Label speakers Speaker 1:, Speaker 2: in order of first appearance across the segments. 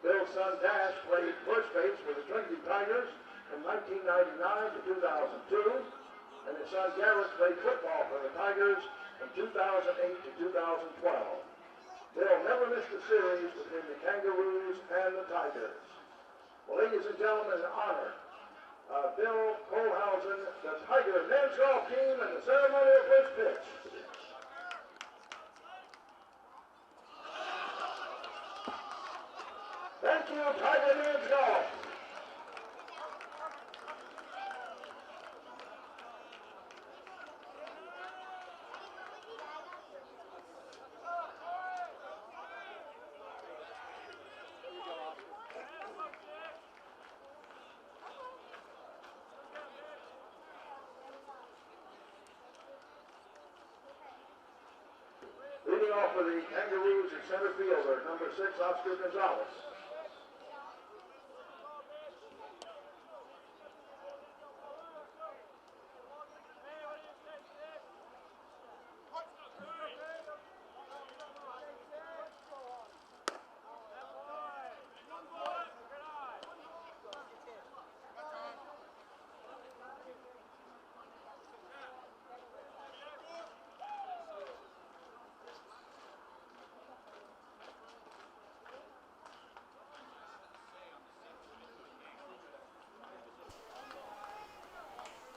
Speaker 1: Bill's son Dash played first base for the Trinity Tigers from 1999 to 2002, and his son Garrett played football for the Tigers from 2008 to 2012. Bill never missed a series between the Kangaroos and the Tigers. Well, ladies and gentlemen, in honor of Bill Kohlhausen, the Tiger men's golf team, and the ceremonial first pitch. Thank you, Tiger men's golf. Leading off for the Kangaroos is center fielder, number 6, Oscar Gonzalez.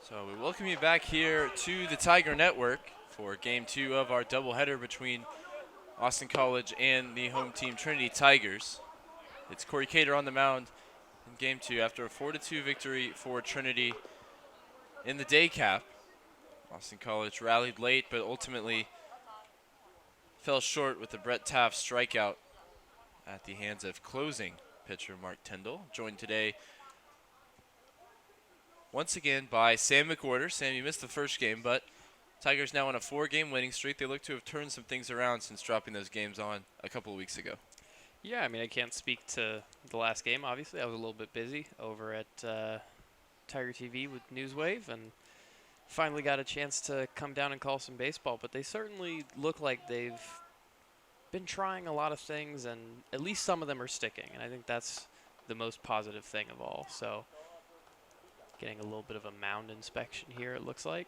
Speaker 2: So we welcome you back here to the Tiger Network for Game 2 of our doubleheader between Austin College and the home team Trinity Tigers. It's Corey Cater on the mound in Game 2 after a 4-2 victory for Trinity in the day cap. Austin College rallied late, but ultimately fell short with the Brett Taft strikeout at the hands of closing pitcher Mark Tyndall, joined today once again by Sam McWhorter. Sam, you missed the first game, but Tigers now on a 4-game winning streak. They look to have turned some things around since dropping those games on a couple of weeks ago.
Speaker 3: Yeah, I mean, I can't speak to the last game, obviously. I was a little bit busy over at Tiger TV with Newswave and finally got a chance to come down and call some baseball. But they certainly look like they've been trying a lot of things, and at least some of them are sticking. And I think that's the most positive thing of all. So getting a little bit of a mound inspection here, it looks like.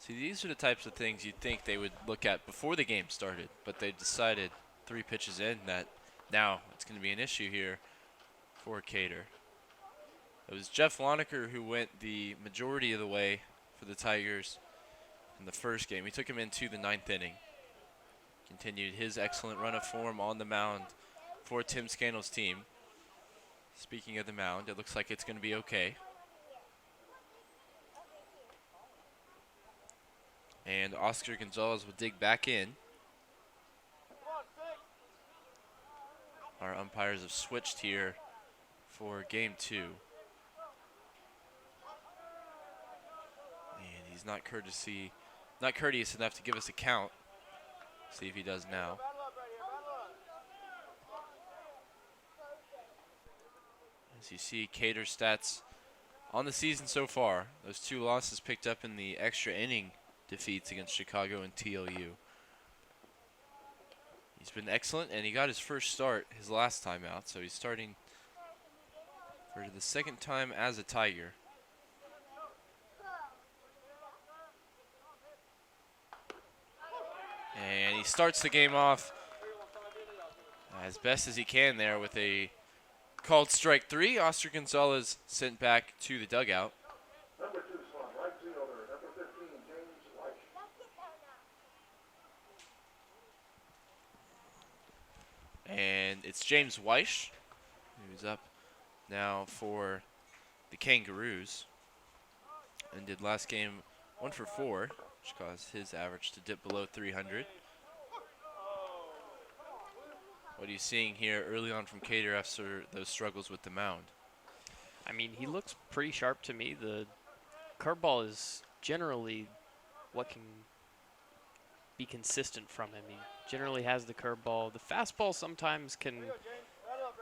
Speaker 2: See, these are the types of things you'd think they would look at before the game started, but they've decided 3 pitches in that now it's going to be an issue here for Cater. It was Jeff Loneker who went the majority of the way for the Tigers in the first game. He took him into the 9th inning. Continued his excellent run of form on the mound for Tim Scannell's team. Speaking of the mound, it looks like it's going to be okay. And Oscar Gonzalez will dig back in. Our umpires have switched here for Game 2. And he's not courteous enough to give us a count. See if he does now. As you see, Cater's stats on the season so far, those 2 losses picked up in the extra inning defeats against Chicago and TLU. He's been excellent, and he got his first start his last time out, so he's starting for the 2nd time as a Tiger. And he starts the game off as best as he can there with a called strike 3. Oscar Gonzalez sent back to the dugout.
Speaker 1: Number 2 slot, right fielder, number 15, James White.
Speaker 2: And it's James Weish, who's up now for the Kangaroos. And did last game 1 for 4, which caused his average to dip below 300. What are you seeing here early on from Cater after those struggles with the mound?
Speaker 3: I mean, he looks pretty sharp to me. The curveball is generally what can be consistent from him. He generally has the curveball. The fastball sometimes can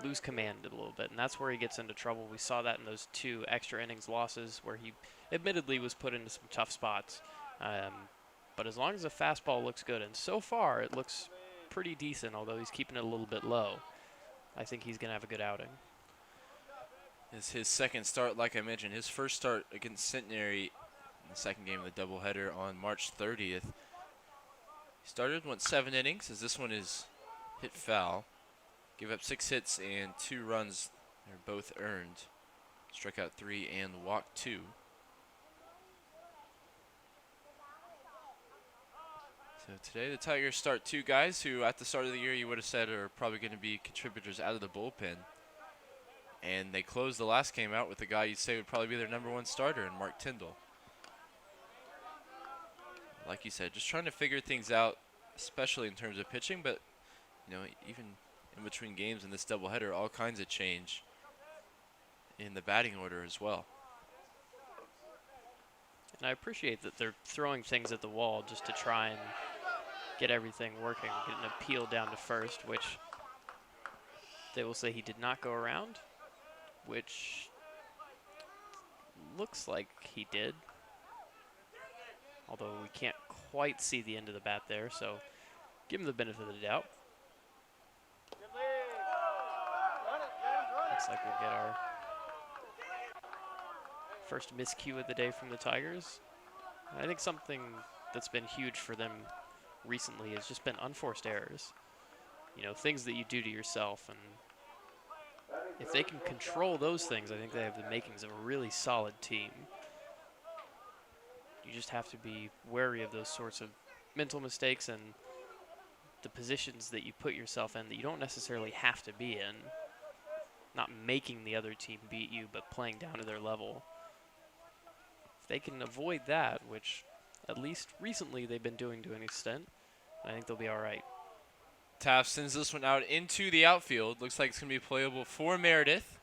Speaker 3: lose command a little bit, and that's where he gets into trouble. We saw that in those 2 extra innings losses where he admittedly was put into some tough spots. But as long as the fastball looks good, and so far it looks pretty decent, although he's keeping it a little bit low. I think he's going to have a good outing.
Speaker 2: It's his second start, like I mentioned. His first start against Centenary in the second game of the doubleheader on March 30th. He started, went 7 innings, as this one is hit foul. Gave up 6 hits and 2 runs. They're both earned. Struck out 3 and walked 2. So today the Tigers start 2 guys who at the start of the year you would have said are probably going to be contributors out of the bullpen. And they closed the last game out with a guy you'd say would probably be their #1 starter in Mark Tyndall. Like you said, just trying to figure things out, especially in terms of pitching, but even in between games in this doubleheader, all kinds of change in the batting order as well.
Speaker 3: And I appreciate that they're throwing things at the wall just to try and get everything working. Get an appeal down to first, which they will say he did not go around, which looks like he did. Although we can't quite see the end of the bat there, so give him the benefit of the doubt. Looks like we'll get our first miscue of the day from the Tigers. And I think something that's been huge for them recently has just been unforced errors. Things that you do to yourself. And if they can control those things, I think they have the makings of a really solid team. You just have to be wary of those sorts of mental mistakes and the positions that you put yourself in that you don't necessarily have to be in. Not making the other team beat you, but playing down to their level. If they can avoid that, which at least recently they've been doing to an extent, I think they'll be all right.
Speaker 2: Taft sends this one out into the outfield. Looks like it's going to be playable for Meredith.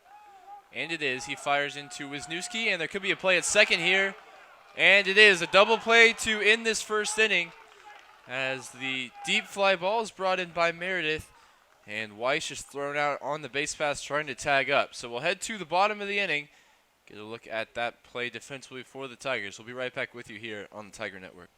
Speaker 2: And it is. He fires into Wisniewski, and there could be a play at second here. And it is a double play to end this first inning as the deep fly ball is brought in by Meredith. And Weiss is thrown out on the base pass trying to tag up. So we'll head to the bottom of the inning. Get a look at that play defensively for the Tigers. We'll be right back with you here on the Tiger Network.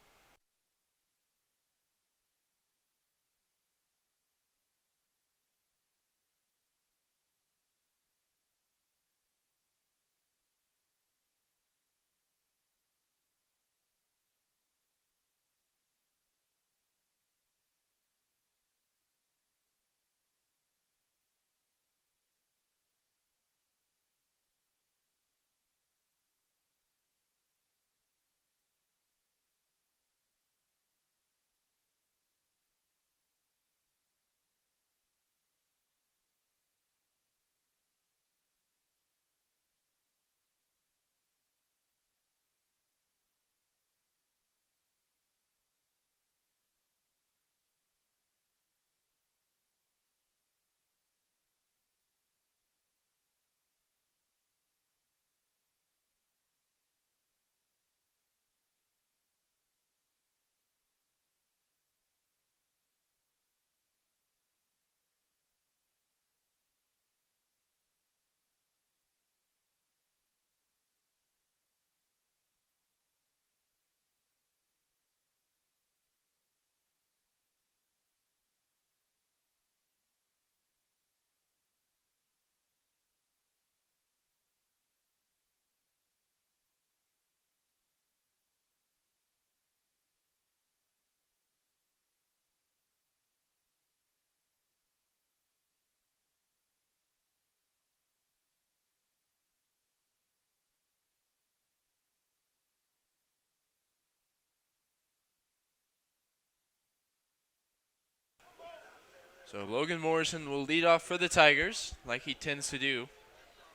Speaker 2: So Logan Morrison will lead off for the Tigers, like he tends to do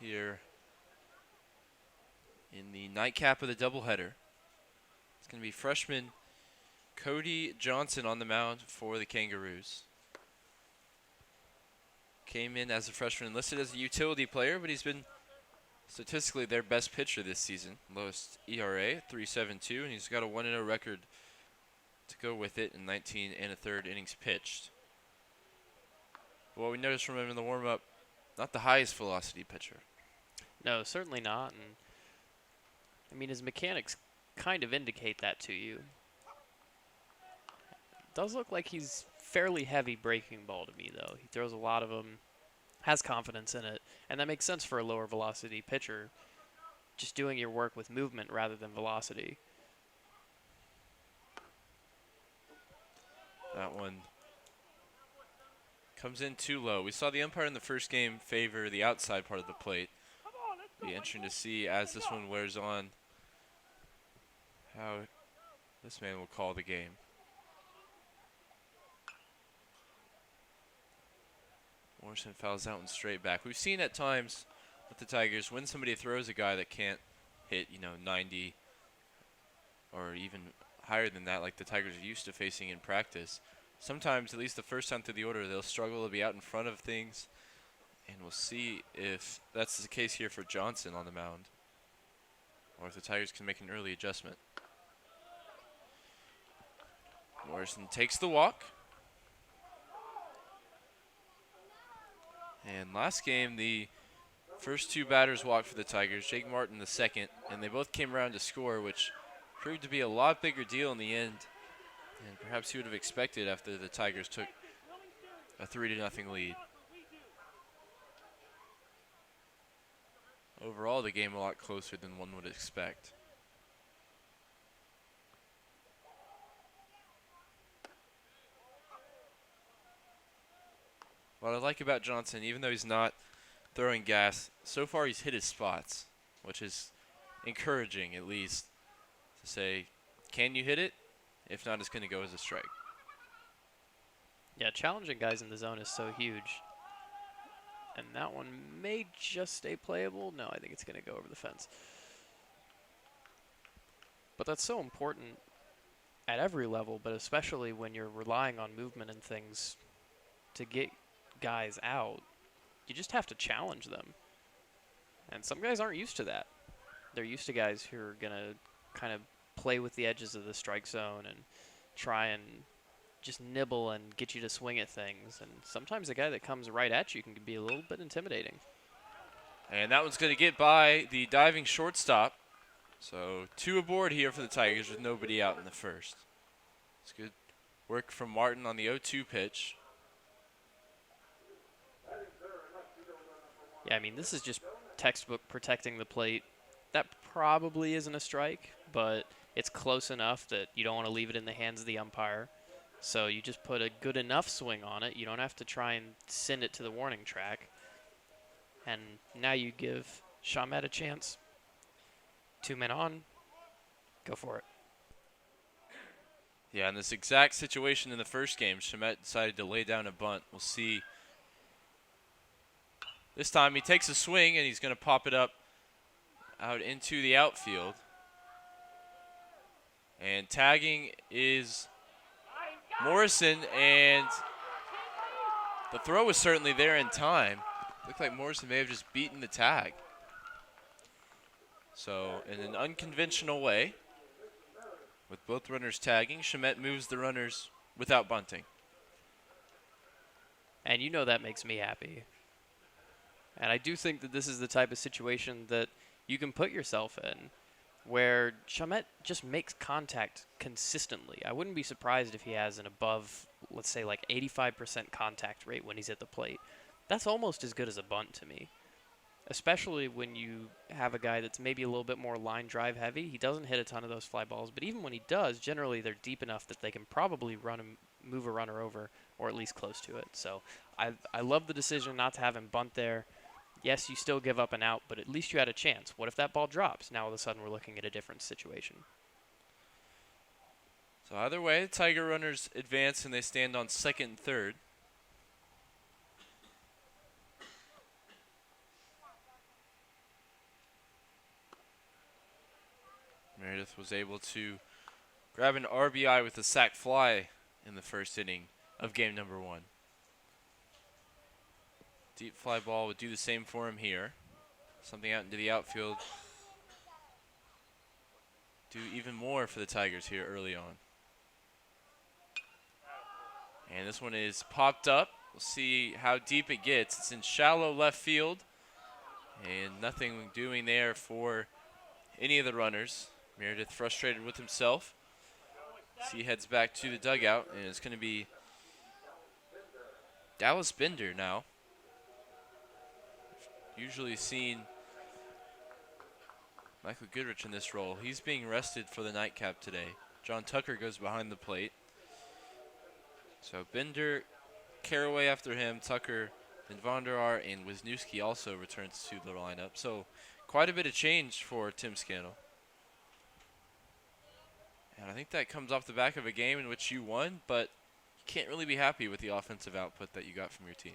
Speaker 2: here in the nightcap of the doubleheader. It's going to be freshman Cody Johnson on the mound for the Kangaroos. Came in as a freshman, listed as a utility player, but he's been statistically their best pitcher this season. Lowest ERA, 3.72, and he's got a 1-0 record to go with it in 19 1/3 innings pitched. Well, we noticed from him in the warm-up, not the highest velocity pitcher.
Speaker 3: No, certainly not. And I mean, his mechanics kind of indicate that to you. It does look like he's fairly heavy breaking ball to me, though. He throws a lot of them has confidence in it, and that makes sense for a lower velocity pitcher, just doing your work with movement rather than velocity.
Speaker 2: That one comes in too low. We saw the umpire in the first game favor the outside part of the plate. Be interesting to see as this one wears on how this man will call the game. Morrison fouls that one straight back. We've seen at times with the Tigers when somebody throws a guy that can't hit, 90 or even higher than that, like the Tigers are used to facing in practice. Sometimes, at least the first time through the order, they'll struggle to be out in front of things. And we'll see if that's the case here for Johnson on the mound, or if the Tigers can make an early adjustment. Morrison takes the walk. And last game, the first two batters walked for the Tigers, Jake Martin the second, and they both came around to score, which proved to be a lot bigger deal in the end than perhaps you would have expected after the Tigers took a 3-0 lead. Overall, the game a lot closer than one would expect. What I like about Johnson, even though he's not throwing gas, so far he's hit his spots, which is encouraging at least to say, can you hit it? If not, it's going to go as a strike.
Speaker 3: Yeah, challenging guys in the zone is so huge. And that one may just stay playable. No, I think it's going to go over the fence. But that's so important at every level, but especially when you're relying on movement and things to get guys out. You just have to challenge them. And some guys aren't used to that. They're used to guys who are going to kind of play with the edges of the strike zone and try and just nibble and get you to swing at things. And sometimes a guy that comes right at you can be a little bit intimidating.
Speaker 2: And that one's going to get by the diving shortstop. So 2 aboard here for the Tigers with nobody out in the first. It's good work from Martin on the 0-2 pitch.
Speaker 3: Yeah, I mean, this is just textbook protecting the plate. That probably isn't a strike, but it's close enough that you don't want to leave it in the hands of the umpire. So you just put a good enough swing on it. You don't have to try and send it to the warning track. And now you give Chamet a chance. 2 men on. Go for it.
Speaker 2: Yeah, in this exact situation in the first game, Chamet decided to lay down a bunt. We'll see. This time he takes a swing and he's going to pop it up out into the outfield. And tagging is Morrison, and the throw was certainly there in time. Looked like Morrison may have just beaten the tag. So in an unconventional way, with both runners tagging, Chamet moves the runners without bunting.
Speaker 3: And you know that makes me happy. And I do think that this is the type of situation that you can put yourself in, where Chamet just makes contact consistently. I wouldn't be surprised if he has an above, let's say, like 85% contact rate when he's at the plate. That's almost as good as a bunt to me, especially when you have a guy that's maybe a little bit more line drive heavy. He doesn't hit a ton of those fly balls, but even when he does, generally they're deep enough that they can probably move a runner over, or at least close to it. So I love the decision not to have him bunt there. Yes, you still give up an out, but at least you had a chance. What if that ball drops? Now all of a sudden we're looking at a different situation.
Speaker 2: So either way, the Tiger runners advance and they stand on second and third. Meredith was able to grab an RBI with a sac fly in the first inning of game number 1. Deep fly ball would do the same for him here. Something out into the outfield. Do even more for the Tigers here early on. And this one is popped up. We'll see how deep it gets. It's in shallow left field. And nothing doing there for any of the runners. Meredith frustrated with himself. He heads back to the dugout, and it's going to be Dallas Bender now usually seen Michael Goodrich in this role. He's being rested for the nightcap today. John Tucker goes behind the plate. So Bender, Caraway after him, Tucker, then Vonderar, and Wisniewski also returns to the lineup. So quite a bit of change for Tim Scannell. And I think that comes off the back of a game in which you won, but you can't really be happy with the offensive output that you got from your team.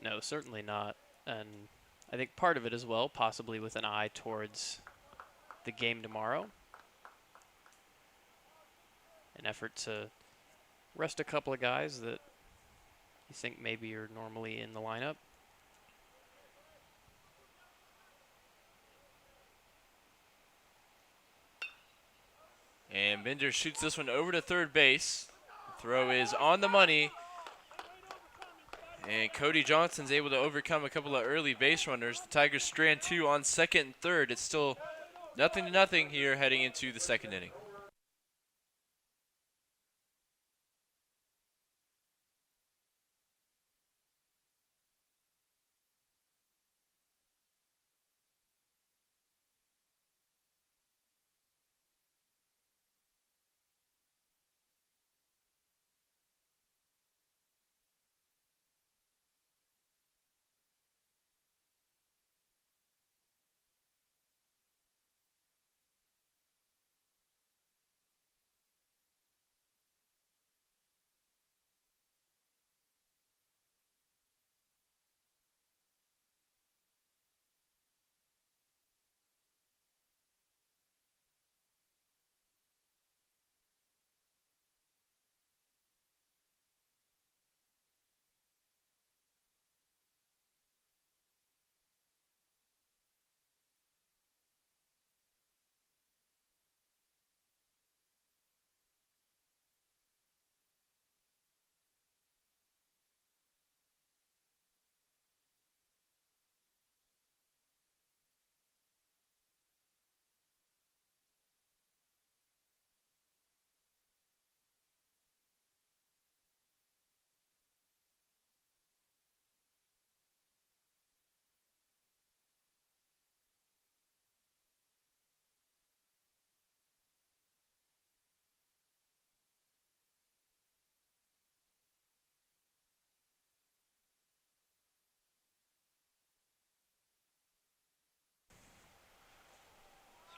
Speaker 3: No, certainly not. And I think part of it as well, possibly with an eye towards the game tomorrow. An effort to rest a couple of guys that you think maybe are normally in the lineup.
Speaker 2: And Bender shoots this one over to third base. The throw is on the money. And Cody Johnson's able to overcome a couple of early base runners. The Tigers strand two on second and third. It's still 0-0 here heading into the second inning.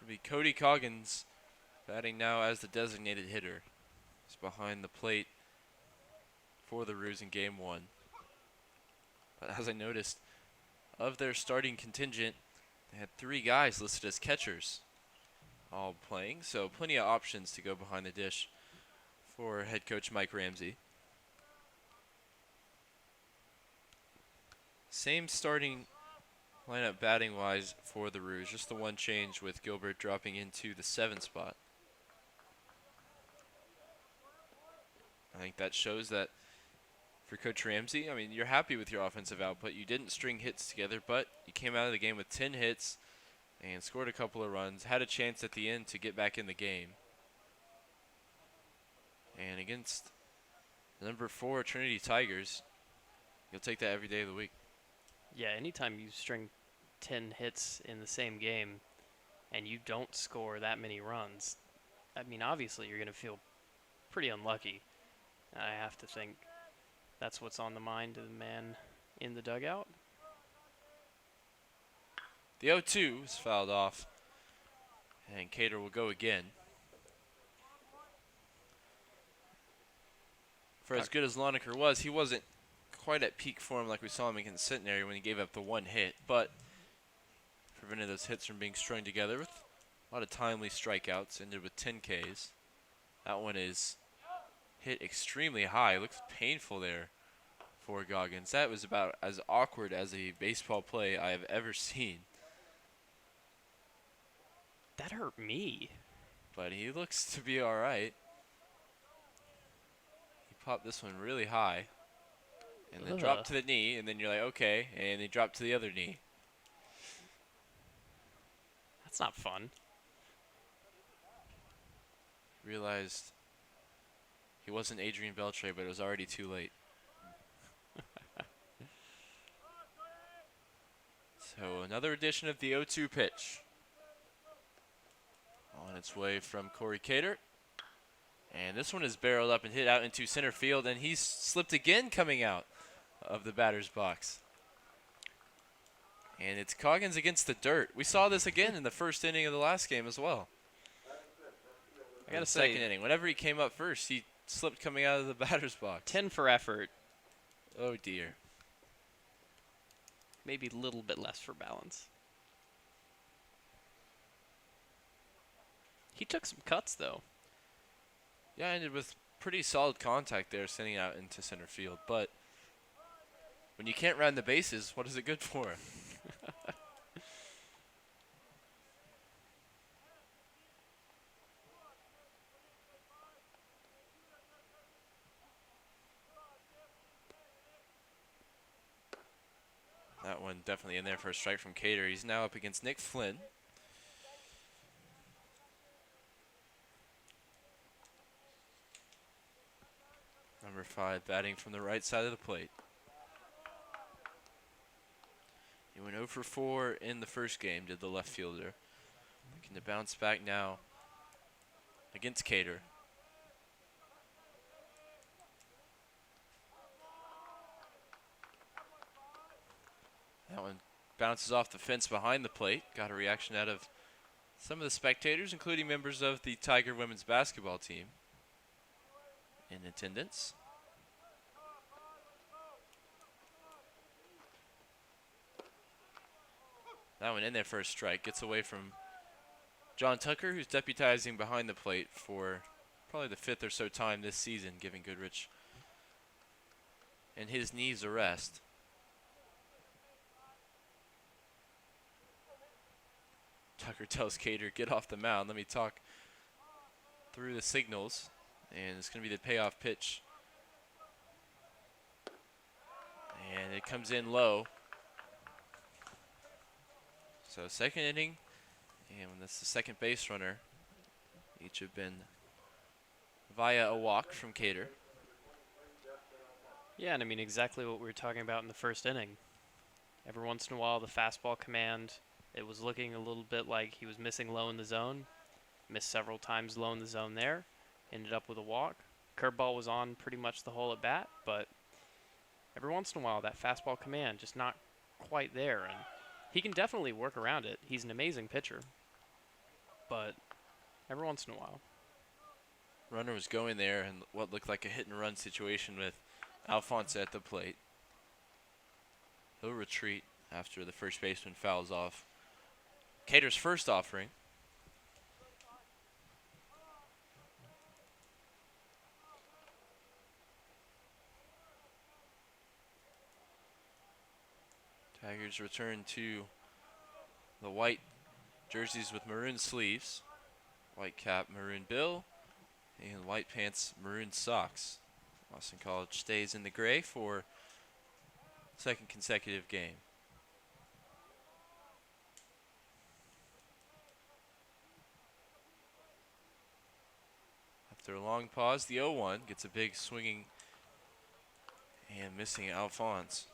Speaker 2: It'll be Cody Coggins batting now as the designated hitter. He's behind the plate for the Roos in game one. But as I noticed, of their starting contingent, they had 3 guys listed as catchers all playing, so plenty of options to go behind the dish for head coach Mike Ramsey. Same starting lineup batting wise for the Roos, just the one change with Gilbert dropping into the 7th spot. I think that shows that for Coach Ramsey, I mean, you're happy with your offensive output. You didn't string hits together, but you came out of the game with 10 hits and scored a couple of runs, had a chance at the end to get back in the game. And against the number 4 Trinity Tigers, you'll take that every day of the week.
Speaker 3: Yeah, anytime you string 10 hits in the same game and you don't score that many runs, I mean, obviously you're going to feel pretty unlucky. I have to think that's what's on the mind of the man in the dugout.
Speaker 2: The 0-2 is fouled off, and Cater will go again. For as good as Loneker was, he wasn't quite at peak form like we saw him against Centenary when he gave up the 1 hit, but prevented those hits from being strung together with a lot of timely strikeouts, ended with 10 Ks. That one is hit extremely high. Looks painful there for Goggins. That was about as awkward as a baseball play I have ever seen.
Speaker 3: That hurt me.
Speaker 2: But he looks to be all right. He popped this one really high. And then dropped to the knee, and then you're like, okay. And he dropped to the other knee.
Speaker 3: That's not fun.
Speaker 2: Realized he wasn't Adrian Beltre, but it was already too late. So another edition of the 0-2 pitch. On its way from Corey Cater. And this one is barreled up and hit out into center field, and he's slipped again coming out of the batter's box. And it's Coggins against the dirt. We saw this again in the first inning of the last game as well.
Speaker 3: I gotta say,
Speaker 2: second inning, whenever he came up first, he slipped coming out of the batter's box.
Speaker 3: 10 for effort.
Speaker 2: Oh dear.
Speaker 3: Maybe a little bit less for balance. He took some cuts, though.
Speaker 2: Yeah, ended with pretty solid contact there, sending out into center field. But when you can't run the bases, what is it good for? That one definitely in there for a strike from Cater. He's now up against Nick Flynn. Number 5 batting from the right side of the plate. He went 0 for 4 in the first game, did the left fielder. Looking to bounce back now against Cater. That one bounces off the fence behind the plate. Got a reaction out of some of the spectators, including members of the Tiger women's basketball team in attendance. That one in there for a strike. Gets away from John Tucker, who's deputizing behind the plate for probably the 5th or so time this season, giving Goodrich and his knees a rest. Tucker tells Cater, get off the mound. Let me talk through the signals. And it's going to be the payoff pitch. And it comes in low. So second inning. And that's the second base runner. Each have been via a walk from Cater.
Speaker 3: Yeah, and I mean exactly what we were talking about in the first inning. Every once in a while, the fastball command, it was looking a little bit like he was missing low in the zone. Missed several times low in the zone there. Ended up with a walk. Curveball was on pretty much the whole at bat, but every once in a while, that fastball command just not quite there. And he can definitely work around it. He's an amazing pitcher. But every once in a while.
Speaker 2: Runner was going there in what looked like a hit and run situation with Alphonse at the plate. He'll retreat after the first baseman fouls off Cater's first offering. Tigers return to the white jerseys with maroon sleeves, white cap, maroon bill, and white pants, maroon socks. Austin College stays in the gray for second consecutive game. After a long pause, the 0-1 gets a big swinging and missing Alphonse.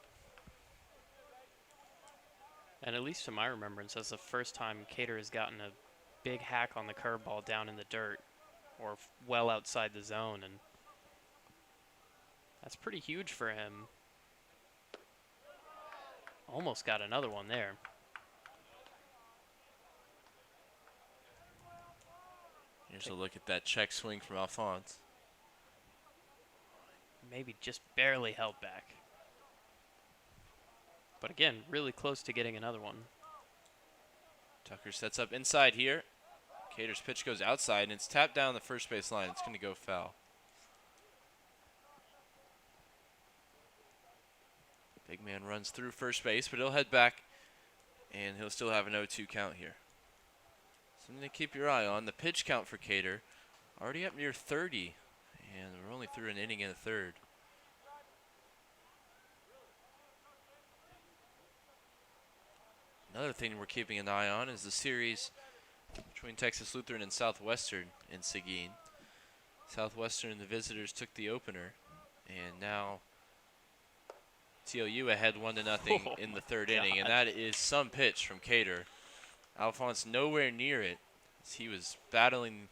Speaker 3: And at least to my remembrance, that's the first time Cater has gotten a big hack on the curveball down in the dirt or well outside the zone, and that's pretty huge for him. Almost got another one there.
Speaker 2: Here's a look at that check swing from Alphonse.
Speaker 3: Maybe just barely held back. But again, really close to getting another one.
Speaker 2: Tucker sets up inside here. Cater's pitch goes outside, and it's tapped down the first base line. It's going to go foul. Big man runs through first base, but he'll head back, and he'll still have an 0-2 count here. Something to keep your eye on. The pitch count for Cater already up near 30, and we're only through an inning and a third. Another thing we're keeping an eye on is the series between Texas Lutheran and Southwestern in Seguin. Southwestern, the visitors, took the opener, and now TOU ahead 1-0 in the third inning, and that is some pitch from Cater. Alphonse nowhere near it. He was battling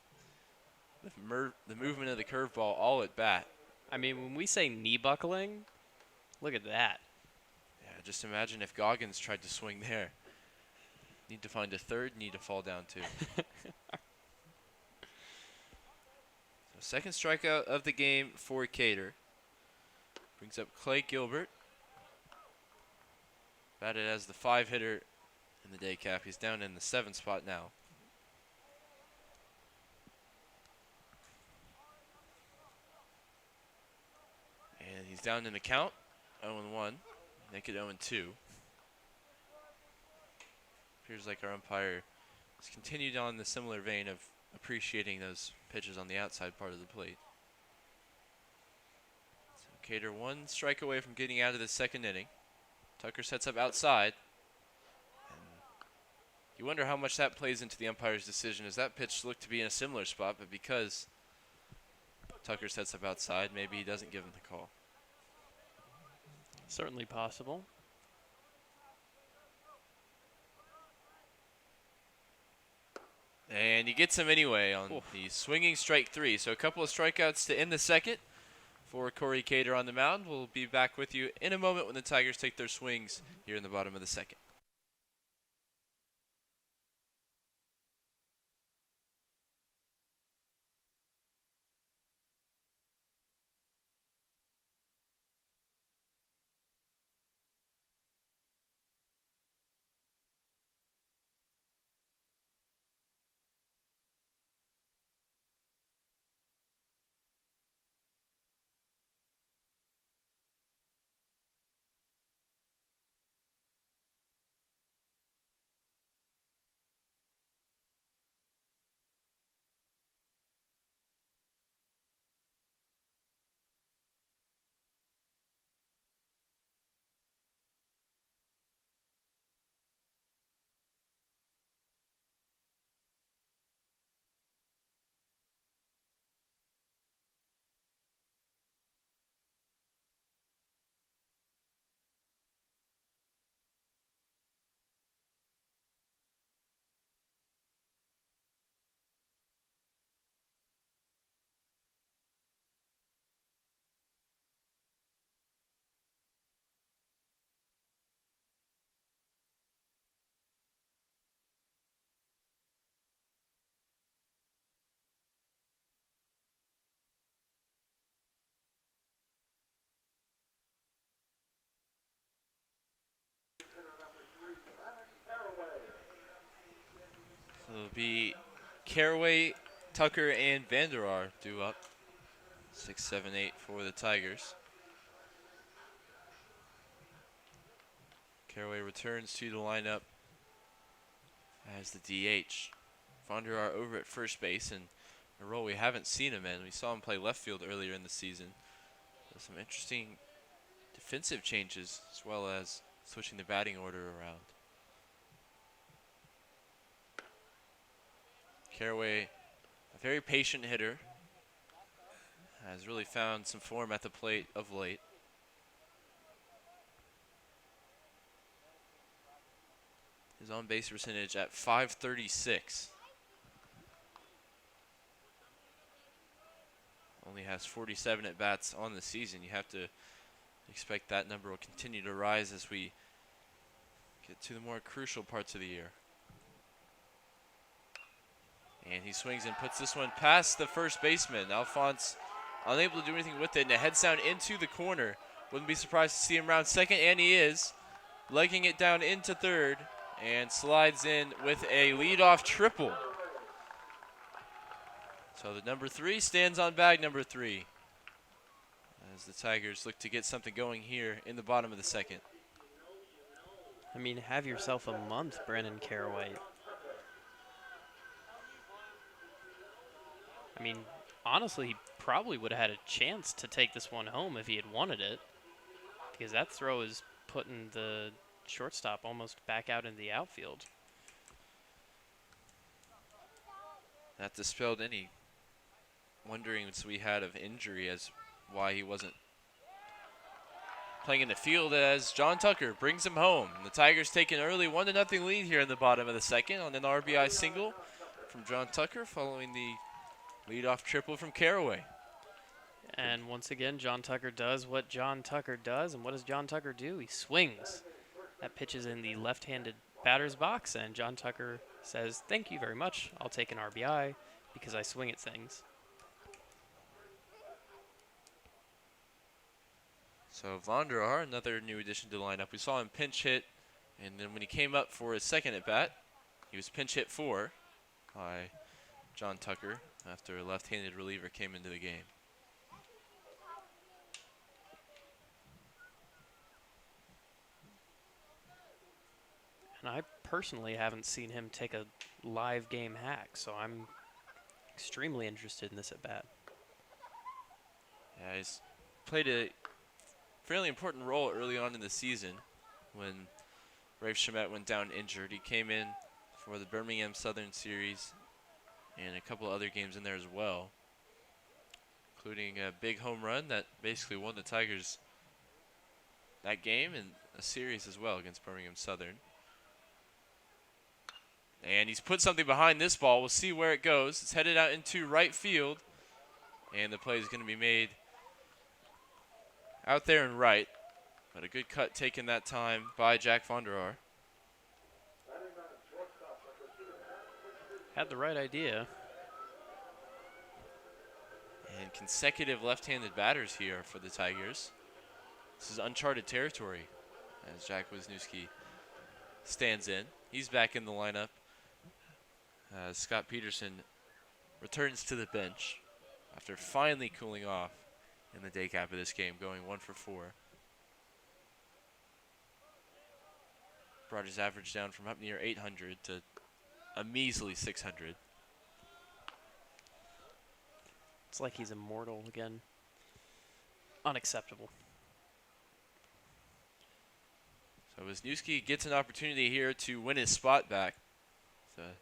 Speaker 2: the movement of the curveball all at bat.
Speaker 3: I mean, when we say knee buckling, look at that.
Speaker 2: Yeah, just imagine if Goggins tried to swing there. Need to find a third, need to fall down two. So second strikeout of the game for Cater. Brings up Clay Gilbert. Batted as the 5-hitter in the day cap. He's down in the 7th spot now. And he's down in the count, 0-1. Make it 0-2. Appears like our umpire has continued on the similar vein of appreciating those pitches on the outside part of the plate. So Cater 1 strike away from getting out of the second inning. Tucker sets up outside. And you wonder how much that plays into the umpire's decision, as that pitch looked to be in a similar spot, but because Tucker sets up outside, maybe he doesn't give him the call.
Speaker 3: Certainly possible.
Speaker 2: And he gets him anyway on the swinging strike 3. So a couple of strikeouts to end the second for Corey Cater on the mound. We'll be back with you in a moment when the Tigers take their swings here in the bottom of the second. So it'll be Caraway, Tucker, and Vanderar due up. 6, 7, 8 for the Tigers. Caraway returns to the lineup as the DH. Vanderar over at first base, and a role we haven't seen him in. We saw him play left field earlier in the season. So some interesting defensive changes, as well as switching the batting order around. Caraway, a very patient hitter, has really found some form at the plate of late. His on-base percentage at .536. Only has 47 at-bats on the season. You have to expect that number will continue to rise as we get to the more crucial parts of the year. And he swings and puts this one past the first baseman. Alphonse unable to do anything with it, and it heads down into the corner. Wouldn't be surprised to see him round second, and he is. Legging it down into third, and slides in with a leadoff triple. So the number 3 stands on bag number 3, as the Tigers look to get something going here in the bottom of the second.
Speaker 3: I mean, have yourself a month, Brennan Caraway. I mean, honestly, he probably would have had a chance to take this one home if he had wanted it, because that throw is putting the shortstop almost back out in the outfield.
Speaker 2: That dispelled any wonderings we had of injury as why he wasn't playing in the field as John Tucker brings him home. The Tigers take an early 1-0 lead here in the bottom of the second on an RBI single from John Tucker following the leadoff triple from Caraway.
Speaker 3: And once again, John Tucker does what John Tucker does. And what does John Tucker do? He swings. That pitch is in the left-handed batter's box, and John Tucker says, "Thank you very much. I'll take an RBI because I swing at things."
Speaker 2: So Vonderar, another new addition to the lineup. We saw him pinch hit, and then when he came up for his second at bat, he was pinch hit for by John Tucker after a left-handed reliever came into the game.
Speaker 3: And I personally haven't seen him take a live game hack, so I'm extremely interested in this at bat.
Speaker 2: Yeah, he's played a fairly important role early on in the season when Rafe Shamet went down injured. He came in for the Birmingham Southern Series and a couple other games in there as well, including a big home run that basically won the Tigers that game and a series as well against Birmingham Southern. And he's put something behind this ball. We'll see where it goes. It's headed out into right field, and the play is going to be made out there and right. But a good cut taken that time by Jack Vonderar.
Speaker 3: Had the right idea.
Speaker 2: And consecutive left-handed batters here for the Tigers. This is uncharted territory as Jack Wisniewski stands in. He's back in the lineup. Scott Peterson returns to the bench after finally cooling off in the day cap of this game, going 1 for 4. Brought his average down from up near 800 to a measly 600.
Speaker 3: It's like he's immortal again. Unacceptable.
Speaker 2: So Wisniewski gets an opportunity here to win his spot back. It's a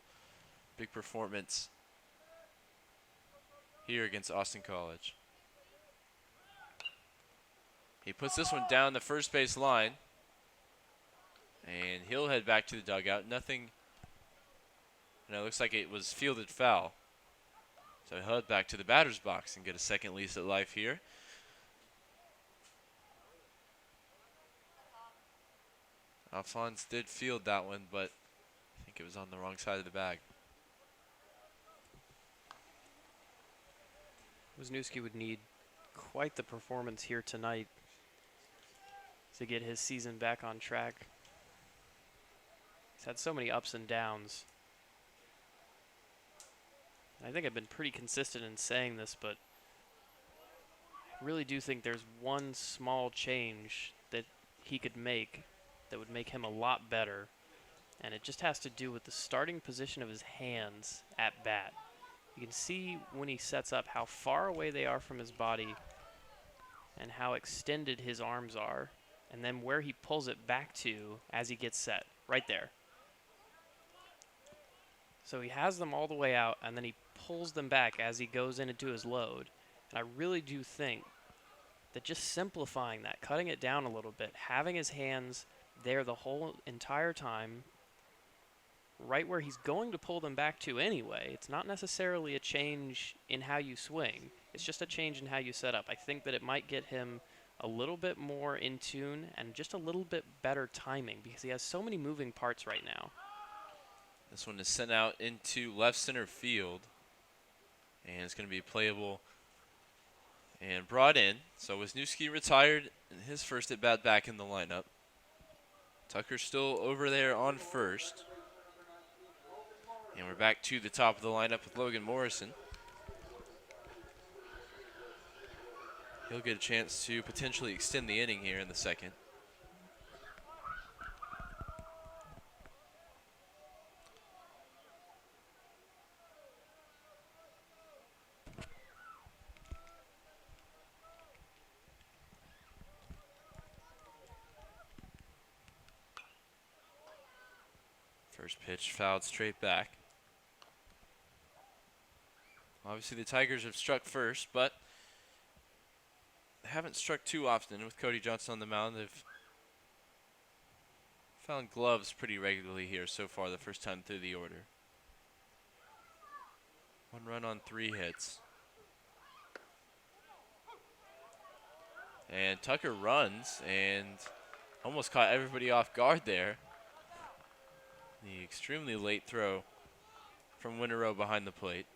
Speaker 2: big performance here against Austin College. He puts this one down the first base line, and he'll head back to the dugout. Nothing, it looks like it was fielded foul. So he'll head back to the batter's box and get a second lease at life here. Alphonse did field that one, but I think it was on the wrong side of the bag.
Speaker 3: Wisniewski would need quite the performance here tonight to get his season back on track. He's had so many ups and downs. I think I've been pretty consistent in saying this, but I really do think there's one small change that he could make that would make him a lot better, and it just has to do with the starting position of his hands at bat. You can see when he sets up how far away they are from his body and how extended his arms are, and then where he pulls it back to as he gets set, right there. So he has them all the way out, and then he pulls them back as he goes in into his load. And I really do think that just simplifying that, cutting it down a little bit, having his hands there the whole entire time, right where he's going to pull them back to anyway. It's not necessarily a change in how you swing. It's just a change in how you set up. I think that it might get him a little bit more in tune and just a little bit better timing because he has so many moving parts right now.
Speaker 2: This one is sent out into left center field, and it's going to be playable and brought in. So Wisniewski retired in his first at bat back in the lineup. Tucker's still over there on first. And we're back to the top of the lineup with Logan Morrison. He'll get a chance to potentially extend the inning here in the second. First pitch fouled straight back. Obviously the Tigers have struck first, but haven't struck too often with Cody Johnson on the mound. They've found gloves pretty regularly here so far the first time through the order. 1 run on 3 hits. And Tucker runs and almost caught everybody off guard there. The extremely late throw from Winterow behind the plate.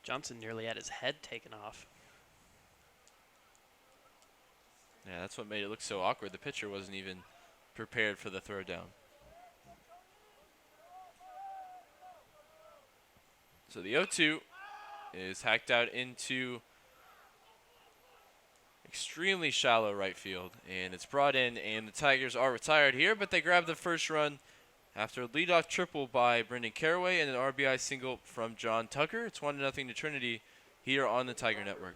Speaker 3: Johnson nearly had his head taken off.
Speaker 2: Yeah, that's what made it look so awkward. The pitcher wasn't even prepared for the throw down. So the 0-2 is hacked out into extremely shallow right field, and it's brought in, and the Tigers are retired here, but they grab the first run after a leadoff triple by Brendan Caraway and an RBI single from John Tucker. It's 1-0 to Trinity here on the Tiger Network.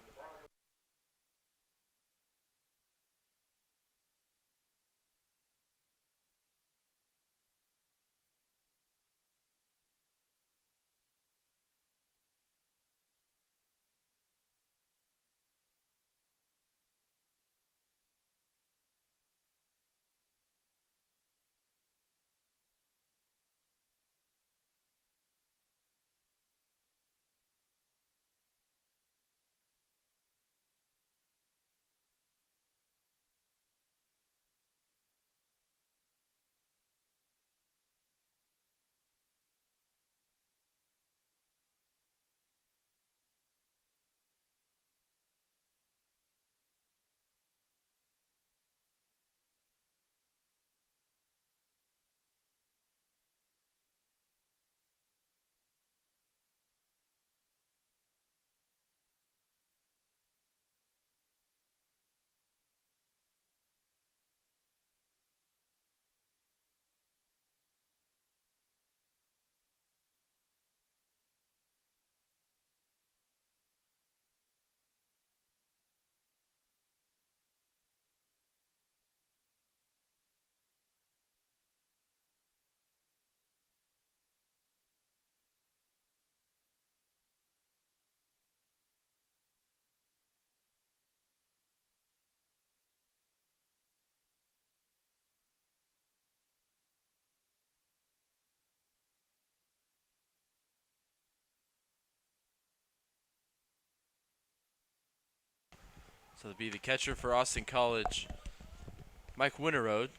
Speaker 2: So it'll be the catcher for Austin College, Mike Winterode.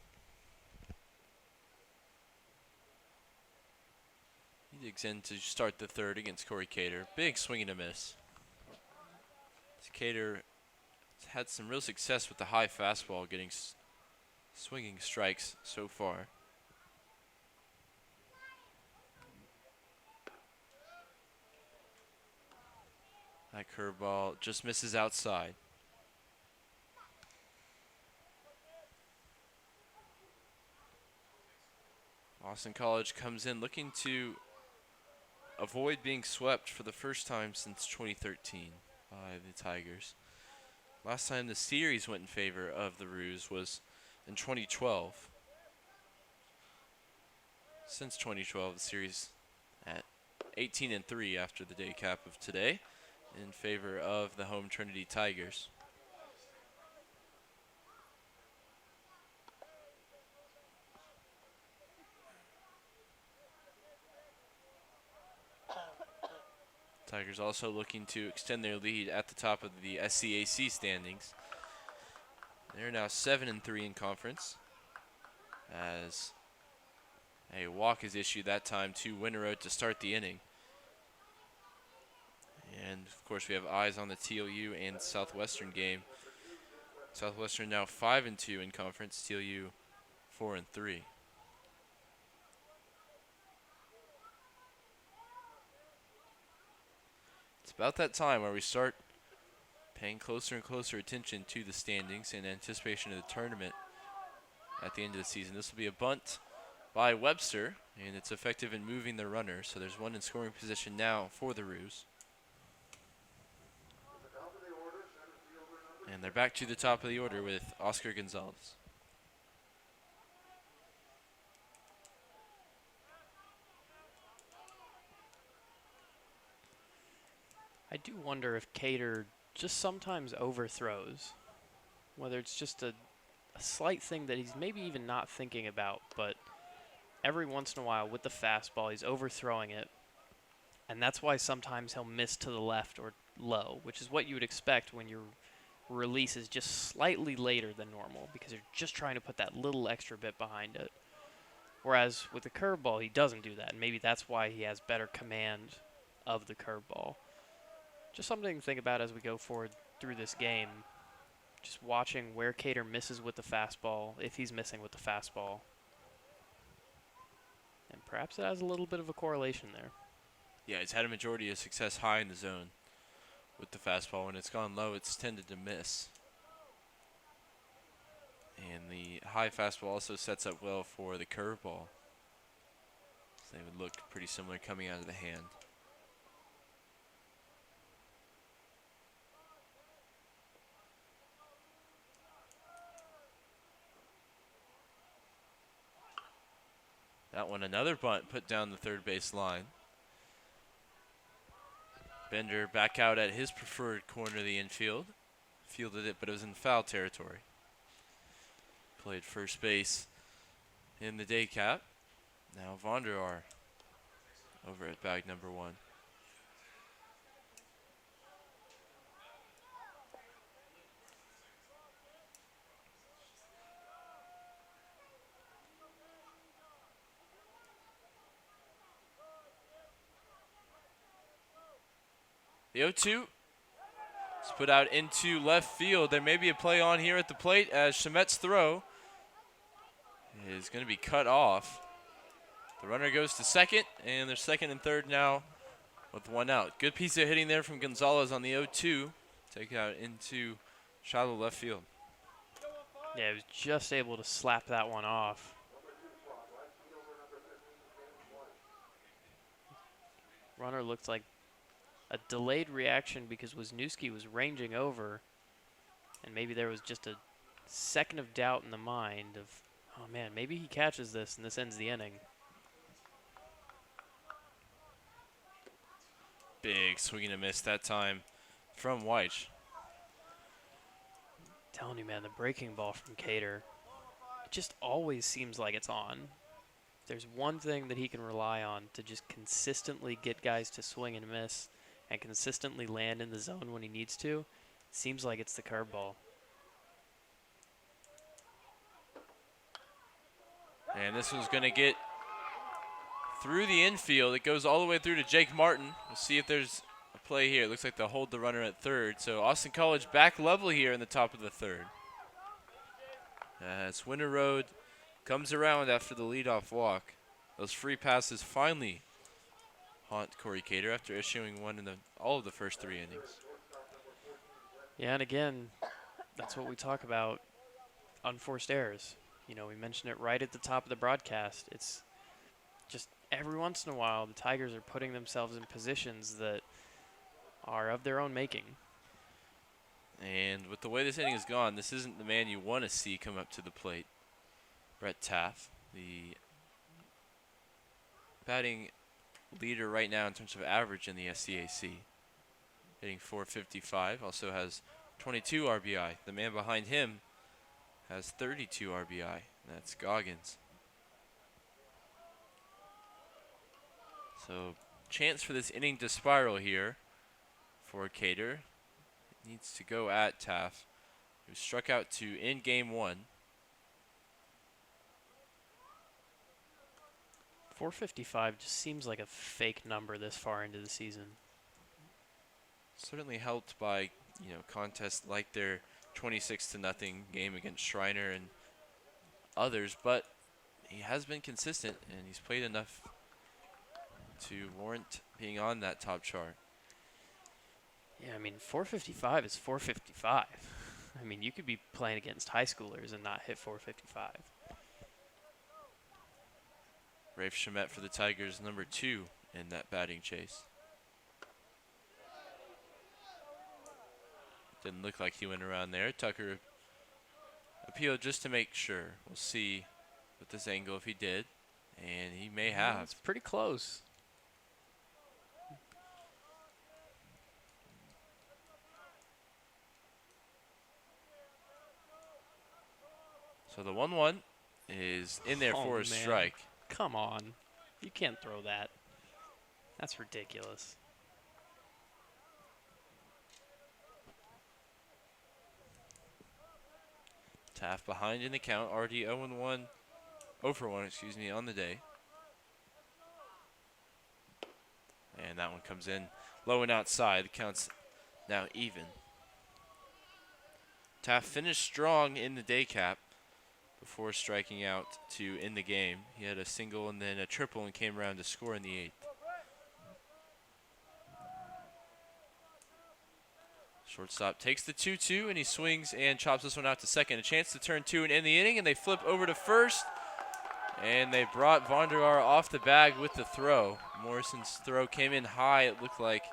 Speaker 2: He digs in to start the third against Corey Cater. Big swing and a miss. Cater had some real success with the high fastball, getting swinging strikes so far. That curveball just misses outside. Austin College comes in looking to avoid being swept for the first time since 2013 by the Tigers. Last time the series went in favor of the Roos was in 2012. Since 2012, the series at 18-3 after the day cap of today in favor of the home Trinity Tigers. Tigers also looking to extend their lead at the top of the SCAC standings. They're now 7-3 in conference, as a walk is issued that time to Winterow to start the inning. And of course we have eyes on the TLU and Southwestern game. Southwestern now 5-2 in conference, TLU 4-3. It's about that time where we start paying closer and closer attention to the standings in anticipation of the tournament at the end of the season. This will be a bunt by Webster, and it's effective in moving the runner. So there's one in scoring position now for the Roos. And they're back to the top of the order with Oscar Gonzalez.
Speaker 3: I do wonder if Cater just sometimes overthrows, whether it's just a slight thing that he's maybe even not thinking about, but every once in a while with the fastball, he's overthrowing it. And that's why sometimes he'll miss to the left or low, which is what you would expect when your release is just slightly later than normal because you're just trying to put that little extra bit behind it. Whereas with the curveball, he doesn't do that, and maybe that's why he has better command of the curveball. Just something to think about as we go forward through this game. Just watching where Cater misses with the fastball, if he's missing with the fastball. And perhaps it has a little bit of a correlation there.
Speaker 2: Yeah, he's had a majority of success high in the zone with the fastball. When it's gone low, it's tended to miss. And the high fastball also sets up well for the curveball. So they would look pretty similar coming out of the hand. That one, another bunt put down the third base line. Bender back out at his preferred corner of the infield. Fielded it, but it was in foul territory. Played first base in the day cap. Now Vonderar over at bag number 1. The 0-2 is put out into left field. There may be a play on here at the plate as Shamet's throw is going to be cut off. The runner goes to second, and they're second and third now with 1 out. Good piece of hitting there from Gonzalez on the 0-2. Take it out into shallow left field.
Speaker 3: Yeah, he was just able to slap that one off. Runner looked like a delayed reaction because Wisniewski was ranging over, and maybe there was just a second of doubt in the mind of, oh man, maybe he catches this and this ends the inning.
Speaker 2: Big swing and a miss that time from Weich.
Speaker 3: Telling you, man, the breaking ball from Cater, it just always seems like it's on. There's one thing that he can rely on to just consistently get guys to swing and miss and consistently land in the zone when he needs to. It seems like it's the curveball.
Speaker 2: And this one's going to get through the infield. It goes all the way through to Jake Martin. We'll see if there's a play here. It looks like they'll hold the runner at third. So Austin College back level here in the top of the third. As Winter Road comes around after the leadoff walk. Those free passes finally haunt Corey Cater after issuing one in all of the first 3 innings.
Speaker 3: Yeah, and again, that's what we talk about, unforced errors. You know, we mentioned it right at the top of the broadcast. It's just every once in a while the Tigers are putting themselves in positions that are of their own making.
Speaker 2: And with the way this inning has gone, this isn't the man you want to see come up to the plate. Brett Taff, the batting leader right now in terms of average in the SCAC. Hitting .455, also has 22 RBI. The man behind him has 32 RBI. That's Goggins. So chance for this inning to spiral here for Cater. It needs to go at Taff, who struck out 2 in game 1.
Speaker 3: .455 just seems like a fake number this far into the season.
Speaker 2: Certainly helped by, contests like their 26-0 game against Schreiner and others, but he has been consistent and he's played enough to warrant being on that top chart.
Speaker 3: Yeah, I mean, .455 is .455. I mean, you could be playing against high schoolers and not hit .455.
Speaker 2: Rafe Shamet for the Tigers, number 2 in that batting chase. Didn't look like he went around there. Tucker appealed just to make sure. We'll see with this angle if he did, and he may have.
Speaker 3: It's pretty close.
Speaker 2: So the 1-1 is in there for a strike.
Speaker 3: Come on. You can't throw that. That's ridiculous.
Speaker 2: Taft behind in the count, already 0-1, 0 for 1, excuse me, on the day. And that one comes in low and outside. The count's now even. Taft finished strong in the day cap before striking out to end the game. He had a single and then a triple and came around to score in the 8th. Shortstop takes the 2-2 and he swings and chops this one out to second. A chance to turn 2 and end the inning, and they flip over to first. And they brought Vondegar off the bag with the throw. Morrison's throw came in high, it looked like.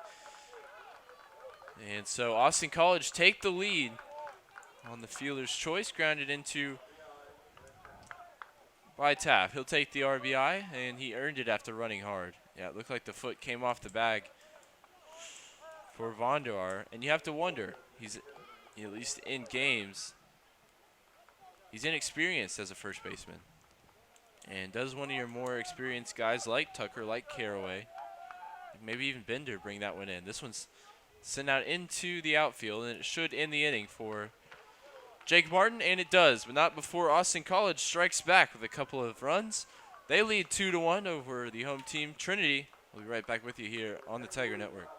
Speaker 2: And so Austin College take the lead on the fielder's choice, grounded into by Taft. He'll take the RBI, and he earned it after running hard. Yeah, it looked like the foot came off the bag for Vondegar. And you have to wonder, he's at least in games, he's inexperienced as a first baseman. And does one of your more experienced guys like Tucker, like Caraway, maybe even Bender, bring that one in? This one's sent out into the outfield, and it should end the inning for Jake Martin, and it does, but not before Austin College strikes back with a couple of runs. They lead 2-1 over the home team, Trinity. We'll be right back with you here on the Tiger Network.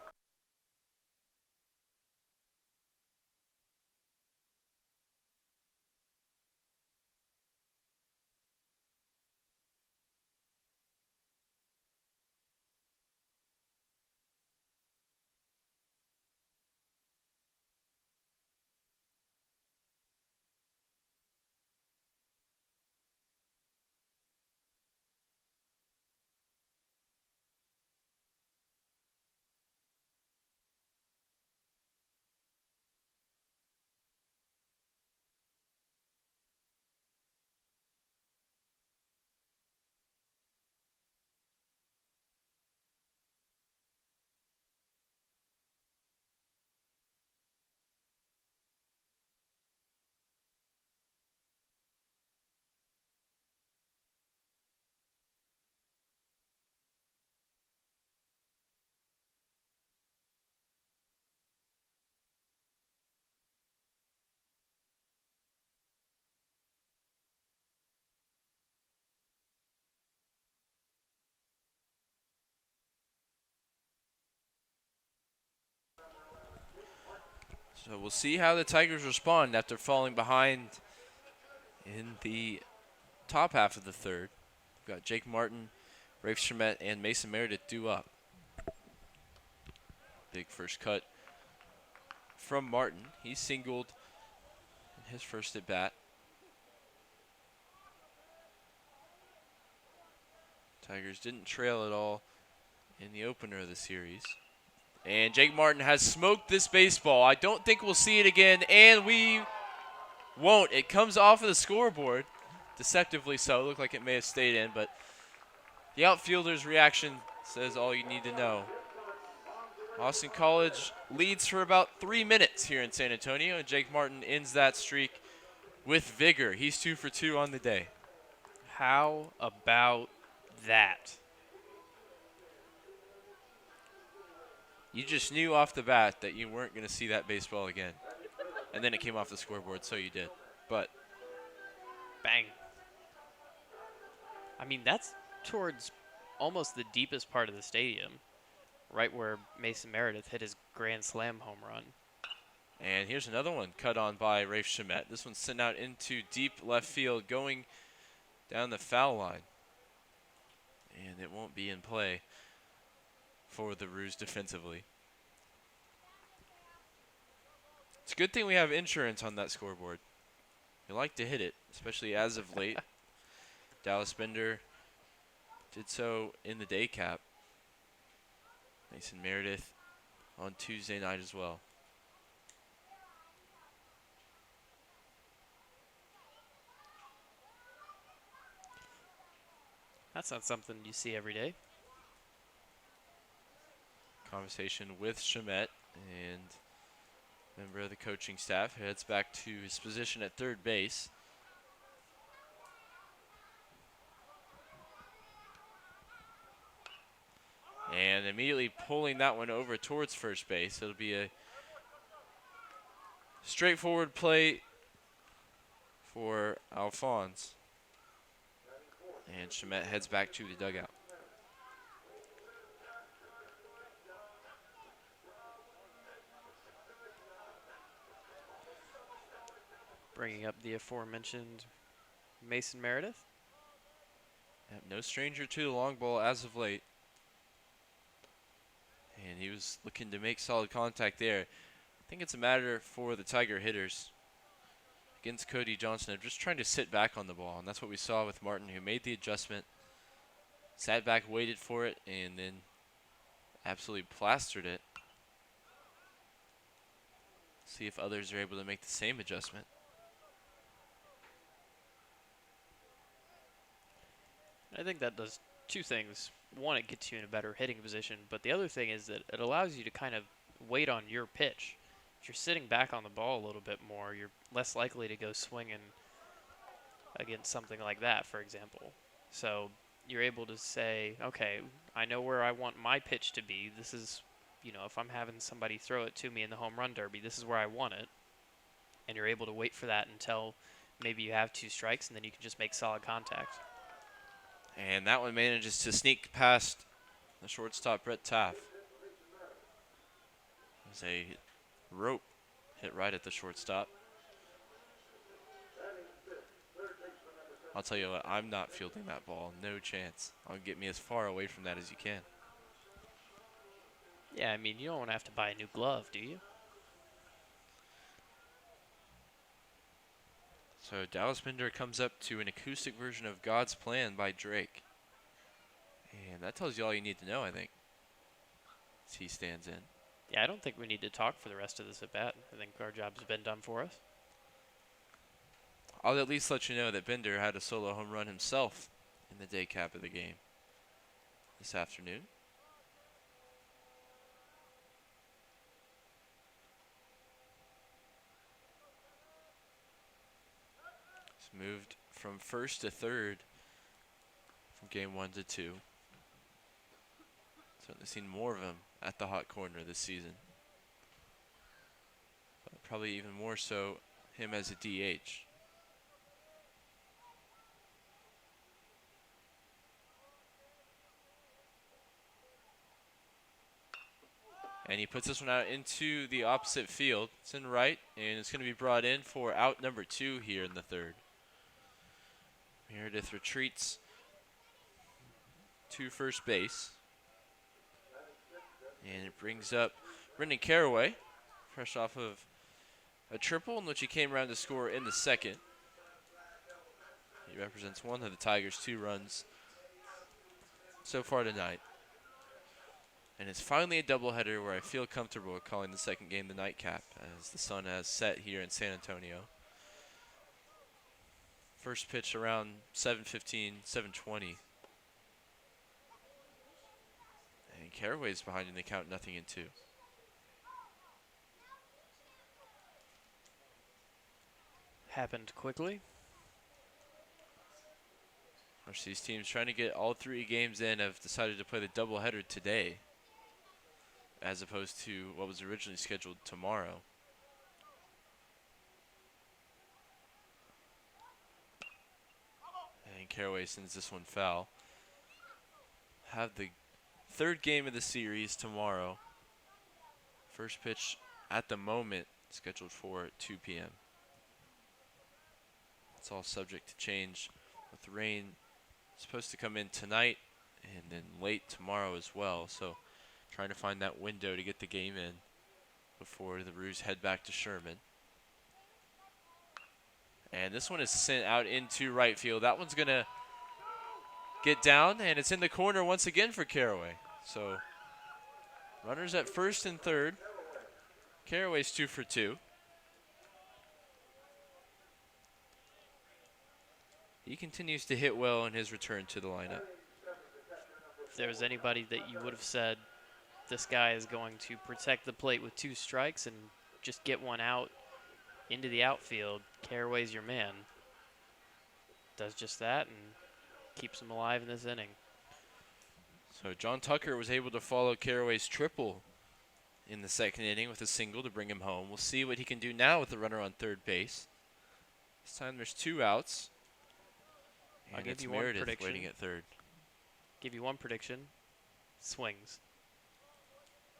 Speaker 2: So we'll see how the Tigers respond after falling behind in the top half of the third. We've got Jake Martin, Rafe Schmidt, and Mason Meredith due up. Big first cut from Martin. He singled in his first at bat. Tigers didn't trail at all in the opener of the series. And Jake Martin has smoked this baseball. I don't think we'll see it again, and we won't. It comes off of the scoreboard, deceptively so. It looked like it may have stayed in, but the outfielder's reaction says all you need to know. Austin College leads for about 3 minutes here in San Antonio, and Jake Martin ends that streak with vigor. He's 2 for 2 on the day.
Speaker 3: How about that?
Speaker 2: You just knew off the bat that you weren't going to see that baseball again. And then it came off the scoreboard, so you did. But
Speaker 3: bang. I mean, that's towards almost the deepest part of the stadium, right where Mason Meredith hit his grand slam home run.
Speaker 2: And here's another one cut on by Rafe Schmidt. This one's sent out into deep left field, going down the foul line. And it won't be in play for the Roos defensively. It's a good thing we have insurance on that scoreboard. You like to hit it, especially as of late. Dallas Bender did so in the day cap. Mason Meredith on Tuesday night as well.
Speaker 3: That's not something you see every day.
Speaker 2: Conversation with Schmidt, and member of the coaching staff heads back to his position at third base. And immediately pulling that one over towards first base. It'll be a straightforward play for Alphonse. And Shamet heads back to the dugout.
Speaker 3: Bringing up the aforementioned Mason Meredith.
Speaker 2: Yep, no stranger to the long ball as of late. And he was looking to make solid contact there. I think it's a matter for the Tiger hitters against Cody Johnson of just trying to sit back on the ball. And that's what we saw with Martin, who made the adjustment, sat back, waited for it, and then absolutely plastered it. See if others are able to make the same adjustment.
Speaker 3: I think that does two things. One, it gets you in a better hitting position, but the other thing is that it allows you to kind of wait on your pitch. If you're sitting back on the ball a little bit more, you're less likely to go swinging against something like that, for example. So you're able to say, okay, I know where I want my pitch to be. This is, if I'm having somebody throw it to me in the home run derby, this is where I want it. And you're able to wait for that until maybe you have 2 strikes, and then you can just make solid contact.
Speaker 2: And that one manages to sneak past the shortstop, Brett Taff. There's a rope hit right at the shortstop. I'll tell you what, I'm not fielding that ball. No chance. I'll get me as far away from that as you can.
Speaker 3: Yeah, I mean, you don't want to have to buy a new glove, do you?
Speaker 2: So Dallas Bender comes up to an acoustic version of God's Plan by Drake. And that tells you all you need to know, I think, as he stands in.
Speaker 3: Yeah, I don't think we need to talk for the rest of this at bat. I think our job's been done for us.
Speaker 2: I'll at least let you know that Bender had a solo home run himself in the day cap of the game this afternoon. He's moved from first to third from game 1 to 2. Certainly seen more of him at the hot corner this season. But probably even more so him as a DH. And he puts this one out into the opposite field. It's in right, and it's going to be brought in for out number 2 here in the third. Meredith retreats to first base. And it brings up Brendan Caraway, fresh off of a triple in which he came around to score in the second. He represents one of the Tigers' 2 runs so far tonight. And it's finally a doubleheader where I feel comfortable calling the second game the nightcap, as the sun has set here in San Antonio. First pitch around 7:15, 7:20. And Caraway's behind in the count, 0-2.
Speaker 3: Happened quickly.
Speaker 2: Of course, these teams trying to get all 3 games in have decided to play the doubleheader today, as opposed to what was originally scheduled tomorrow. And Caraway sends this one foul. Have the 3rd game of the series tomorrow. First pitch at the moment scheduled for 2 p.m. It's all subject to change with rain supposed to come in tonight and then late tomorrow as well. So trying to find that window to get the game in before the Roos head back to Sherman. And this one is sent out into right field. That one's going to get down, and it's in the corner once again for Caraway. So runners at first and third. Caraway's 2 for 2. He continues to hit well in his return to the lineup.
Speaker 3: If there was anybody that you would have said, this guy is going to protect the plate with 2 strikes and just get one out into the outfield, Caraway's your man. Does just that and keeps him alive in this inning.
Speaker 2: So John Tucker was able to follow Caraway's triple in the second inning with a single to bring him home. We'll see what he can do now with the runner on third base. This time there's 2 outs.
Speaker 3: I'll
Speaker 2: And
Speaker 3: give
Speaker 2: it's
Speaker 3: you one
Speaker 2: Meredith
Speaker 3: prediction.
Speaker 2: waiting at third.
Speaker 3: Give you one prediction. Swings.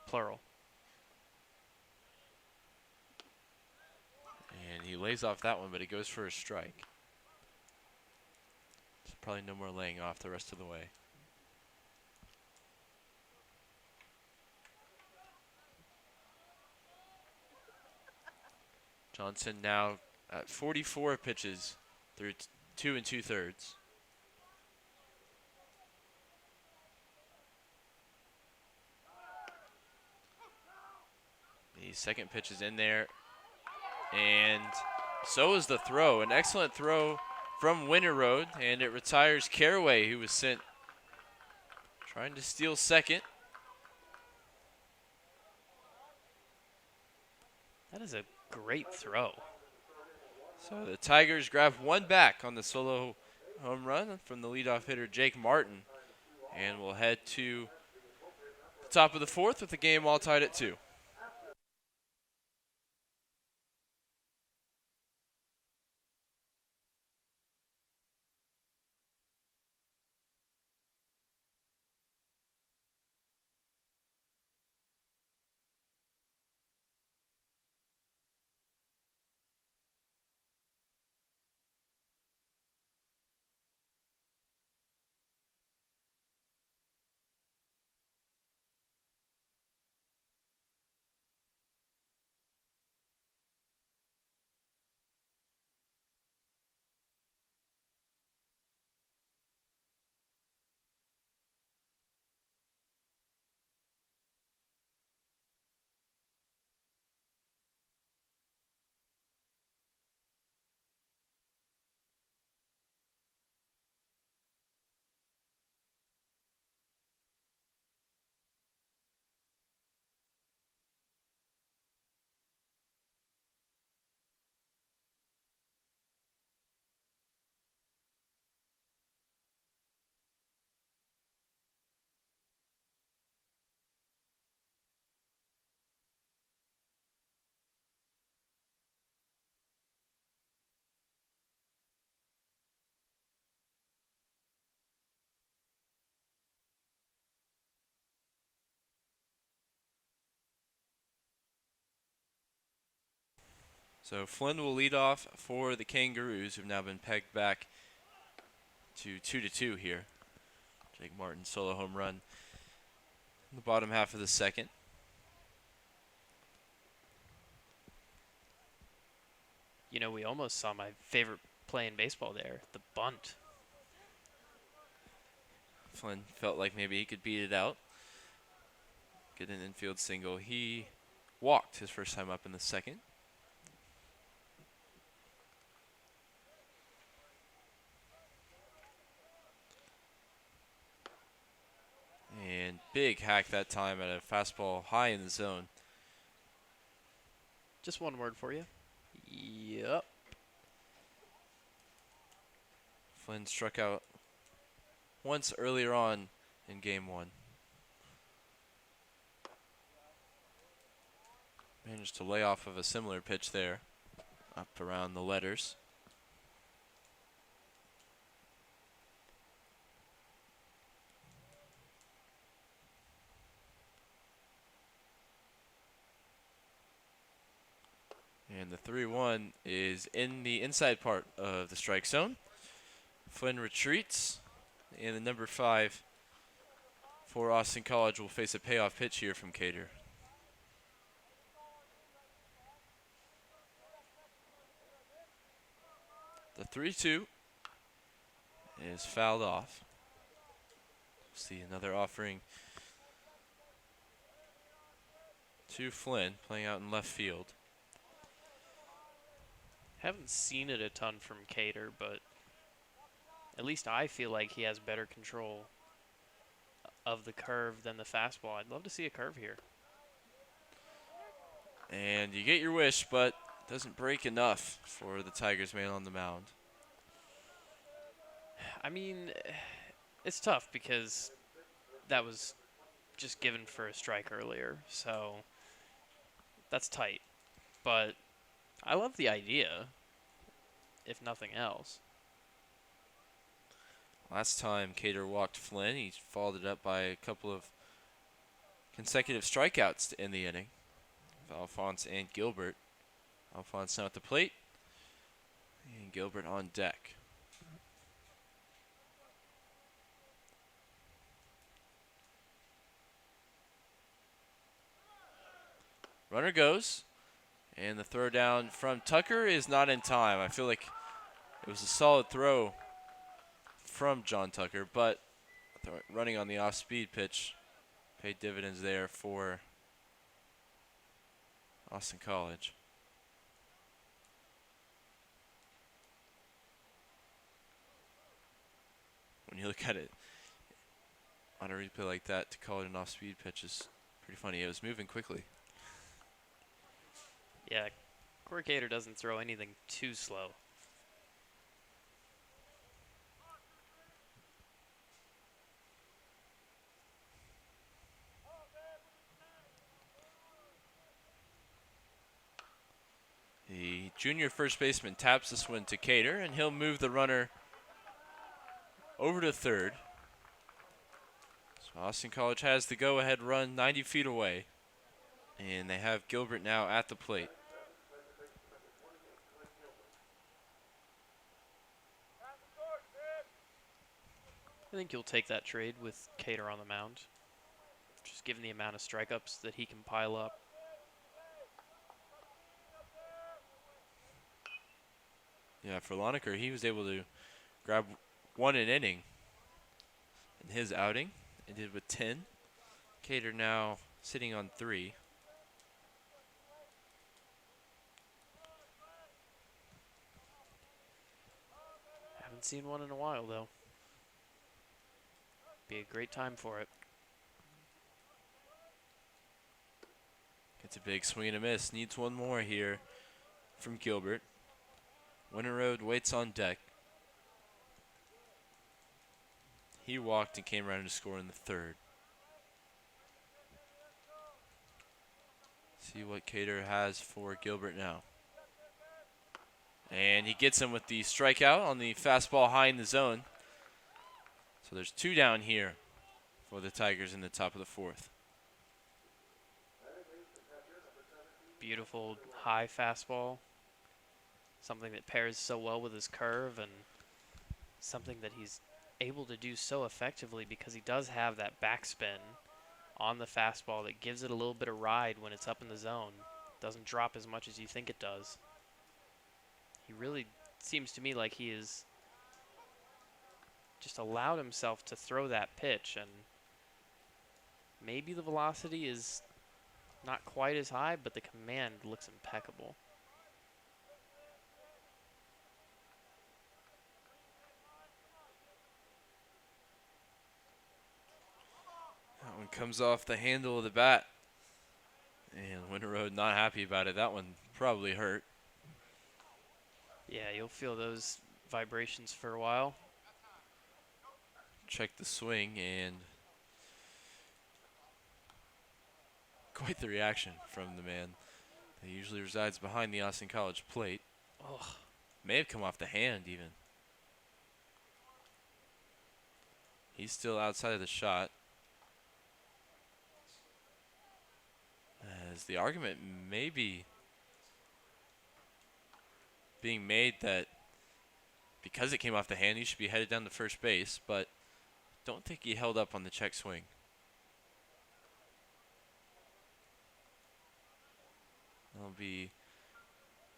Speaker 3: Plural.
Speaker 2: And he lays off that one, but it goes for a strike. There's probably no more laying off the rest of the way. Johnson now at 44 pitches through 2 2/3. The second pitch is in there, and so is the throw. An excellent throw from Winter Road, and it retires Caraway, who was sent trying to steal second.
Speaker 3: That is a great throw.
Speaker 2: So the Tigers grab one back on the solo home run from the leadoff hitter, Jake Martin, and we'll head to the top of the fourth with the game all tied at 2. So Flynn will lead off for the Kangaroos, who've now been pegged back to 2-2 here. Jake Martin solo home run in the bottom half of the second.
Speaker 3: You know, we almost saw my favorite play in baseball there, the bunt.
Speaker 2: Flynn felt like maybe he could beat it out, get an infield single. He walked his first time up in the second. And big hack that time at a fastball high in the zone.
Speaker 3: Just one word for you. Yep.
Speaker 2: Flynn struck out once earlier on in game 1. Managed to lay off of a similar pitch there, up around the letters. And the 3-1 is in the inside part of the strike zone. Flynn retreats, and the number 5 for Austin College will face a payoff pitch here from Cater. The 3-2 is fouled off. See another offering to Flynn, playing out in left field.
Speaker 3: Haven't seen it a ton from Cater, but at least I feel like he has better control of the curve than the fastball. I'd love to see a curve here.
Speaker 2: And you get your wish, but doesn't break enough for the Tigers man on the mound.
Speaker 3: I mean, it's tough because that was just given for a strike earlier, so that's tight. But I love the idea, if nothing else.
Speaker 2: Last time Cater walked Flynn, he followed it up by a couple of consecutive strikeouts in the inning of Alphonse and Gilbert. Alphonse now at the plate, and Gilbert on deck. Runner goes, and the throw down from Tucker is not in time. I feel like it was a solid throw from John Tucker, but running on the off-speed pitch paid dividends there for Austin College. When you look at it on a replay like that, to call it an off-speed pitch is pretty funny. It was moving quickly.
Speaker 3: Yeah, Corey Cater doesn't throw anything too slow.
Speaker 2: The junior first baseman taps this one to Cater, and he'll move the runner over to third. So Austin College has the go-ahead run 90 feet away, and they have Gilbert now at the plate.
Speaker 3: I think you'll take that trade with Cater on the mound, just given the amount of strikeouts that he can pile up.
Speaker 2: Yeah, for Loneker, he was able to grab one an inning in his outing. He did with 10. Cater now sitting on 3.
Speaker 3: Haven't seen one in a while, though. Be a great time for it.
Speaker 2: Gets a big swing and a miss. Needs one more here from Gilbert. Winter Road waits on deck. He walked and came around to score in the third. See what Cater has for Gilbert now. And he gets him with the strikeout on the fastball high in the zone. So there's 2 down here for the Tigers in the top of the 4th.
Speaker 3: Beautiful high fastball. Something that pairs so well with his curve, and something that he's able to do so effectively because he does have that backspin on the fastball that gives it a little bit of ride when it's up in the zone. Doesn't drop as much as you think it does. He really seems to me like he is just allowed himself to throw that pitch, and maybe the velocity is not quite as high, but the command looks impeccable.
Speaker 2: That one comes off the handle of the bat. And Winter Road not happy about it. That one probably hurt.
Speaker 3: Yeah, you'll feel those vibrations for a while.
Speaker 2: Check the swing, and quite the reaction from the man that usually resides behind the Austin College plate.
Speaker 3: Ugh.
Speaker 2: May have come off the hand even. He's still outside of the shot. As the argument may be being made that because it came off the hand, he should be headed down to first base, but don't think he held up on the check swing. There'll be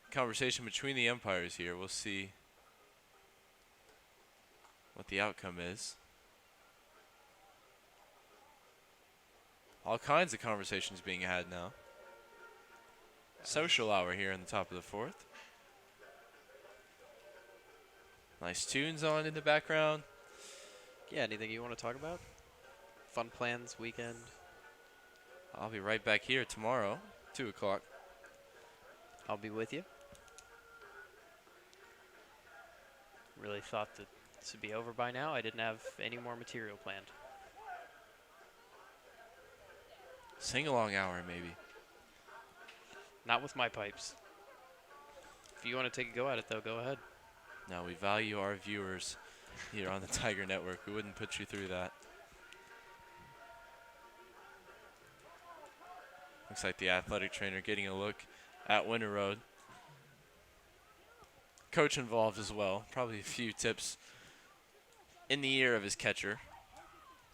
Speaker 2: conversation between the umpires here. We'll see what the outcome is. All kinds of conversations being had now. Social hour here in the top of the 4th. Nice tunes on in the background.
Speaker 3: Yeah, anything you want to talk about? Fun plans, weekend?
Speaker 2: I'll be right back here tomorrow, 2 o'clock.
Speaker 3: I'll be with you. Really thought that this would be over by now. I didn't have any more material planned.
Speaker 2: sing-along hour maybe.
Speaker 3: Not with my pipes. If you want to take a go at it, though, go ahead.
Speaker 2: No, we value our viewers here on the Tiger Network. We wouldn't put you through that. Looks like the athletic trainer getting a look at Winter Road. Coach involved as well. Probably a few tips in the ear of his catcher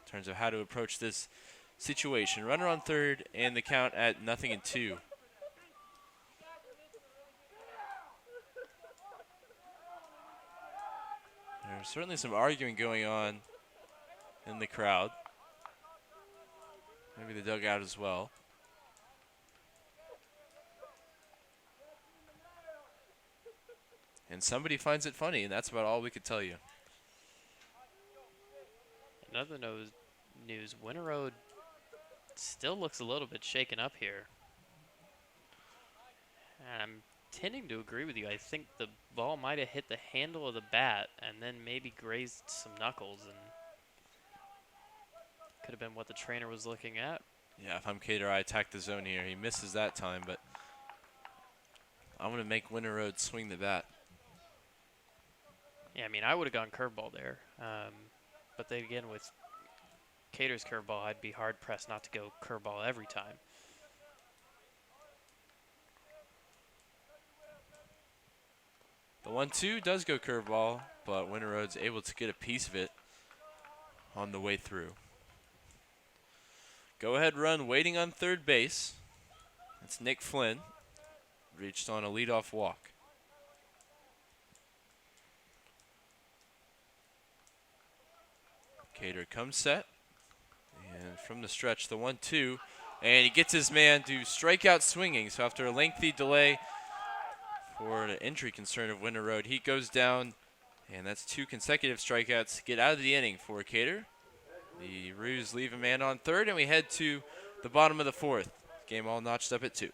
Speaker 2: in terms of how to approach this situation. Runner on third and the count at 0-2. There's certainly some arguing going on in the crowd. Maybe the dugout as well. And somebody finds it funny, and that's about all we could tell you.
Speaker 3: Another news, Winter Road still looks a little bit shaken up here. And I'm tending to agree with you. I think the ball might have hit the handle of the bat and then maybe grazed some knuckles, and could have been what the trainer was looking at.
Speaker 2: Yeah, if I'm Cater, I attack the zone here. He misses that time, but I'm going to make Winter Road swing the bat.
Speaker 3: Yeah, I mean, I would have gone curveball there. But then again, with Cater's curveball, I'd be hard-pressed not to go curveball every time.
Speaker 2: The 1-2 does go curveball, but Winter Road's able to get a piece of it on the way through. Go ahead run waiting on third base. That's Nick Flynn. Reached on a leadoff walk. Cater comes set. And from the stretch, the 1-2. And he gets his man to strike out swinging. So after a lengthy delay for an injury concern of Winter Road, he goes down. And that's 2 consecutive strikeouts to get out of the inning for Cater. The Roos leave a man on third, and we head to the bottom of the 4th. Game all notched up at 2.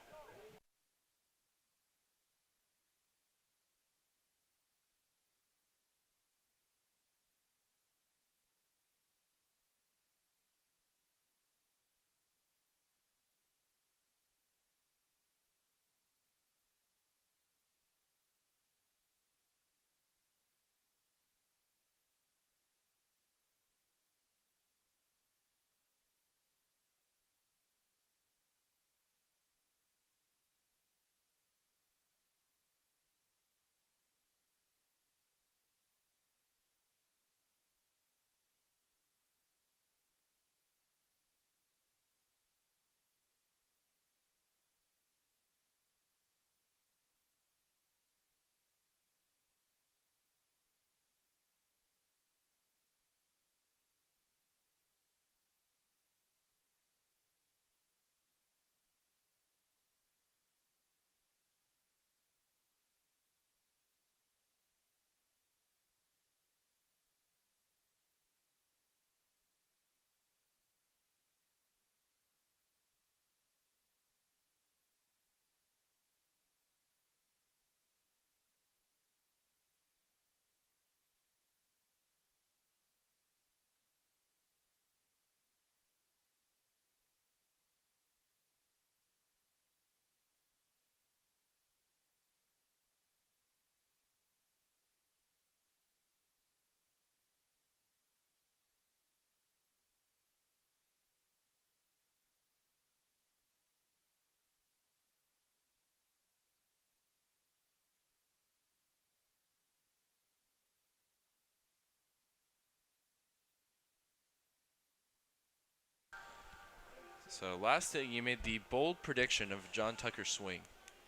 Speaker 2: So last inning, you made the bold prediction of John Tucker's swing.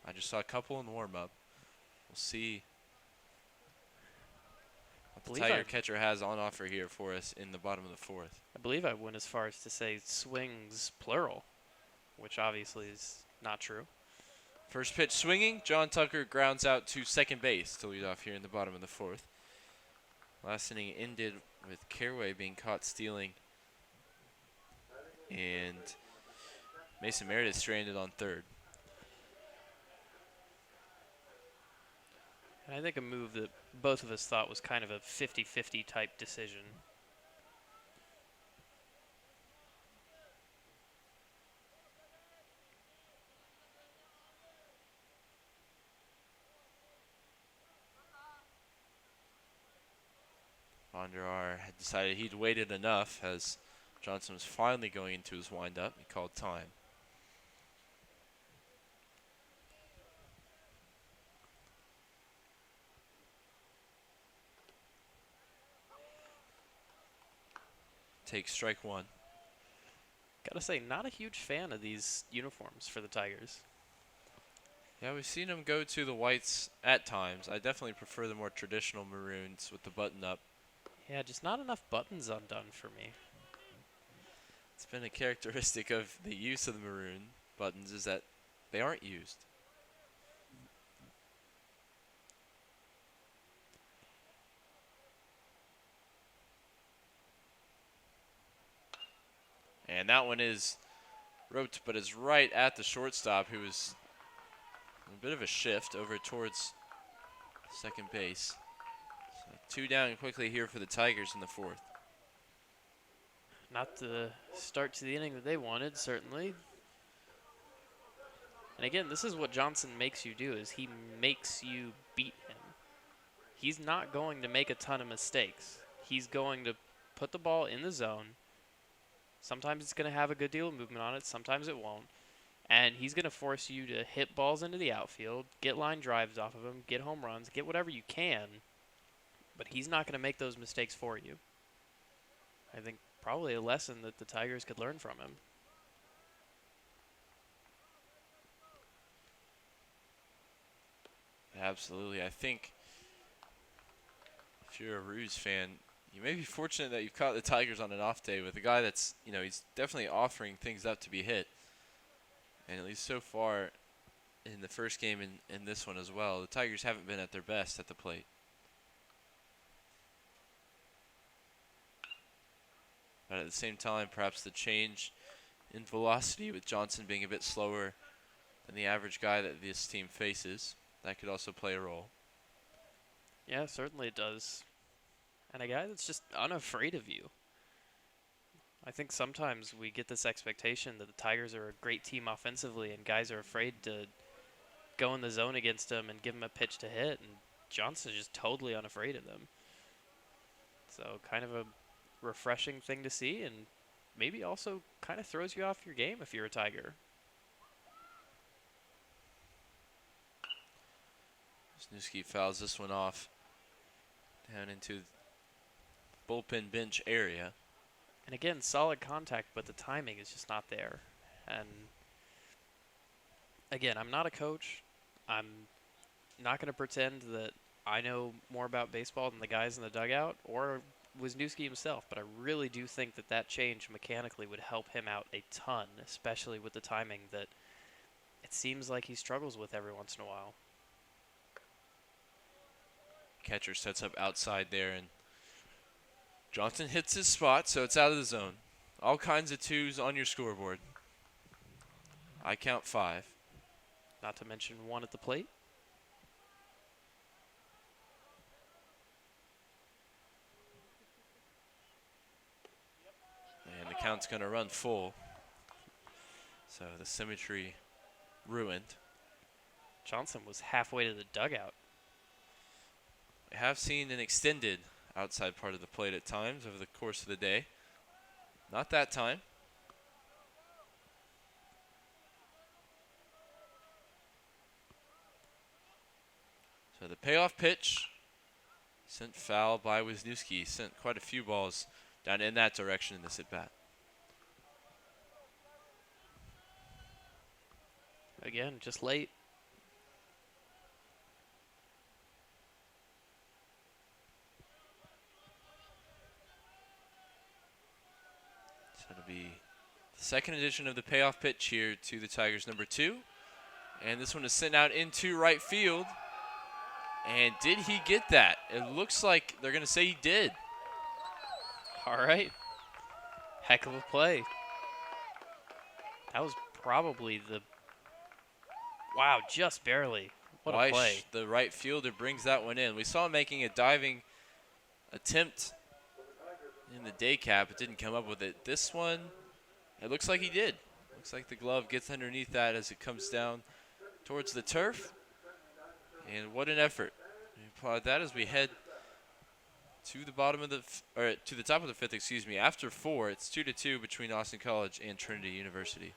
Speaker 2: I just saw a couple in the warm-up. We'll see what the Tiger catcher has on offer here for us in the bottom of the 4th.
Speaker 3: I believe I went as far as to say swings plural, which obviously is not true.
Speaker 2: First pitch swinging, John Tucker grounds out to second base to lead off here in the bottom of the 4th. Last inning ended with Caraway being caught stealing, and Mason Meredith stranded on third.
Speaker 3: And I think a move that both of us thought was kind of a 50-50 type decision.
Speaker 2: Bondar had decided he'd waited enough as Johnson was finally going into his windup. He called time. Take strike one.
Speaker 3: Gotta say, not a huge fan of these uniforms for the Tigers.
Speaker 2: Yeah, we've seen him go to the whites at times. I definitely prefer the more traditional maroons with the button up.
Speaker 3: Yeah, just not enough buttons undone for me.
Speaker 2: It's been a characteristic of the use of the maroon buttons is that they aren't used. And that one is roped, but is right at the shortstop, who is a bit of a shift over towards second base. So 2 down quickly here for the Tigers in the 4th.
Speaker 3: Not the start to the inning that they wanted, certainly. And again, this is what Johnson makes you do, is he makes you beat him. He's not going to make a ton of mistakes. He's going to put the ball in the zone. Sometimes it's going to have a good deal of movement on it. Sometimes it won't. And he's going to force you to hit balls into the outfield, get line drives off of him, get home runs, get whatever you can. But he's not going to make those mistakes for you. I think probably a lesson that the Tigers could learn from him.
Speaker 2: Absolutely. I think if you're a Ruse fan, you may be fortunate that you've caught the Tigers on an off day with a guy that's, he's definitely offering things up to be hit. And at least so far in the first game and in this one as well, the Tigers haven't been at their best at the plate. But at the same time, perhaps the change in velocity with Johnson being a bit slower than the average guy that this team faces, that could also play a role.
Speaker 3: Yeah, certainly it does. And a guy that's just unafraid of you. I think sometimes we get this expectation that the Tigers are a great team offensively and guys are afraid to go in the zone against them and give them a pitch to hit, and Johnson's just totally unafraid of them. So kind of a refreshing thing to see, and maybe also kind of throws you off your game if you're a Tiger.
Speaker 2: Wisniewski fouls this one off down into bullpen bench area.
Speaker 3: And again, solid contact, but the timing is just not there. And again, I'm not a coach. I'm not going to pretend that I know more about baseball than the guys in the dugout or Wisniewski himself, but I really do think that that change mechanically would help him out a ton, especially with the timing that it seems like he struggles with every once in a while.
Speaker 2: Catcher sets up outside there, and Johnson hits his spot, so it's out of the zone. All kinds of 2s on your scoreboard. I count 5.
Speaker 3: Not to mention 1 at the plate.
Speaker 2: And the count's going to run full. So the symmetry ruined.
Speaker 3: Johnson was halfway to the dugout.
Speaker 2: I have seen an extended outside part of the plate at times over the course of the day. Not that time. So the payoff pitch sent foul by Wisniewski. Sent quite a few balls down in that direction in this at-bat.
Speaker 3: Again, just late.
Speaker 2: So it'll be the second edition of the payoff pitch here to the Tigers, number 2. And this one is sent out into right field. And did he get that? It looks like they're going to say he did.
Speaker 3: All right. Heck of a play. That was probably the... Wow, just barely. What a play.
Speaker 2: The right fielder brings that one in. We saw him making a diving attempt in the day cap. It didn't come up with it. This one, it looks like he did. Looks like the glove gets underneath that as it comes down towards the turf. And what an effort. We applaud that as we head to the bottom of the or to the top of the fifth, excuse me. After 4, it's 2-2 between Austin College and Trinity University.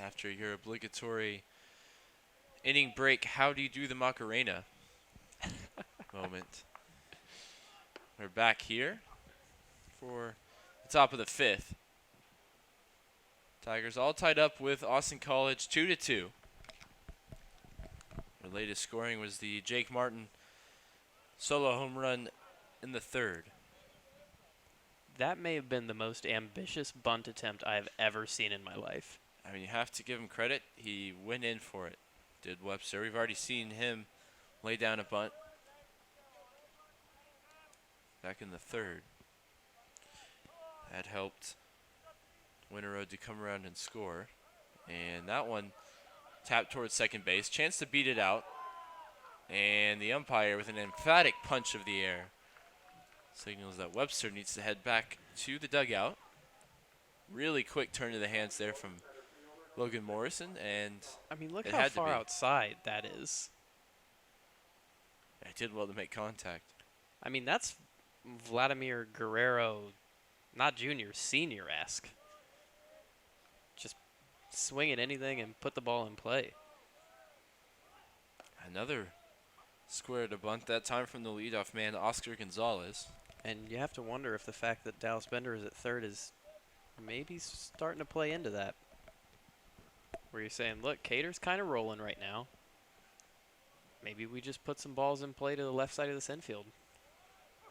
Speaker 2: After your obligatory inning break, how do you do the Macarena moment? We're back here for the top of the 5th. Tigers all tied up with Austin College 2-2. Their latest scoring was the Jake Martin solo home run in the 3rd.
Speaker 3: That may have been the most ambitious bunt attempt I have ever seen in my life.
Speaker 2: I mean, you have to give him credit. He went in for it, did Webster. We've already seen him lay down a bunt back in the 3rd. That helped Winterode to come around and score. And that one tapped towards second base. Chance to beat it out. And the umpire, with an emphatic punch of the air, signals that Webster needs to head back to the dugout. Really quick turn of the hands there from Logan Morrison, and
Speaker 3: I mean, look how far outside that is.
Speaker 2: It did well to make contact.
Speaker 3: I mean, that's Vladimir Guerrero, not junior, senior-esque. Just swing at anything and put the ball in play.
Speaker 2: Another square to bunt, that time from the leadoff man, Oscar Gonzalez.
Speaker 3: And you have to wonder if the fact that Dallas Bender is at 3rd is maybe starting to play into that. Where you're saying, look, Cater's kind of rolling right now. Maybe we just put some balls in play to the left side of this infield.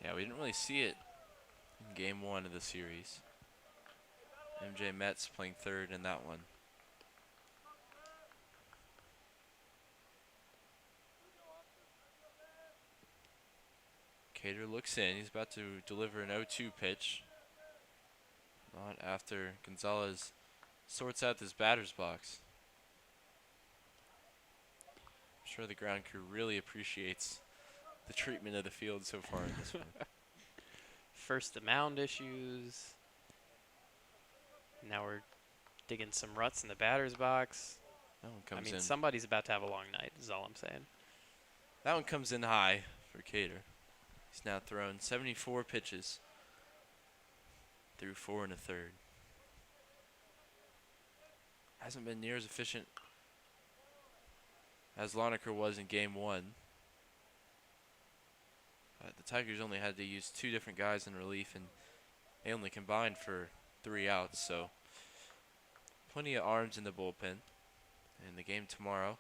Speaker 2: Yeah, we didn't really see it in game 1 of the series. MJ Metz playing 3rd in that one. Cater looks in. He's about to deliver an 0-2 pitch. Not after Gonzalez sorts out this batter's box. I'm sure the ground crew really appreciates the treatment of the field so far in this one.
Speaker 3: First the mound issues. Now we're digging some ruts in the batter's box.
Speaker 2: That one comes in.
Speaker 3: I mean, somebody's about to have a long night, is all I'm saying.
Speaker 2: That one comes in high for Cater. He's now thrown 74 pitches through 4 1/3. Hasn't been near as efficient as Lonecker was in game 1. But the Tigers only had to use 2 different guys in relief, and they only combined for 3 outs. So plenty of arms in the bullpen. In the game tomorrow,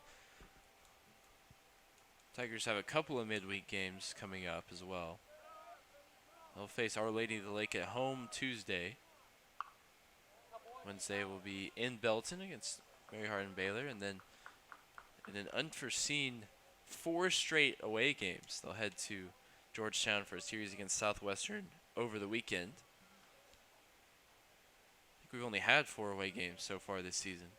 Speaker 2: Tigers have a couple of midweek games coming up as well. They'll face Our Lady of the Lake at home Tuesday. Wednesday will be in Belton against Mary Hardin Baylor, and then in an unforeseen 4 straight away games, they'll head to Georgetown for a series against Southwestern over the weekend. I think we've only had 4 away games so far this season.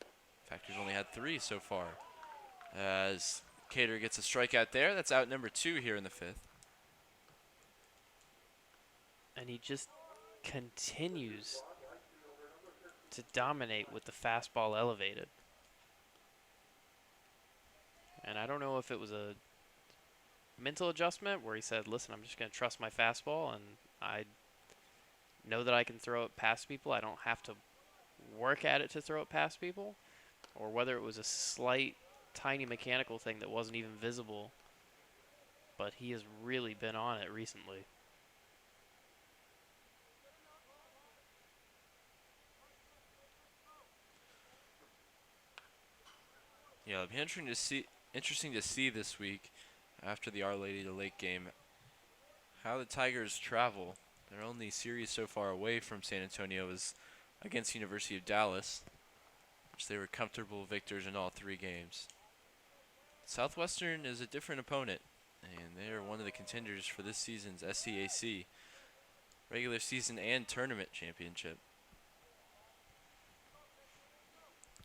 Speaker 2: In fact, we've only had 3 so far. As Cater gets a strikeout there, that's out number 2 here in the 5th.
Speaker 3: And he just continues to dominate with the fastball elevated. And I don't know if it was a mental adjustment where he said, listen, I'm just going to trust my fastball, and I know that I can throw it past people. I don't have to work at it to throw it past people. Or whether it was a slight, tiny mechanical thing that wasn't even visible. But he has really been on it recently.
Speaker 2: Yeah, it'll be interesting to see this week after the Our Lady of the Lake game how the Tigers travel. Their only series so far away from San Antonio is against University of Dallas, which they were comfortable victors in all 3 games. Southwestern is a different opponent, and they are one of the contenders for this season's SCAC regular season and tournament championship.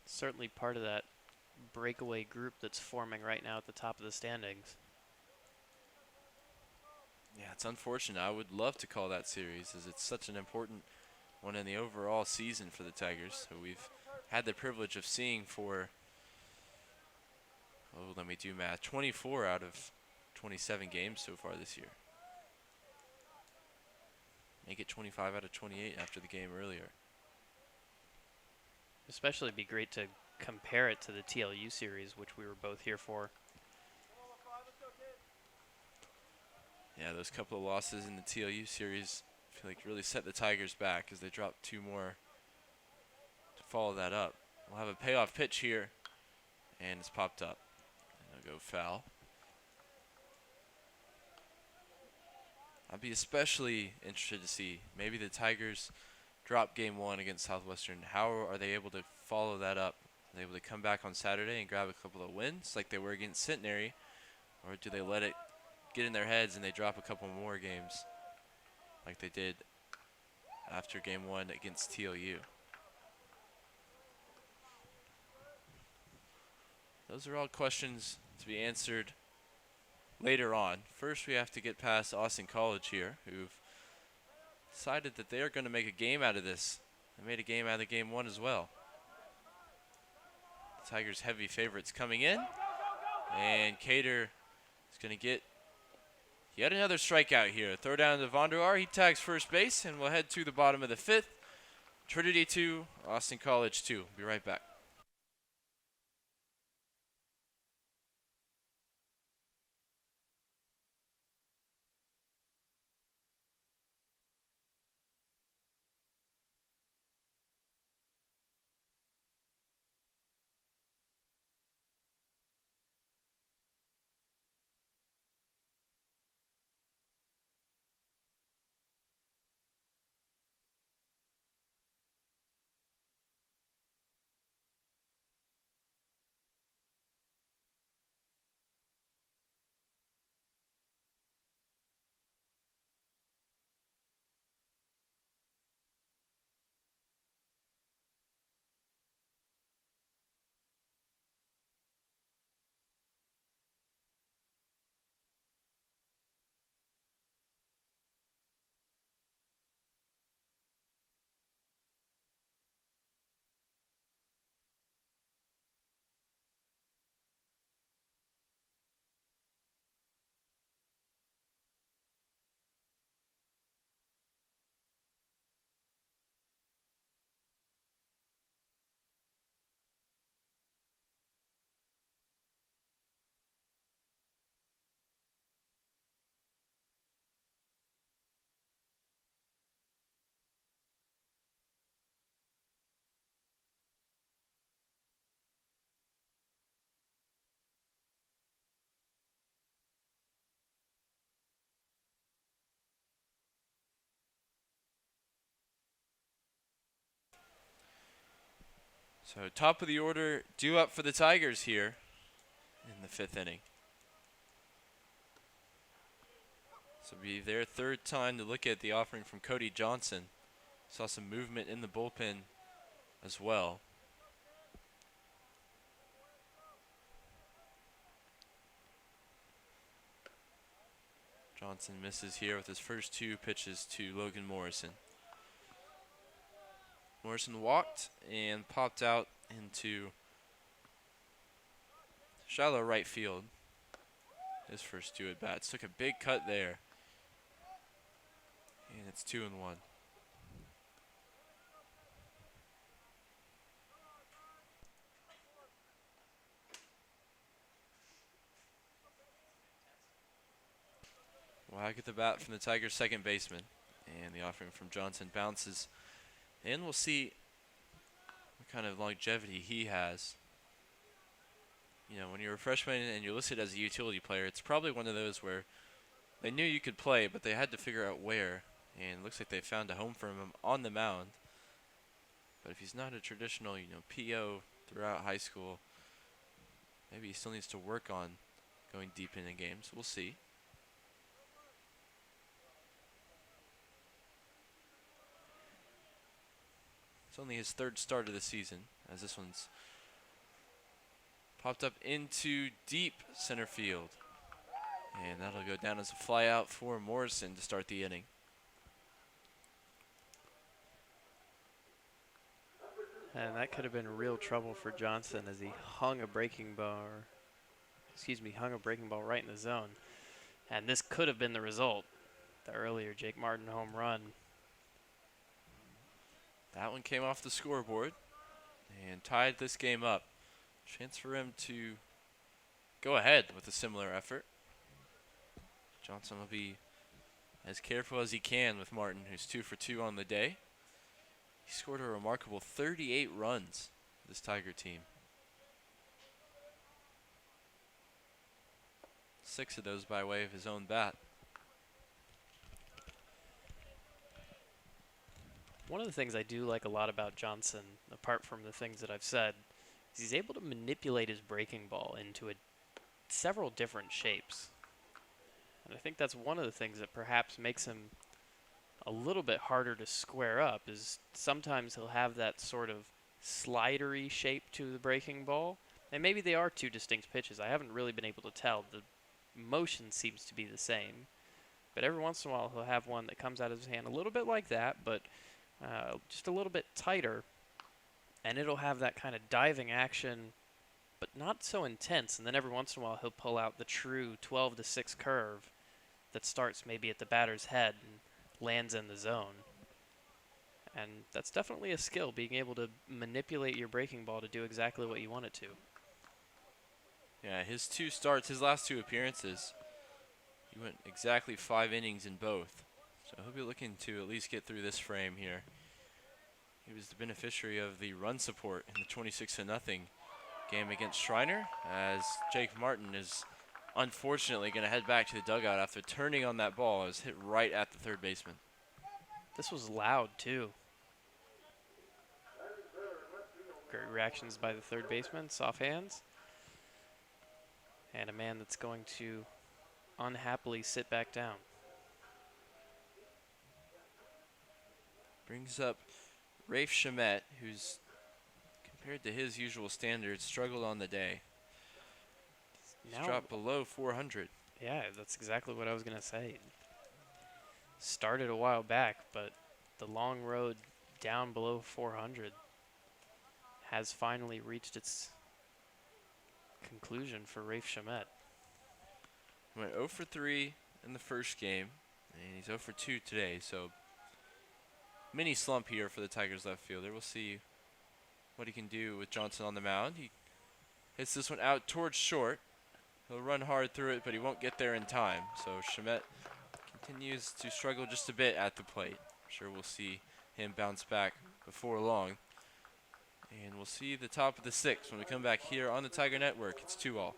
Speaker 3: Certainly part of that breakaway group that's forming right now at the top of the standings.
Speaker 2: Yeah, it's unfortunate. I would love to call that series as it's such an important one in the overall season for the Tigers. So we've had the privilege of seeing for, oh, let me do math, 24 out of 27 games so far this year. Make it 25 out of 28 after the game earlier.
Speaker 3: Especially it'd be great to compare it to the TLU series, which we were both here for.
Speaker 2: Yeah, those couple of losses in the TLU series I feel like really set the Tigers back as they dropped 2 more to follow that up. We'll have a payoff pitch here, and it's popped up. And they'll go foul. I'd be especially interested to see maybe the Tigers drop game 1 against Southwestern. How are they able to follow that up? Are they able to come back on Saturday and grab a couple of wins like they were against Centenary? Or do they let it get in their heads and they drop a couple more games like they did after game 1 against TLU? Those are all questions to be answered later on. First, we have to get past Austin College here, who've decided that they are going to make a game out of this. They made a game out of game 1 as well. The Tigers' heavy favorites coming in, and Cater is going to get yet another strikeout here. Throw down to Vonderar. He tags first base, and we'll head to the bottom of the 5th. Trinity 2, Austin College 2. Be right back. So top of the order due up for the Tigers here in the 5th inning. This will be their 3rd time to look at the offering from Cody Johnson. Saw some movement in the bullpen as well. Johnson misses here with his first 2 pitches to Logan Morrison. Morrison walked and popped out into shallow right field. His first 2 at-bats. Took a big cut there. And it's 2-1. Whack at the bat from the Tigers' second baseman. And the offering from Johnson bounces. And we'll see what kind of longevity he has. You know, when you're a freshman and you're listed as a utility player, it's probably one of those where they knew you could play, but they had to figure out where. And it looks like they found a home for him on the mound. But if he's not a traditional, PO throughout high school, maybe he still needs to work on going deep into games. We'll see. It's only his 3rd start of the season, as this one's popped up into deep center field. And that'll go down as a fly out for Morrison to start the inning.
Speaker 3: And that could have been real trouble for Johnson as he hung a breaking ball right in the zone. And this could have been the result. The earlier Jake Martin home run.
Speaker 2: That one came off the scoreboard and tied this game up. Chance for him to go ahead with a similar effort. Johnson will be as careful as he can with Martin, who's 2 for 2 on the day. He scored a remarkable 38 runs for this Tiger team. 6 of those by way of his own bat.
Speaker 3: One of the things I do like a lot about Johnson, apart from the things that I've said, is he's able to manipulate his breaking ball into several different shapes. And I think that's one of the things that perhaps makes him a little bit harder to square up, is sometimes he'll have that sort of slidery shape to the breaking ball. And maybe they are 2 distinct pitches. I haven't really been able to tell. The motion seems to be the same. But every once in a while he'll have one that comes out of his hand a little bit like that, but just a little bit tighter. And it'll have that kind of diving action, but not so intense. And then every once in a while he'll pull out the true 12-6 curve that starts maybe at the batter's head and lands in the zone. And that's definitely a skill, being able to manipulate your breaking ball to do exactly what you want it to.
Speaker 2: Yeah, his 2 starts, his last 2 appearances, he went exactly 5 innings in both. So he'll be looking to at least get through this frame here. He was the beneficiary of the run support in the 26-0 game against Schreiner, as Jake Martin is unfortunately going to head back to the dugout after turning on that ball. It was hit right at the third baseman.
Speaker 3: This was loud, too. Great reactions by the third baseman, soft hands. And a man that's going to unhappily sit back down.
Speaker 2: Brings up Rafe Shamet, who's, compared to his usual standards, struggled on the day. He's dropped below 400.
Speaker 3: Yeah, that's exactly what I was going to say. Started a while back, but the long road down below 400 has finally reached its conclusion for Rafe Shamet.
Speaker 2: Went 0 for 3 in the first game, and he's 0 for 2 today, so mini slump here for the Tigers left fielder. We'll see what he can do with Johnson on the mound. He hits this one out towards short. He'll run hard through it, but he won't get there in time. So Shamet continues to struggle just a bit at the plate. I'm sure we'll see him bounce back before long. And we'll see the top of the 6th when we come back here on the Tiger Network. It's 2-all.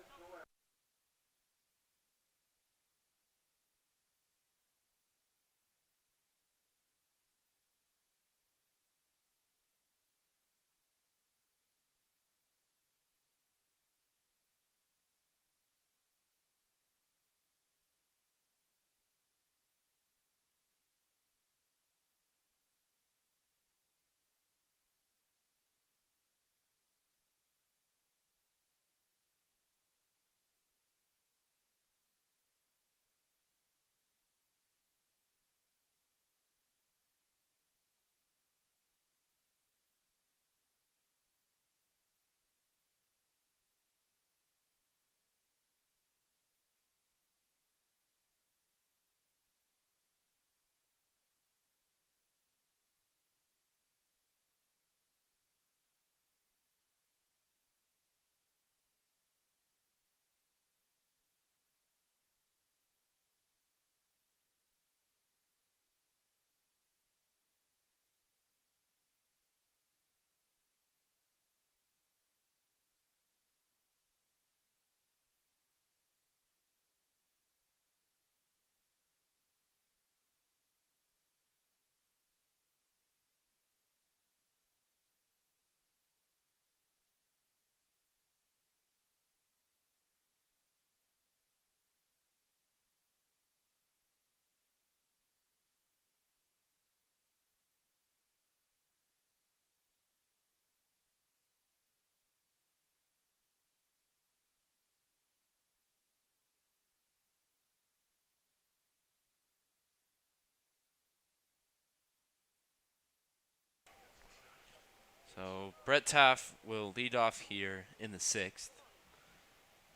Speaker 2: So Brett Taff will lead off here in the 6th.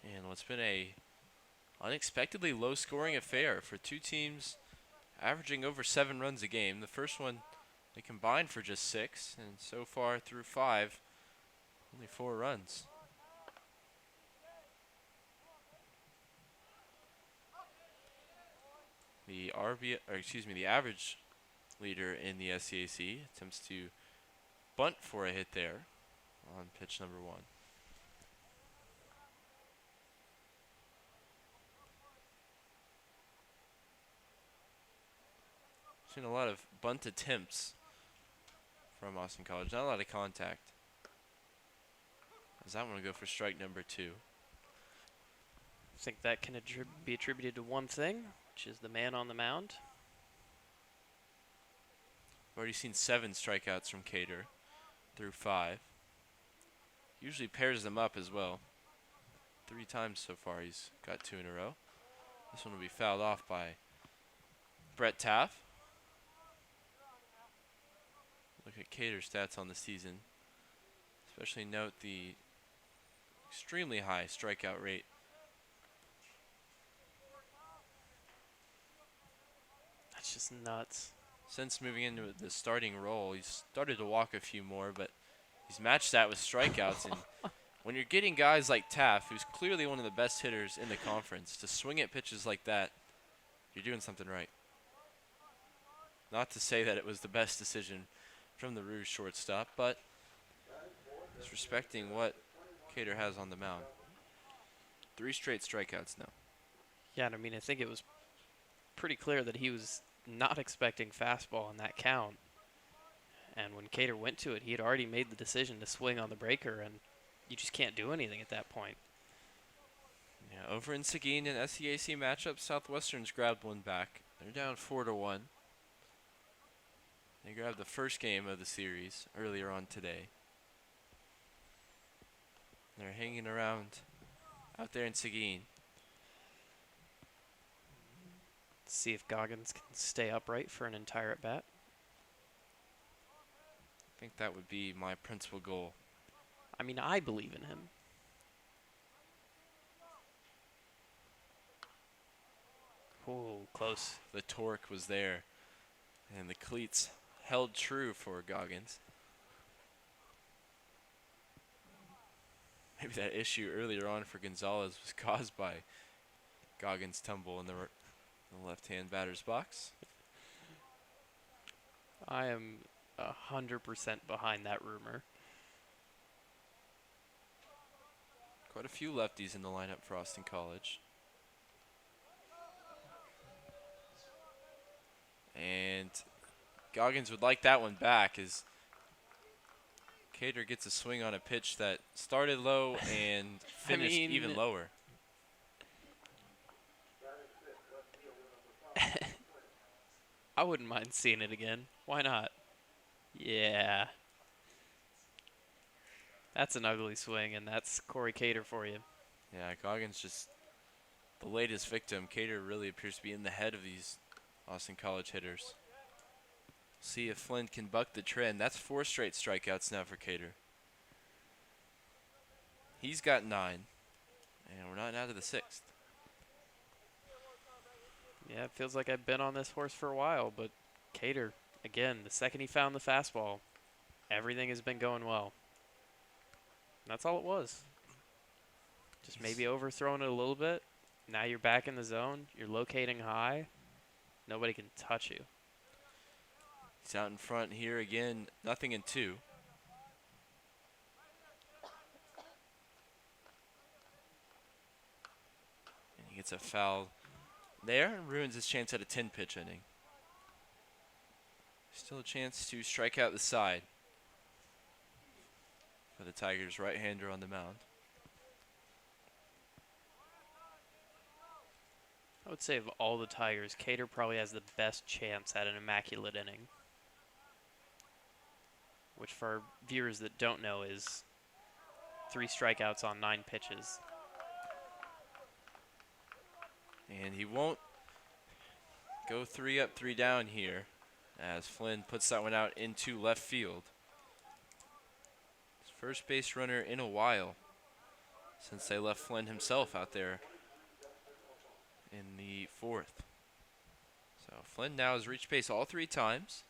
Speaker 2: And what's been a unexpectedly low-scoring affair for two teams averaging over 7 runs a game. The first one, they combined for just 6, and so far through 5, only 4 runs. The the average leader in the SCAC attempts to bunt for a hit there on pitch number 1. Seen a lot of bunt attempts from Austin College, not a lot of contact. As that one will go for strike number 2.
Speaker 3: I think that can be attributed to one thing, which is the man on the mound.
Speaker 2: We've already seen 7 strikeouts from Cater through 5. Usually pairs them up as well. 3 times so far he's got 2 in a row. This one will be fouled off by Brett Taff. Look at Cater's stats on the season. Especially note the extremely high strikeout rate.
Speaker 3: That's just nuts.
Speaker 2: Since moving into the starting role, he's started to walk a few more, but he's matched that with strikeouts. And when you're getting guys like Taff, who's clearly one of the best hitters in the conference, to swing at pitches like that, you're doing something right. Not to say that it was the best decision from the Rouge shortstop, but just respecting what Cater has on the mound. 3 straight strikeouts now.
Speaker 3: Yeah, and I mean, I think it was pretty clear that he was not expecting fastball in that count. And when Cater went to it, he had already made the decision to swing on the breaker, and you just can't do anything at that point.
Speaker 2: Yeah, over in Seguin in SCAC matchup, Southwestern's grabbed one back. They're down 4-1. They grabbed the first game of the series earlier on today. They're hanging around out there in Seguin.
Speaker 3: See if Goggins can stay upright for an entire at bat.
Speaker 2: I think that would be my principal goal.
Speaker 3: I mean, I believe in him. Ooh, close.
Speaker 2: The torque was there, and the cleats held true for Goggins. Maybe that issue earlier on for Gonzalez was caused by Goggins' tumble in the left-hand batter's box.
Speaker 3: I am 100% behind that rumor.
Speaker 2: Quite a few lefties in the lineup for Austin College. And Goggins would like that one back as Cater gets a swing on a pitch that started low and finished even lower.
Speaker 3: I wouldn't mind seeing it again. Why not? Yeah. That's an ugly swing, and that's Corey Cater for you.
Speaker 2: Yeah, Goggins just the latest victim. Cater really appears to be in the head of these Austin College hitters. See if Flynn can buck the trend. That's 4 straight strikeouts now for Cater. He's got 9, and we're not out of the 6th.
Speaker 3: Yeah, it feels like I've been on this horse for a while, but Cater, again, the second he found the fastball, everything has been going well. And that's all it was. Just maybe overthrowing it a little bit. Now you're back in the zone. You're locating high. Nobody can touch you.
Speaker 2: He's out in front here again, 0-2. And he gets a foul there and ruins his chance at a 10-pitch inning. Still a chance to strike out the side for the Tigers' right-hander on the mound.
Speaker 3: I would say of all the Tigers, Cater probably has the best chance at an immaculate inning. Which for our viewers that don't know is 3 strikeouts on 9 pitches.
Speaker 2: And he won't go 3 up, 3 down here as Flynn puts that one out into left field. first base runner in a while since they left Flynn himself out there in the 4th. So Flynn now has reached base all 3 times.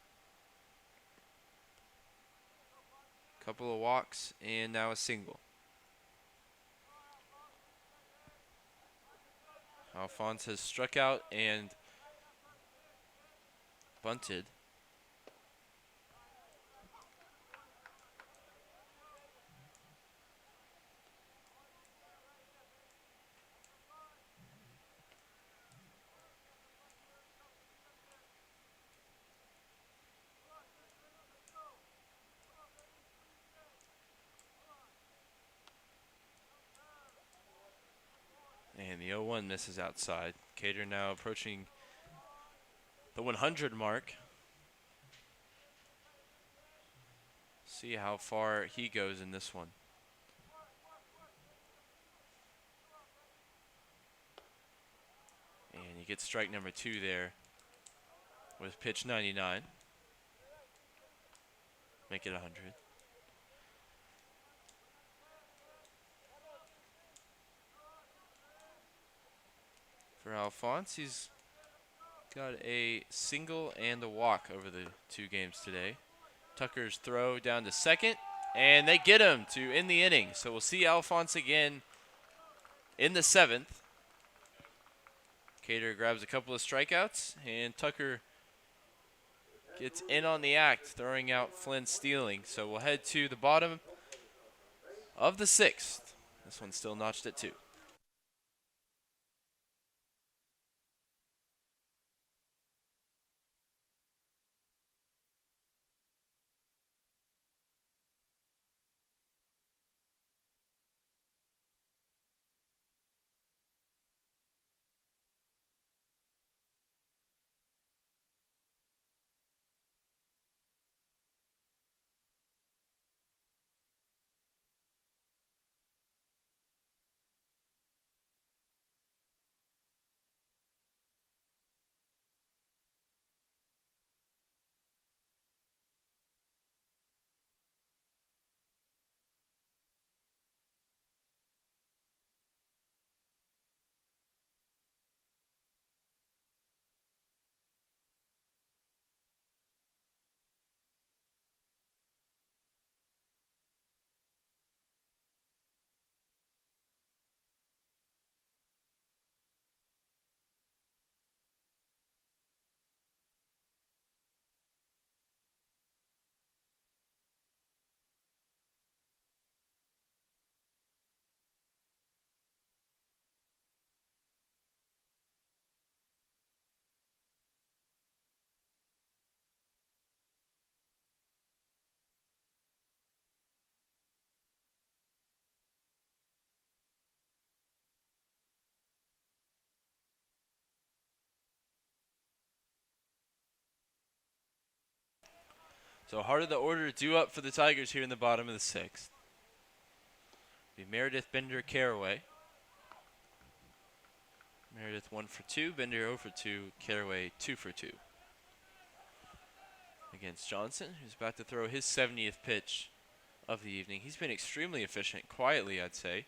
Speaker 2: Couple of walks and now a single. Alphonse has struck out and bunted. And the 0-1 misses outside. Cater now approaching the 100 mark. See how far he goes in this one. And he gets strike number 2 there with pitch 99. Make it 100. For Alphonse, he's got a single and a walk over the 2 games today. Tucker's throw down to second, and they get him to end the inning. So we'll see Alphonse again in the 7th. Cater grabs a couple of strikeouts, and Tucker gets in on the act, throwing out Flynn stealing. So we'll head to the bottom of the 6th. This one's still notched at 2. So heart of the order due up for the Tigers here in the bottom of the 6th. Be Meredith, Bender, Caraway. Meredith 1 for 2, Bender 0 for 2, Caraway 2 for 2. Against Johnson, who's about to throw his 70th pitch of the evening. He's been extremely efficient, quietly I'd say.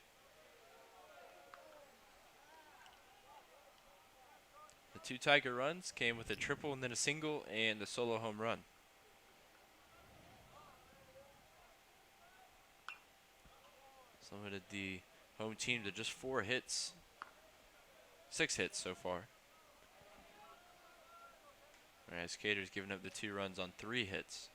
Speaker 2: The 2 Tiger runs came with a triple and then a single and a solo home run. Limited the home team to just 4 hits. 6 hits so far. Whereas Cater's given up the 2 runs on 3 hits.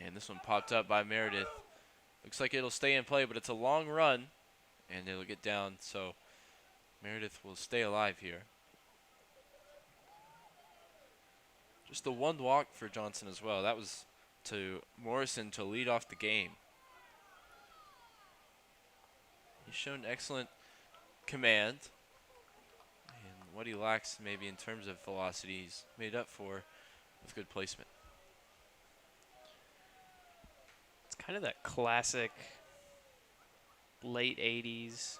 Speaker 2: And this one popped up by Meredith. Looks like it'll stay in play, but it's a long run. And it'll get down, so Meredith will stay alive here. Just the 1 walk for Johnson as well. That was to Morrison to lead off the game. He's shown excellent command. And what he lacks maybe in terms of velocity, he's made up for with good placement.
Speaker 3: It's kind of that classic late 80s,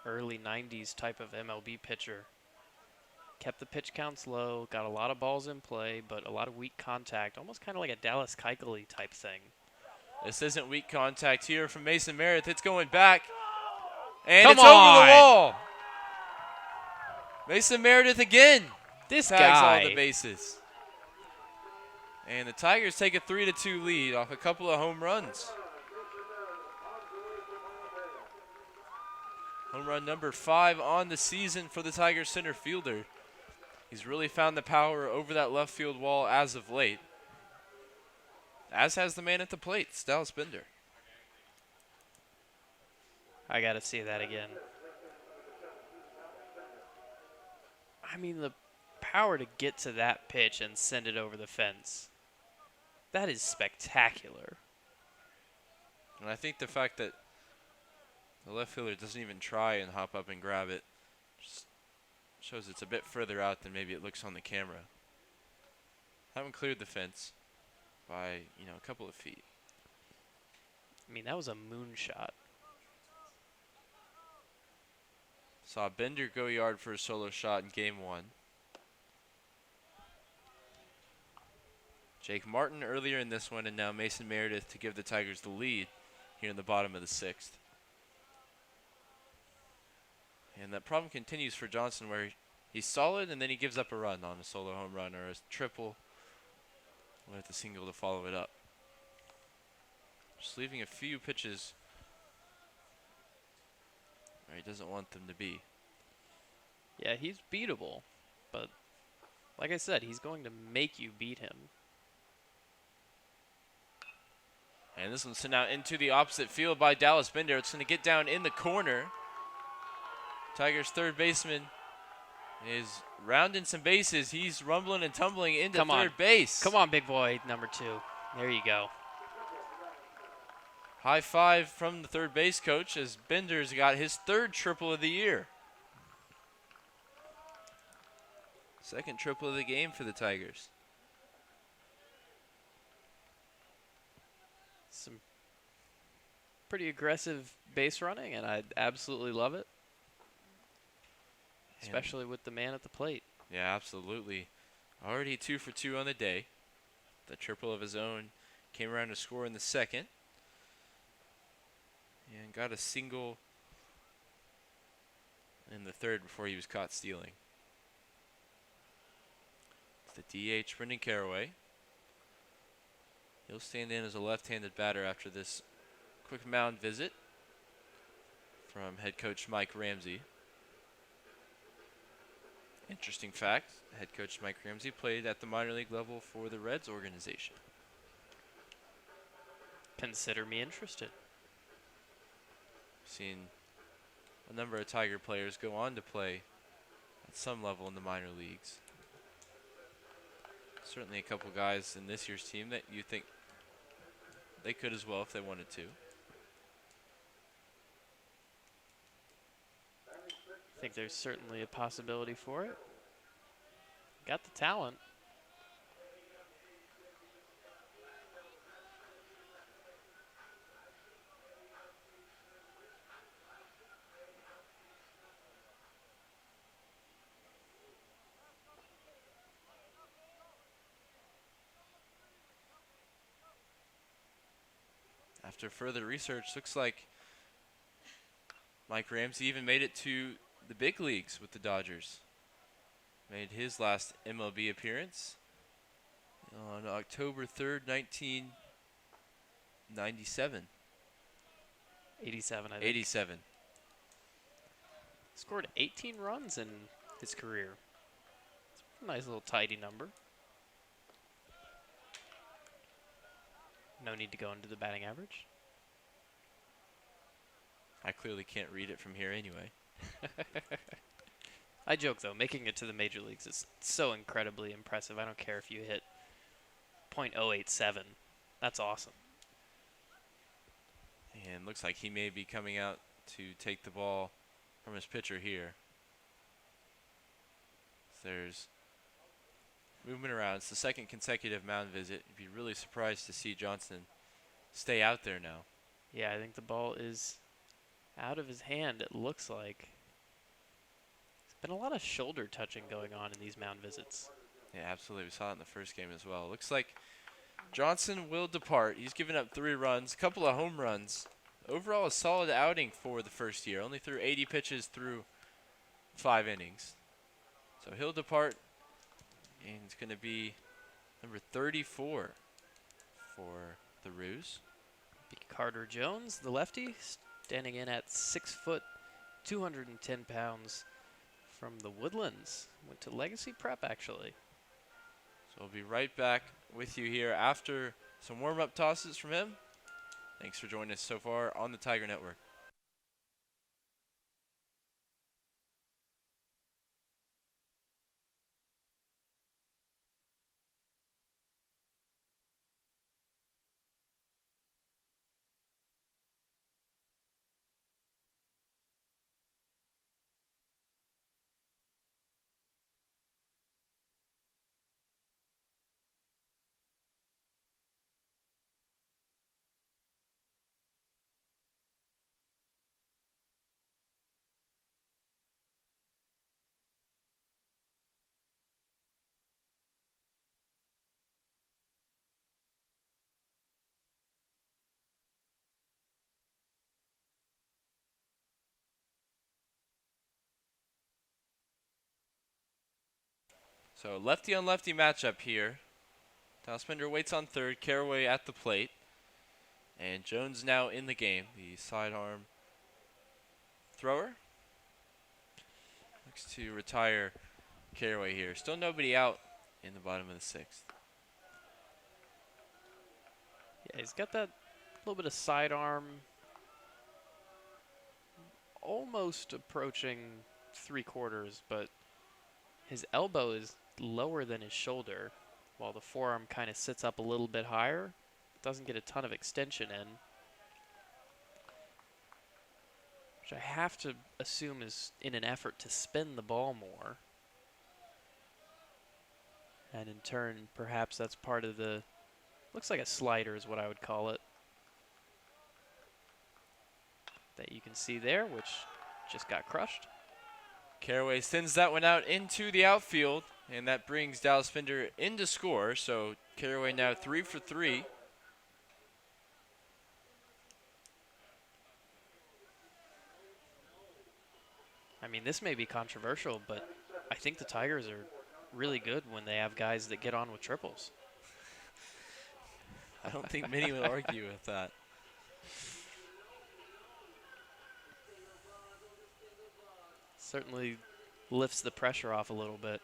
Speaker 3: early 90s type of MLB pitcher. kept the pitch counts low, got a lot of balls in play, but a lot of weak contact, almost kind of like a Dallas Keuchel type thing.
Speaker 2: This isn't weak contact here from Mason Meredith. It's going back. And
Speaker 3: Come
Speaker 2: it's over
Speaker 3: on.
Speaker 2: the wall. Mason Meredith again.
Speaker 3: This
Speaker 2: tags
Speaker 3: guy.
Speaker 2: all the bases. And the Tigers take a 3-2 lead off a couple of home runs. Home run number 5 on the season for the Tigers center fielder. He's really found the power over that left field wall as of late. As has the man at the plate, Dallas Bender.
Speaker 3: I got to see that again. I mean, the power to get to that pitch and send it over the fence. That is spectacular.
Speaker 2: And I think the fact that the left fielder doesn't even try and hop up and grab it just shows it's a bit further out than maybe it looks on the camera. Haven't cleared the fence by, a couple of feet.
Speaker 3: I mean, that was a moonshot.
Speaker 2: Saw Bender go yard for a solo shot in game 1. Jake Martin earlier in this one, and now Mason Meredith to give the Tigers the lead here in the bottom of the 6th. And that problem continues for Johnson, where he's solid and then he gives up a run on a solo home run or a triple with a single to follow it up. Just leaving a few pitches where he doesn't want them to be.
Speaker 3: Yeah, he's beatable, but like I said, he's going to make you beat him.
Speaker 2: And this one's sent out into the opposite field by Dallas Bender. It's going to get down in the corner. Tigers' third baseman is rounding some bases. He's rumbling and tumbling into third base.
Speaker 3: Come on, big boy, number 2. There you go.
Speaker 2: High five from the third base coach as Bender's got his 3rd triple of the year. 2nd triple of the game for the Tigers.
Speaker 3: Some pretty aggressive base running, and I absolutely love it. Especially with the man at the plate.
Speaker 2: Yeah, absolutely. Already 2 for 2 on the day. The triple of his own came around to score in the 2nd. And got a single in the 3rd before he was caught stealing. It's the DH, Brendan Caraway. He'll stand in as a left-handed batter after this quick mound visit from head coach Mike Ramsey. Interesting fact, head coach Mike Ramsey played at the minor league level for the Reds organization.
Speaker 3: Consider me interested.
Speaker 2: Seen a number of Tiger players go on to play at some level in the minor leagues. Certainly a couple guys in this year's team that you think they could as well if they wanted to.
Speaker 3: I think there's certainly a possibility for it. Got the talent.
Speaker 2: After further research, looks like Mike Ramsey even made it to the big leagues with the Dodgers. Made his last MLB appearance on October 3rd, 1997.
Speaker 3: 87, I think.
Speaker 2: 87.
Speaker 3: Scored 18 runs in his career. It's a nice little tidy number. No need to go into the batting average.
Speaker 2: I clearly can't read it from here anyway.
Speaker 3: I joke, though. Making it to the major leagues is so incredibly impressive. I don't care if you hit .087. That's awesome.
Speaker 2: And looks like he may be coming out to take the ball from his pitcher here. There's movement around. It's the 2nd consecutive mound visit. You'd be really surprised to see Johnson stay out there now.
Speaker 3: Yeah, I think the ball is out of his hand, it looks like. He's Been a lot of shoulder touching going on in these mound visits.
Speaker 2: Yeah, absolutely. We saw it in the first game as well. Looks like Johnson will depart. He's given up 3 runs, a couple of home runs. Overall, a solid outing for the first year. Only threw 80 pitches through 5 innings. So he'll depart, and it's going to be number 34 for the Roos.
Speaker 3: Carter Jones, the lefty, standing in at 6 foot, 210 pounds from the Woodlands. Went to Legacy Prep, actually.
Speaker 2: So we'll be right back with you here after some warm-up tosses from him. Thanks for joining us so far on the Tiger Network. So lefty on lefty matchup here. Dalspender waits on third, Caraway at the plate. And Jones now in the game, the sidearm thrower. Looks to retire Caraway here. Still nobody out in the bottom of the 6th.
Speaker 3: Yeah, he's got that little bit of sidearm, almost approaching 3/4, but his elbow is lower than his shoulder, while the forearm kind of sits up a little bit higher. Doesn't get a ton of extension in, which I have to assume is in an effort to spin the ball more. And in turn, perhaps that's part of the, looks like a slider is what I would call it, that you can see there, which just got crushed.
Speaker 2: Caraway sends that one out into the outfield, and that brings Dalspender in to score. So Caraway now 3 for 3.
Speaker 3: I mean, this may be controversial, but I think the Tigers are really good when they have guys that get on with triples.
Speaker 2: I don't think many will argue with that.
Speaker 3: Certainly lifts the pressure off a little bit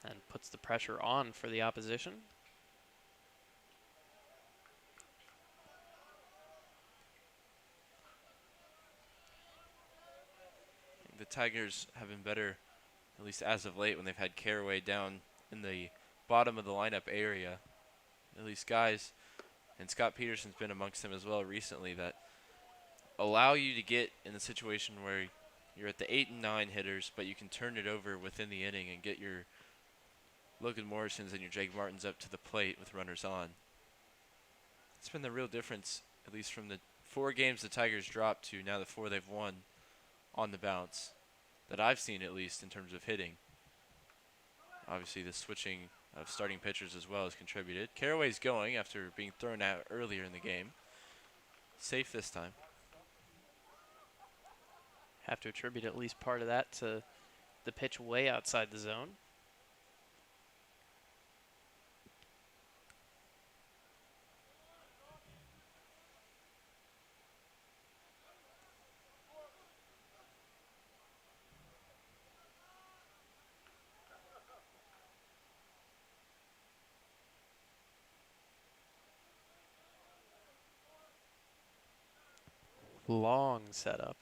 Speaker 3: and puts the pressure on for the opposition.
Speaker 2: The Tigers have been better, at least as of late, when they've had Caraway down in the bottom of the lineup area. At least guys, and Scott Peterson's been amongst them as well recently, that allow you to get in a situation where you're at the 8 and 9 hitters, but you can turn it over within the inning and get your Logan Morrisons and your Jake Martins up to the plate with runners on. It's been the real difference, at least from the 4 games the Tigers dropped to now the 4 they've won on the bounce, that I've seen at least in terms of hitting. Obviously the switching of starting pitchers as well has contributed. Caraway's going after being thrown out earlier in the game. Safe this time.
Speaker 3: Have to attribute at least part of that to the pitch way outside the zone. Long setup.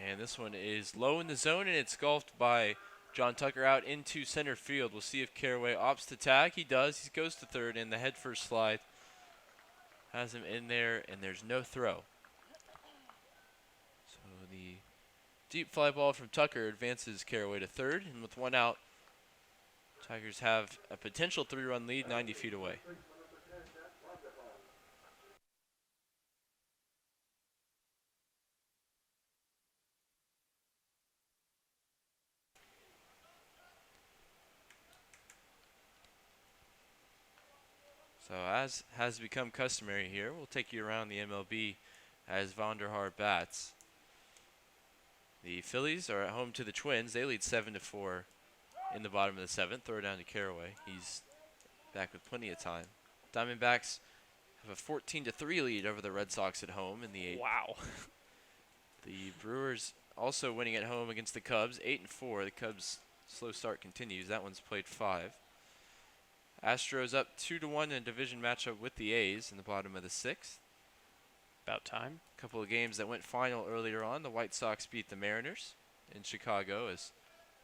Speaker 2: And this one is low in the zone, and it's golfed by John Tucker out into center field. We'll see if Caraway opts to tag. He does. He goes to third, and the head first slide has him in there, and there's no throw. So the deep fly ball from Tucker advances Caraway to third, and with 1 out, Tigers have a potential 3-run lead 90 feet away. So as has become customary here, we'll take you around the MLB as Vonderhaar bats. The Phillies are at home to the Twins. They lead 7-4 in the bottom of the 7th. Throw down to Caraway. He's back with plenty of time. Diamondbacks have a 14-3 lead over the Red Sox at home in the 8th.
Speaker 3: Wow.
Speaker 2: The Brewers also winning at home against the Cubs, 8-4. The Cubs' slow start continues. That one's played 5. Astros up 2-1 in a division matchup with the A's in the bottom of the 6th.
Speaker 3: About time.
Speaker 2: A couple of games that went final earlier on. The White Sox beat the Mariners in Chicago as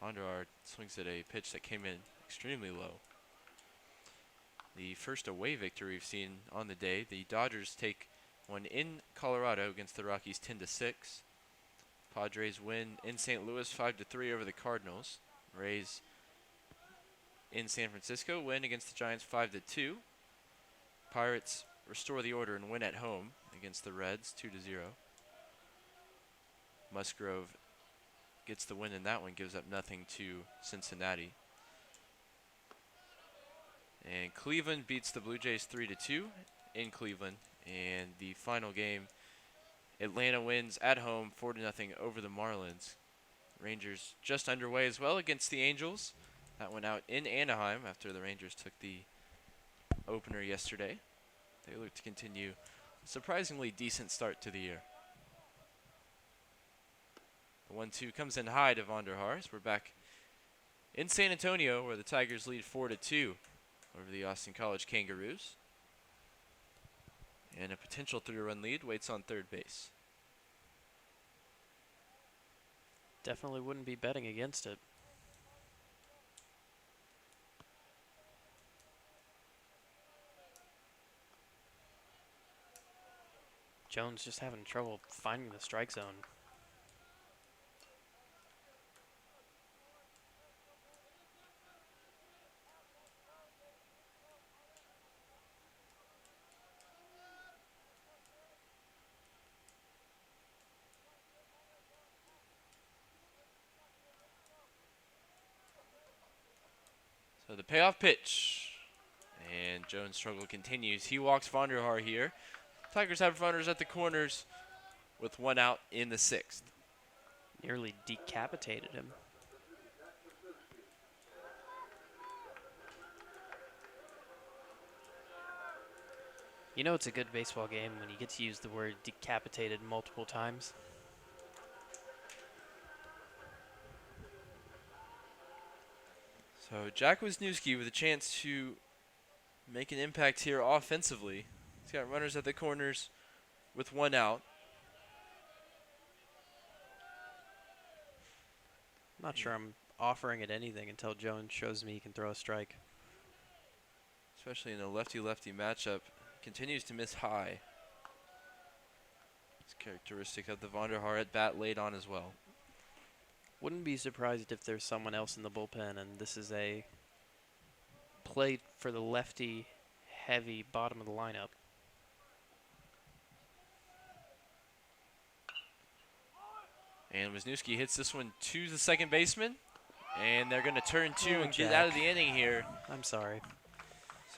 Speaker 2: Vonderhaar swings at a pitch that came in extremely low. The first away victory we've seen on the day. The Dodgers take one in Colorado against the Rockies 10-6. Padres win in St. Louis 5-3 over the Cardinals. Rays in San Francisco win against the Giants 5-2. Pirates restore the order and win at home against the Reds 2-0. Musgrove gets the win in that one, gives up nothing to Cincinnati. And Cleveland beats the Blue Jays 3-2 in Cleveland. And the final game, Atlanta wins at home 4-0 over the Marlins. Rangers just underway as well against the Angels. That went out in Anaheim after the Rangers took the opener yesterday. They look to continue a surprisingly decent start to the year. The 1-2 comes in high to Vonderhaar as we're back in San Antonio where the Tigers lead 4-2 over the Austin College Kangaroos. And a potential 3-run lead waits on third base.
Speaker 3: Definitely wouldn't be betting against it. Jones just having trouble finding the strike zone.
Speaker 2: So the payoff pitch. And Jones' struggle continues. He walks Vonderhaar here. Tigers have runners at the corners with one out in the 6th.
Speaker 3: Nearly decapitated him. You know it's a good baseball game when you get to use the word decapitated multiple times.
Speaker 2: So Jack Wisniewski with a chance to make an impact here offensively. He's got runners at the corners with one out.
Speaker 3: I'm not sure I'm offering it anything until Jones shows me he can throw a strike.
Speaker 2: Especially in a lefty-lefty matchup. Continues to miss high. It's characteristic of the Vonderhaar at bat late on as well.
Speaker 3: Wouldn't be surprised if there's someone else in the bullpen and this is a play for the lefty heavy bottom of the lineup.
Speaker 2: And Wisniewski hits this one to the second baseman. And they're going to turn two
Speaker 3: Oh,
Speaker 2: and get
Speaker 3: Jack.
Speaker 2: out of the inning here.
Speaker 3: I'm sorry.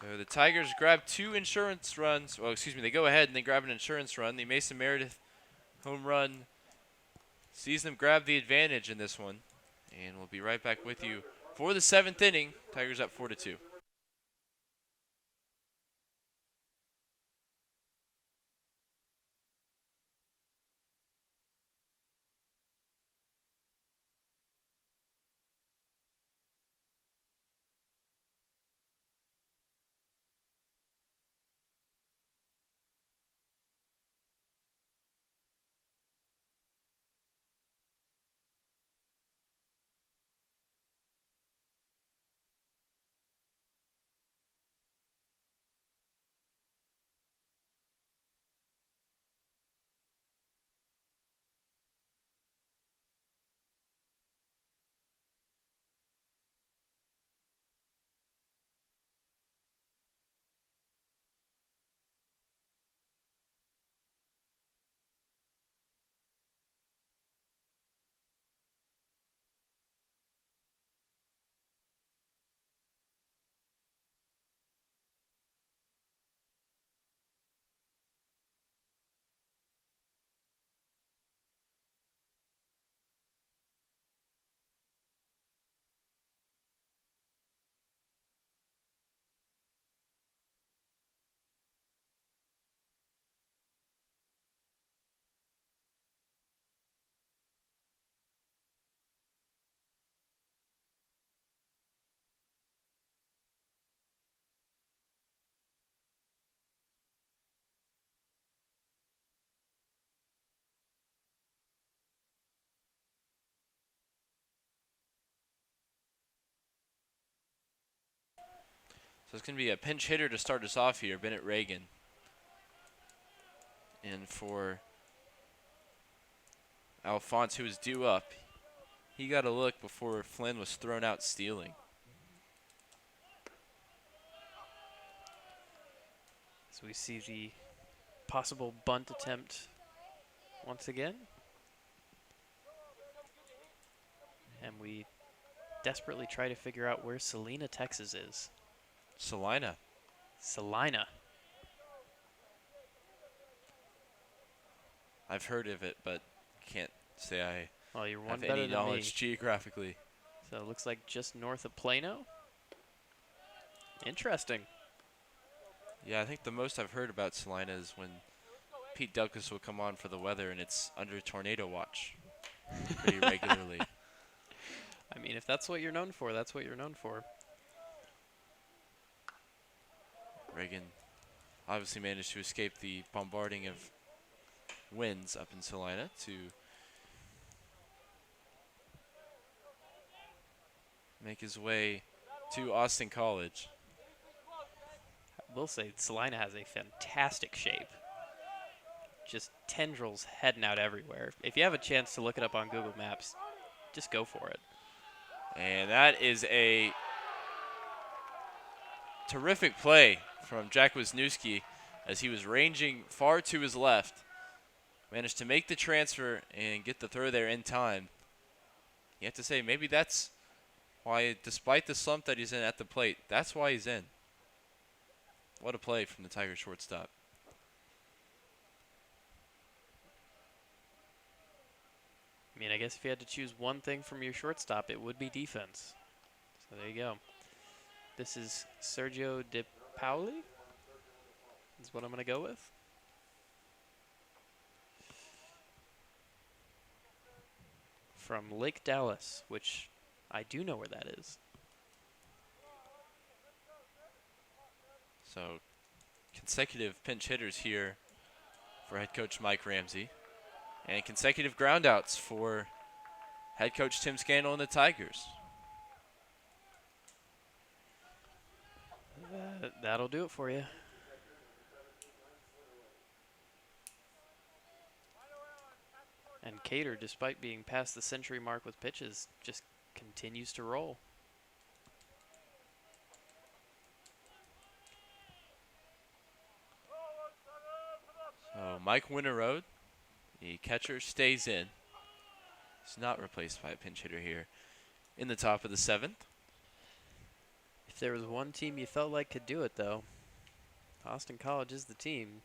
Speaker 2: So the Tigers grab 2 insurance runs. Well, excuse me, they go ahead and they grab an insurance run. The Mason Meredith home run sees them grab the advantage in this one. And we'll be right back with you for the 7th inning. Tigers up 4-2. So it's going to be a pinch hitter to start us off here, Bennett Reagan. And for Alphonse, who was due up, he got a look before Flynn was thrown out stealing.
Speaker 3: So we see the possible bunt attempt once again. And we desperately try to figure out where Salina, Texas is.
Speaker 2: Salina.
Speaker 3: Salina.
Speaker 2: I've heard of it, but can't say I
Speaker 3: Well, you're one
Speaker 2: have
Speaker 3: better
Speaker 2: any
Speaker 3: than
Speaker 2: knowledge
Speaker 3: me.
Speaker 2: geographically.
Speaker 3: So it looks like just north of Plano. Interesting.
Speaker 2: Yeah, I think the most I've heard about Salina is when Pete Douglas will come on for the weather and it's under tornado watch pretty regularly.
Speaker 3: I mean, if that's what you're known for, that's what you're known for.
Speaker 2: Reagan obviously managed to escape the bombarding of winds up in Salina to make his way to Austin College.
Speaker 3: I will say Salina has a fantastic shape. Just tendrils heading out everywhere. If you have a chance to look it up on Google Maps, just go for it.
Speaker 2: And that is a terrific play from Jack Wisniewski as he was ranging far to his left. Managed to make the transfer and get the throw there in time. You have to say, maybe that's why, despite the slump that he's in at the plate, that's why he's in. What a play from the Tiger shortstop.
Speaker 3: I mean, I guess if you had to choose one thing from your shortstop, it would be defense. So there you go. This is Sergio De Pauli, is what I'm going to go with. From Lake Dallas, which I do know where that is.
Speaker 2: So consecutive pinch hitters here for head coach Mike Ramsey. And consecutive groundouts for head coach Tim Scandal and the Tigers.
Speaker 3: That'll do it for you. And Cater, despite being past the century mark with pitches, just continues to roll.
Speaker 2: So Mike Winterode, the catcher, stays in. He's not replaced by a pinch hitter here in the top of the 7th.
Speaker 3: If there was one team you felt like could do it, though, Austin College is the team.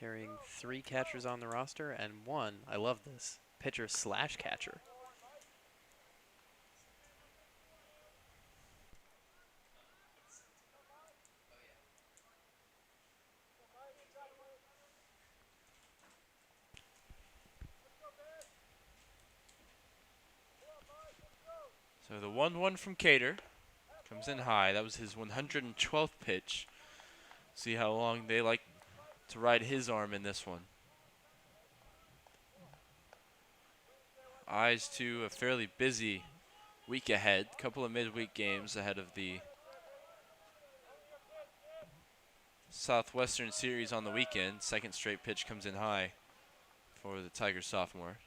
Speaker 3: Carrying 3 catchers on the roster and 1, I love this, pitcher / catcher.
Speaker 2: So the 1-1 from Cater comes in high. That was his 112th pitch. See how long they like to ride his arm in this one. Eyes to a fairly busy week ahead. Couple of midweek games ahead of the Southwestern Series on the weekend. Second straight pitch comes in high for the Tigers sophomore.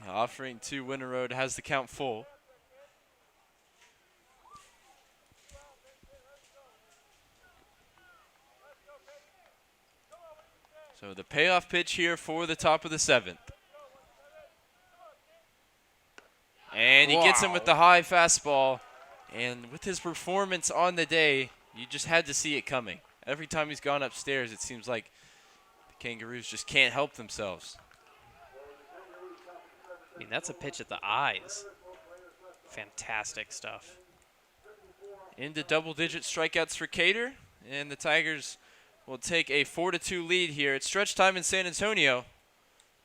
Speaker 2: Offering to Winterode, has the count full. So the payoff pitch here for the top of the 7th. And he gets him with the high fastball. And with his performance on the day, you just had to see it coming. Every time he's gone upstairs, it seems like the Kangaroos just can't help themselves.
Speaker 3: I mean, that's a pitch at the eyes. Fantastic stuff.
Speaker 2: Into double-digit strikeouts for Cater, and the Tigers will take a 4-2 lead here. It's stretch time in San Antonio.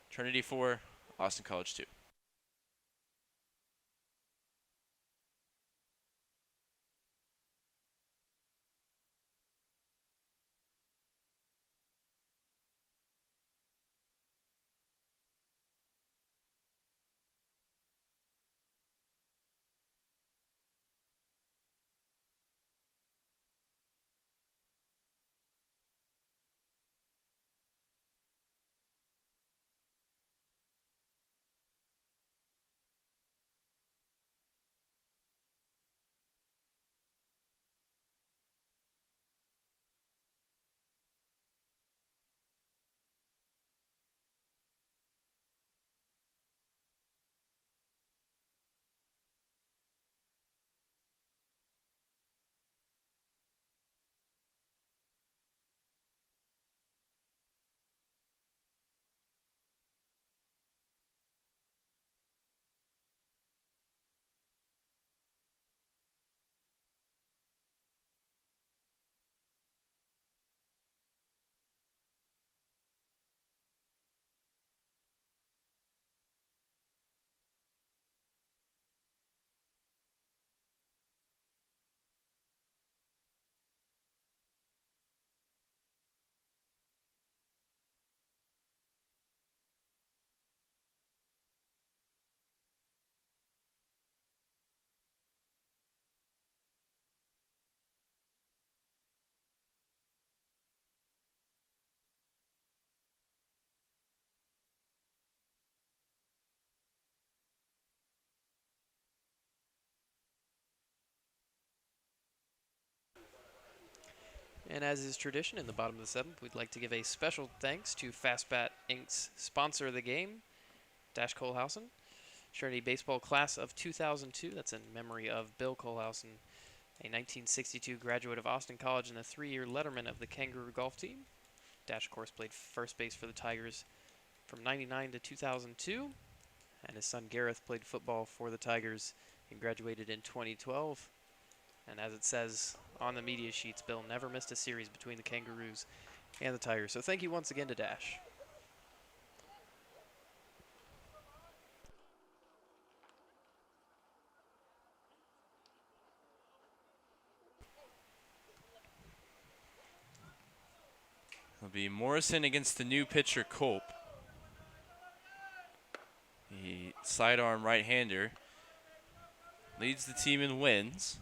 Speaker 2: Trinity 4, Austin College 2.
Speaker 3: And as is tradition in the bottom of the seventh, we'd like to give a special thanks to Fastbat Inc.'s sponsor of the game, Dash Kohlhausen. Trinity Baseball Class of 2002, that's in memory of Bill Kohlhausen, a 1962 graduate of Austin College and a 3-year letterman of the Kangaroo golf team. Dash, of course, played first base for the Tigers from 99 to 2002, and his son Gareth played football for the Tigers and graduated in 2012. And as it says on the media sheets, Bill never missed a series between the Kangaroos and the Tigers. So thank you once again to Dash.
Speaker 2: It'll be Morrison against the new pitcher, Culp. The sidearm right-hander leads the team in wins.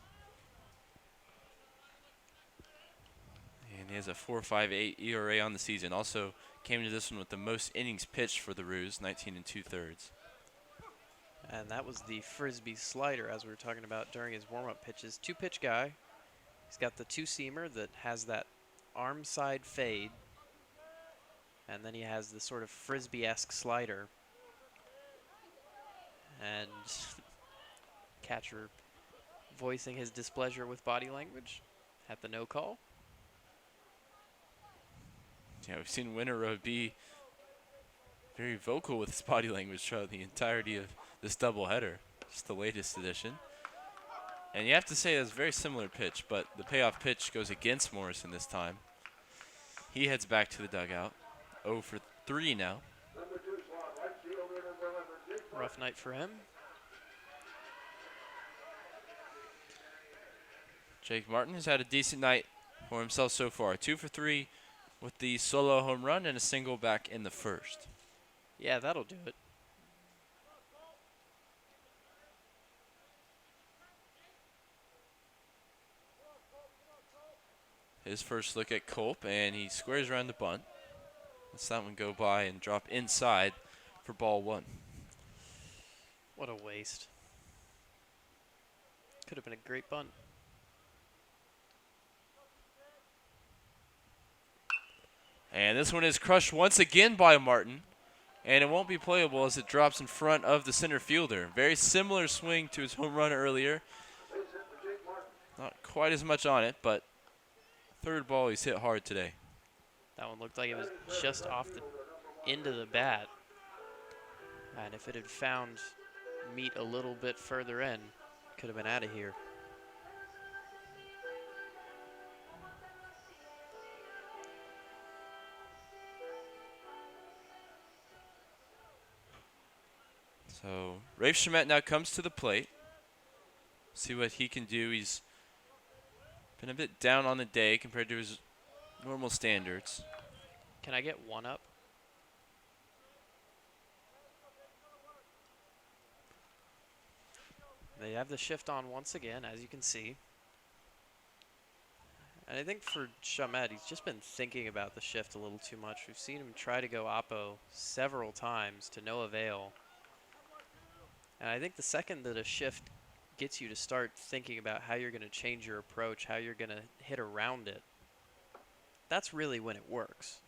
Speaker 2: And he has a 4.58 ERA on the season. Also came to this one with the most innings pitched for the Roos, 19 2/3.
Speaker 3: And that was the Frisbee slider, as we were talking about during his warm-up pitches. Two-pitch guy. He's got the two-seamer that has that arm side fade. And then he has the sort of Frisbee-esque slider. And catcher voicing his displeasure with body language at the no call.
Speaker 2: Yeah, we've seen Winter Road be very vocal with his body language throughout the entirety of this doubleheader. It's the latest edition. And you have to say it's a very similar pitch, but the payoff pitch goes against Morrison this time. He heads back to the dugout. 0 for 3 now.
Speaker 3: Rough night for him.
Speaker 2: Jake Martin has had a decent night for himself so far. 2 for 3 with the solo home run and a single back in the first.
Speaker 3: Yeah, that'll do it.
Speaker 2: His first look at Culp, and he squares around the bunt. Lets that one go by and drop inside for ball 1.
Speaker 3: What a waste. Could have been a great bunt.
Speaker 2: And this one is crushed once again by Martin. And it won't be playable as it drops in front of the center fielder. Very similar swing to his home run earlier. Not quite as much on it, but third ball he's hit hard today.
Speaker 3: That one looked like it was just off the end of the bat. And if it had found meat a little bit further in, could have been out of here.
Speaker 2: So Rafe Schmidt now comes to the plate. See what he can do. He's been a bit down on the day compared to his normal standards.
Speaker 3: Can I get one up? They have the shift on once again, as you can see. And I think for Shamed, he's just been thinking about the shift a little too much. We've seen him try to go oppo several times to no avail. And I think the second that a shift gets you to start thinking about how you're going to change your approach, how you're going to hit around it, that's really when it works.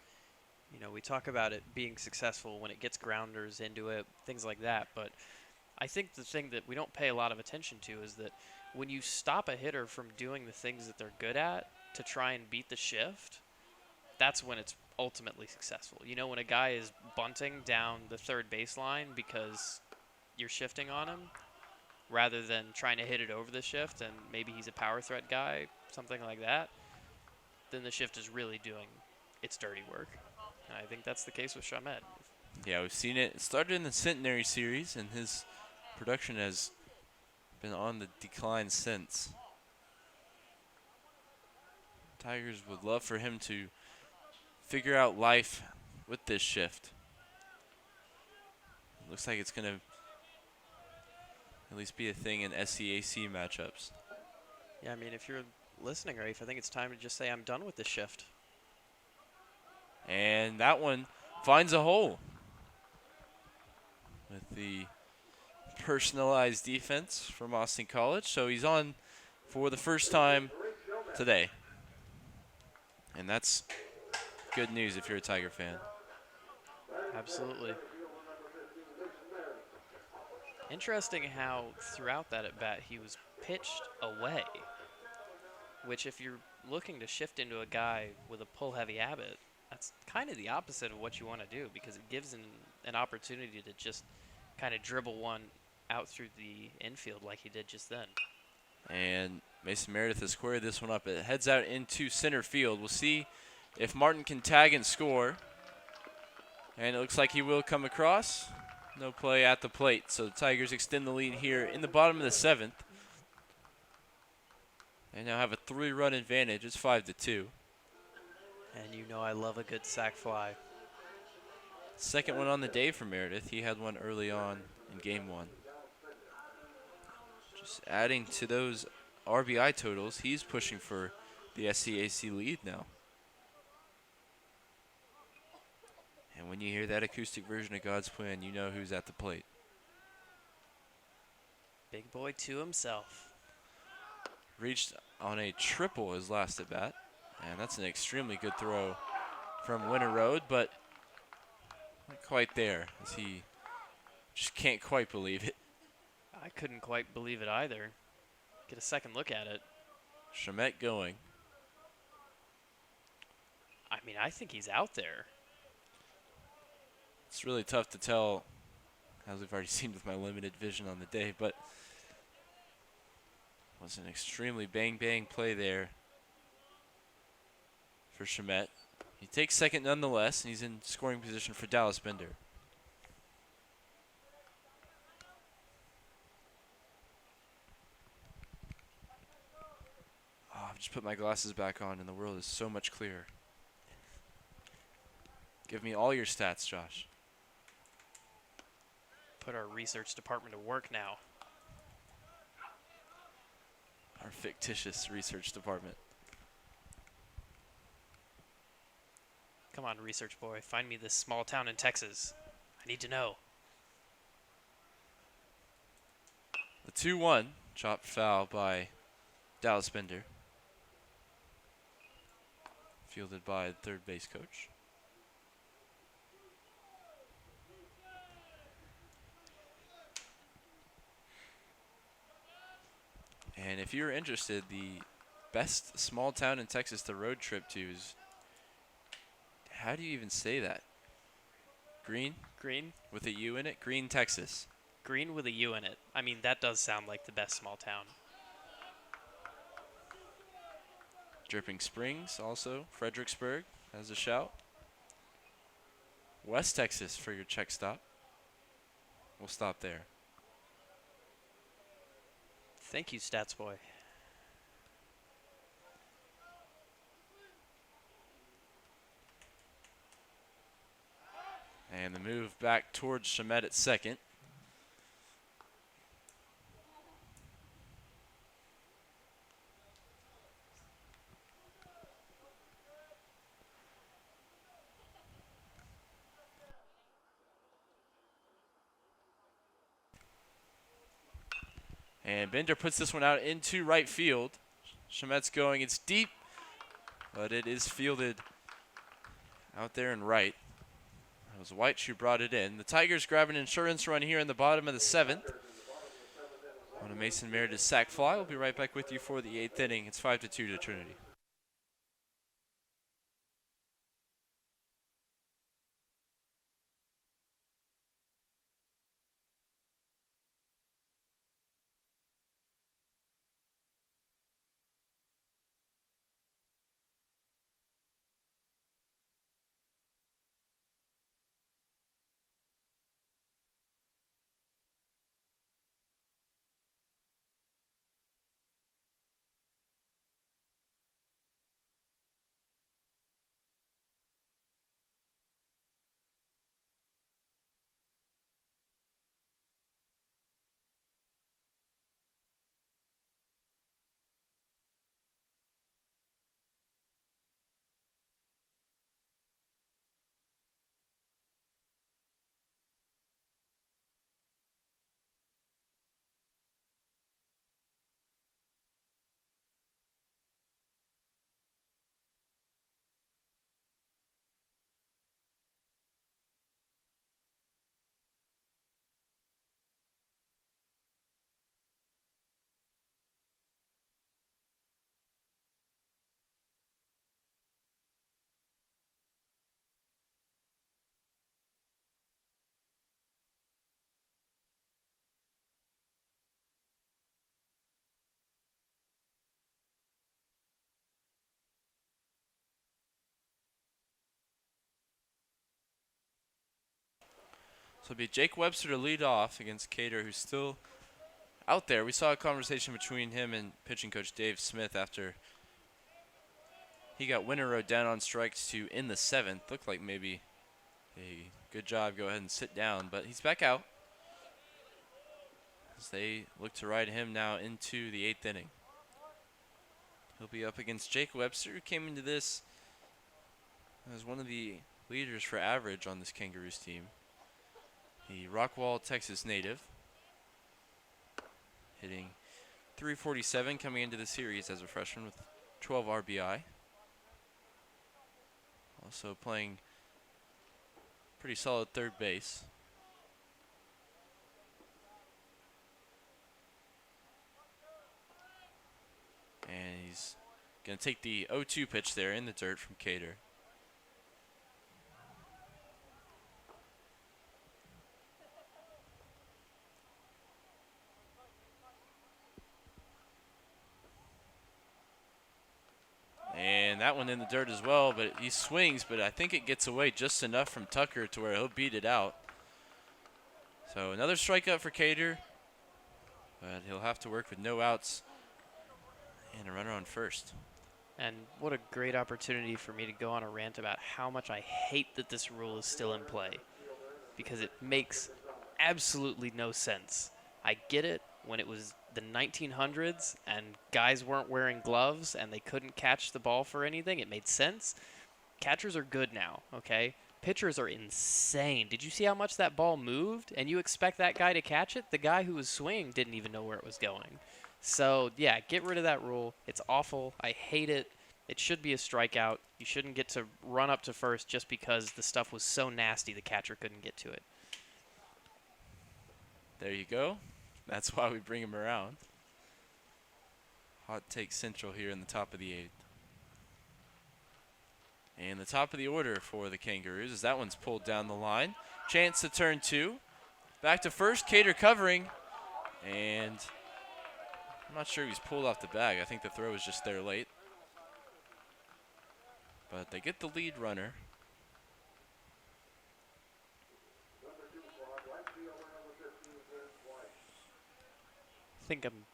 Speaker 3: You know, we talk about it being successful when it gets grounders into it, things like that. But I think the thing that we don't pay a lot of attention to is that when you stop a hitter from doing the things that they're good at to try and beat the shift, that's when it's ultimately successful. You know, when a guy is bunting down the third baseline because you're shifting on him rather than trying to hit it over the shift and maybe he's a power threat guy, something like that, then the shift is really doing its dirty work. And I think that's the case with Shamed.
Speaker 2: Yeah, we've seen it. It started in the Centenary Series, and his production has been on the decline since. Tigers would love for him to figure out life with this shift. It looks like it's going to at least be a thing in SCAC matchups.
Speaker 3: Yeah, I mean, if you're listening, Rafe, I think it's time to just say I'm done with this shift.
Speaker 2: And that one finds a hole with the personalized defense from Austin College. So he's on for the first time today. And that's good news if you're a Tiger fan.
Speaker 3: Absolutely. Interesting how throughout that at bat he was pitched away, which if you're looking to shift into a guy with a pull-heavy habit, that's kind of the opposite of what you want to do because it gives an opportunity to just kind of dribble one out through the infield like he did just then.
Speaker 2: And Mason Meredith has squared this one up. It heads out into center field. We'll see if Martin can tag and score. And it looks like he will come across. No play at the plate. So the Tigers extend the lead here in the bottom of the 7th. They now have a 3-run advantage. It's 5-2.
Speaker 3: And you know I love a good sac fly.
Speaker 2: Second one on the day for Meredith. He had one early on in game 1. Just adding to those RBI totals, he's pushing for the SCAC lead now. And when you hear that acoustic version of God's Plan, you know who's at the plate.
Speaker 3: Big boy to himself.
Speaker 2: Reached on a triple his last at bat. And that's an extremely good throw from Winter Road, but not quite there, as he just can't quite believe it.
Speaker 3: I couldn't quite believe it either. Get a second look at it.
Speaker 2: Shamet going.
Speaker 3: I mean, I think he's out there.
Speaker 2: It's really tough to tell, as we've already seen with my limited vision on the day, but it was an extremely bang-bang play there for Shamet. He takes second nonetheless, and he's in scoring position for Dallas Bender. Oh, I've just put my glasses back on, and the world is so much clearer. Give me all your stats, Josh.
Speaker 3: Put our research department to work now.
Speaker 2: Our fictitious research department.
Speaker 3: Come on, research boy. Find me this small town in Texas. I need to know.
Speaker 2: The 2-1, chopped foul by Dallas Bender. Fielded by the third base coach. And if you're interested, the best small town in Texas to road trip to is, how do you even say that? Green?
Speaker 3: Green?
Speaker 2: With a U in it? Green, Texas.
Speaker 3: Green with a U in it. I mean, that does sound like the best small town.
Speaker 2: Dripping Springs also. Fredericksburg has a shout. West Texas for your check stop. We'll stop there.
Speaker 3: Thank you, Stats Boy.
Speaker 2: And the move back towards Shamet at second. And Bender puts this one out into right field. Shamet's going, it's deep, but it is fielded out there in right. It was White who brought it in. The Tigers grab an insurance run here in the bottom of the 7th. On a Mason Meredith sac fly. We'll be right back with you for the 8th inning. It's 5-2 to Trinity. So it'll be Jake Webster to lead off against Cater, who's still out there. We saw a conversation between him and pitching coach Dave Smith after he got Winter Road down on strikes to in the 7th. Looked like maybe a good job, go ahead and sit down, but he's back out as they look to ride him now into the 8th inning. He'll be up against Jake Webster, who came into this as one of the leaders for average on this Kangaroos team. The Rockwall, Texas native, hitting .347 coming into the series as a freshman with 12 RBI. Also playing pretty solid third base. And he's going to take the 0-2 pitch there in the dirt from Cater. And that one in the dirt as well, but he swings, but I think it gets away just enough from Tucker to where he'll beat it out. So another strikeout for Cater, but he'll have to work with no outs and a runner on first.
Speaker 3: And what a great opportunity for me to go on a rant about how much I hate that this rule is still in play, because it makes absolutely no sense. I get it when it was the 1900s and guys weren't wearing gloves and they couldn't catch the ball for anything. It made sense. Catchers are good now, okay? Pitchers are insane. Did you see how much that ball moved? And you expect that guy to catch it? The guy who was swinging didn't even know where it was going. So, yeah, get rid of that rule. It's awful. I hate it. It should be a strikeout. You shouldn't get to run up to first just because the stuff was so nasty the catcher couldn't get to it.
Speaker 2: There you go. That's why we bring him around. Hot take central here in the top of the 8th. And the top of the order for the Kangaroos as that one's pulled down the line. Chance to turn 2. Back to first, Cater covering. And I'm not sure if he's pulled off the bag. I think the throw was just there late. But they get the lead runner.
Speaker 3: I think I'm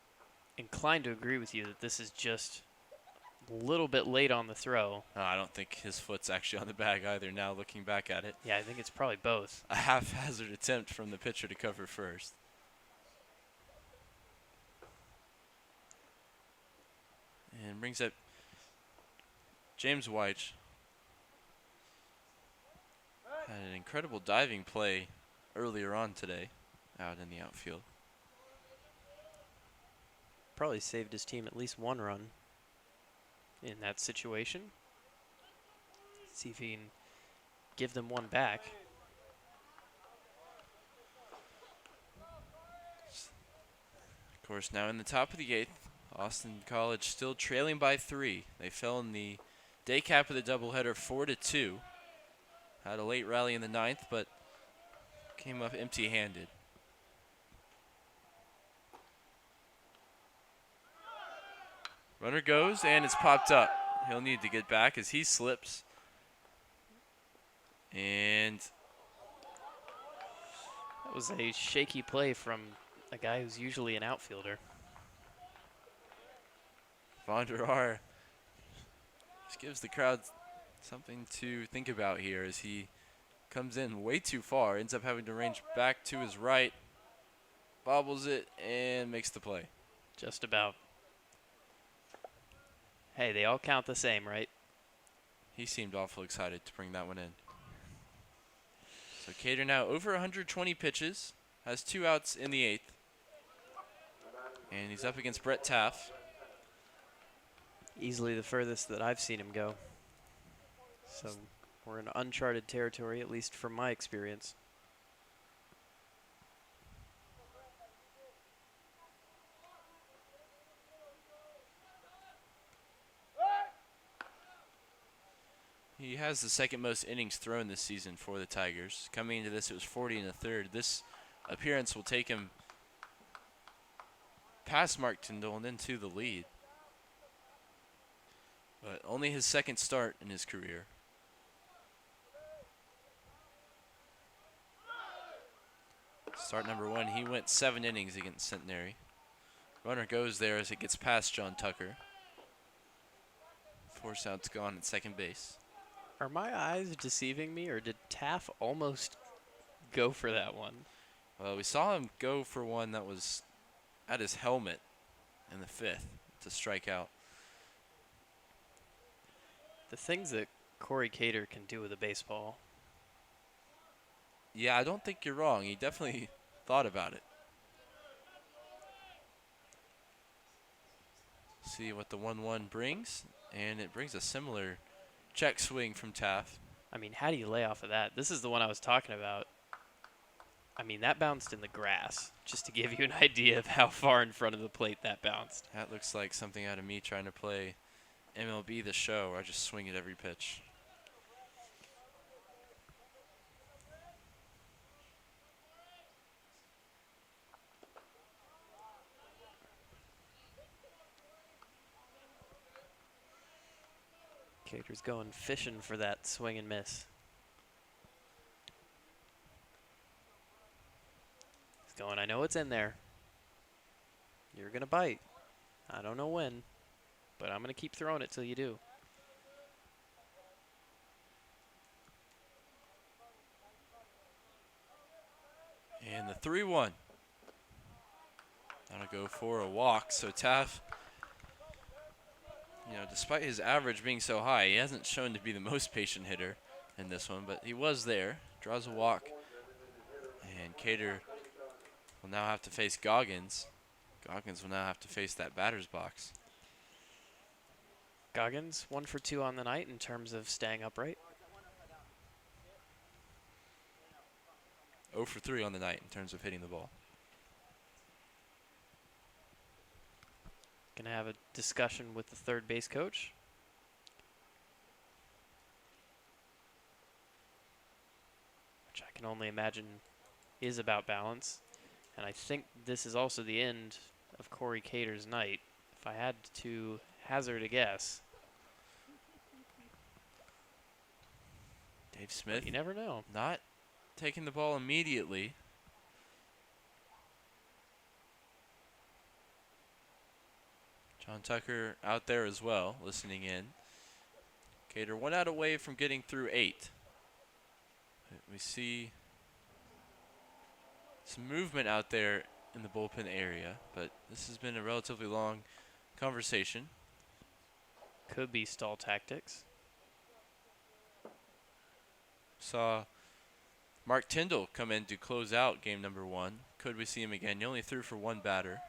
Speaker 3: inclined to agree with you that this is just a little bit late on the throw.
Speaker 2: I don't think his foot's actually on the bag either now looking back at it.
Speaker 3: Yeah, I think it's probably both.
Speaker 2: A haphazard attempt from the pitcher to cover first. And brings up James White. Had an incredible diving play earlier on today out in the outfield.
Speaker 3: Probably saved his team at least one run in that situation. See if he can give them one back.
Speaker 2: Of course, now in the top of the 8th, Austin College still trailing by 3. They fell in the day cap of the doubleheader 4-2. Had a late rally in the 9th, but came up empty-handed. Runner goes, and it's popped up. He'll need to get back as he slips. And
Speaker 3: that was a shaky play from a guy who's usually an outfielder.
Speaker 2: Von der Aar just gives the crowd something to think about here as he comes in way too far, ends up having to range back to his right, bobbles it, and makes the play.
Speaker 3: Just about. Hey, they all count the same, right?
Speaker 2: He seemed awful excited to bring that one in. So Cater now over 120 pitches, has 2 outs in the 8th. And he's up against Brett Taff.
Speaker 3: Easily the furthest that I've seen him go. So we're in uncharted territory, at least from my experience.
Speaker 2: He has the second most innings thrown this season for the Tigers. Coming into this, it was 40 1/3. This appearance will take him past Mark Tyndall and into the lead. But only his second start in his career. Start number 1, he went 7 innings against Centenary. Runner goes there as it gets past John Tucker. Force out's gone at second base.
Speaker 3: Are my eyes deceiving me, or did Taff almost go for that one?
Speaker 2: Well, we saw him go for one that was at his helmet in the 5th to strike out.
Speaker 3: The things that Corey Cater can do with a baseball.
Speaker 2: Yeah, I don't think you're wrong. He definitely thought about it. See what the 1-1 brings, and it brings a similar check swing from Taft.
Speaker 3: I mean, how do you lay off of that? This is the one I was talking about. I mean, that bounced in the grass, just to give you an idea of how far in front of the plate that bounced.
Speaker 2: That looks like something out of me trying to play MLB The Show, where I just swing at every pitch.
Speaker 3: Cater's going fishing for that swing and miss. He's going, I know it's in there. You're going to bite. I don't know when, but I'm going to keep throwing it till you do.
Speaker 2: And the 3-1. That'll go for a walk. So Taft, despite his average being so high, he hasn't shown to be the most patient hitter in this one, but he was there. Draws a walk. And Cater will now have to face Goggins. Goggins will now have to face that batter's box.
Speaker 3: Goggins, 1 for 2 on the night in terms of staying upright.
Speaker 2: 0 for 3 on the night in terms of hitting the ball.
Speaker 3: Going to have a discussion with the third base coach. Which I can only imagine is about balance. And I think this is also the end of Corey Cater's night. If I had to hazard a guess.
Speaker 2: Dave Smith.
Speaker 3: You never know.
Speaker 2: Not taking the ball immediately. John Tucker out there as well, listening in. Cater 1 out away from getting through 8. We see some movement out there in the bullpen area, but this has been a relatively long conversation.
Speaker 3: Could be stall tactics.
Speaker 2: Saw Mark Tyndall come in to close out game number 1. Could we see him again? He only threw for 1 batter.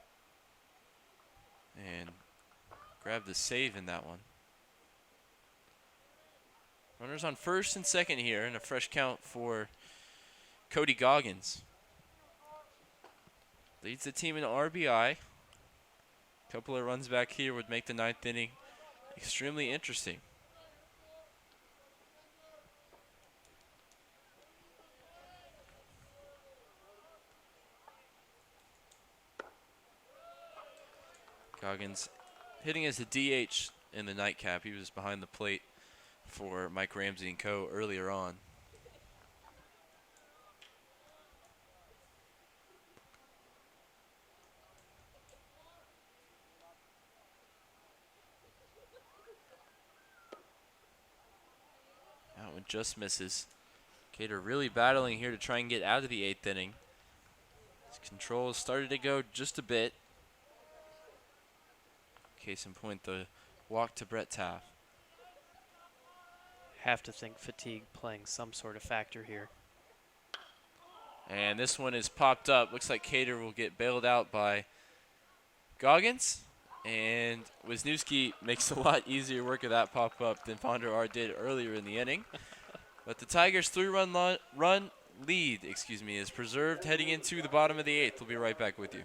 Speaker 2: And grabbed the save in that one. Runners on first and second here, and a fresh count for Cody Goggins. Leads the team in RBI. A couple of runs back here would make the 9th inning extremely interesting. Goggins hitting as a DH in the nightcap. He was behind the plate for Mike Ramsey and co. earlier on. That one just misses. Cater really battling here to try and get out of the 8th inning. His control has started to go just a bit. Case in point, the walk to Brett Taft.
Speaker 3: Have to think fatigue playing some sort of factor here.
Speaker 2: And this one is popped up. Looks like Cater will get bailed out by Goggins. And Wisniewski makes a lot easier work of that pop-up than Ponder did earlier in the inning. But the Tigers' 3-run lead, is preserved heading into the bottom of the 8th. We'll be right back with you.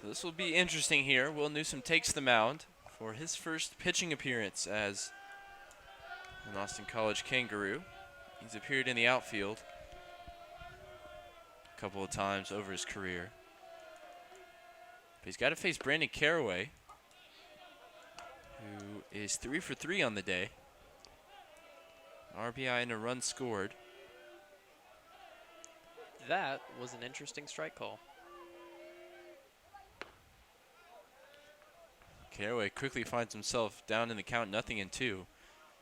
Speaker 2: So this will be interesting here. Will Newsom takes the mound for his first pitching appearance as an Austin College Kangaroo. He's appeared in the outfield a couple of times over his career. But he's got to face Brandon Caraway, who is 3 for 3 on the day. RBI and a run scored.
Speaker 3: That was an interesting strike call.
Speaker 2: Caraway quickly finds himself down in the count, 0-2.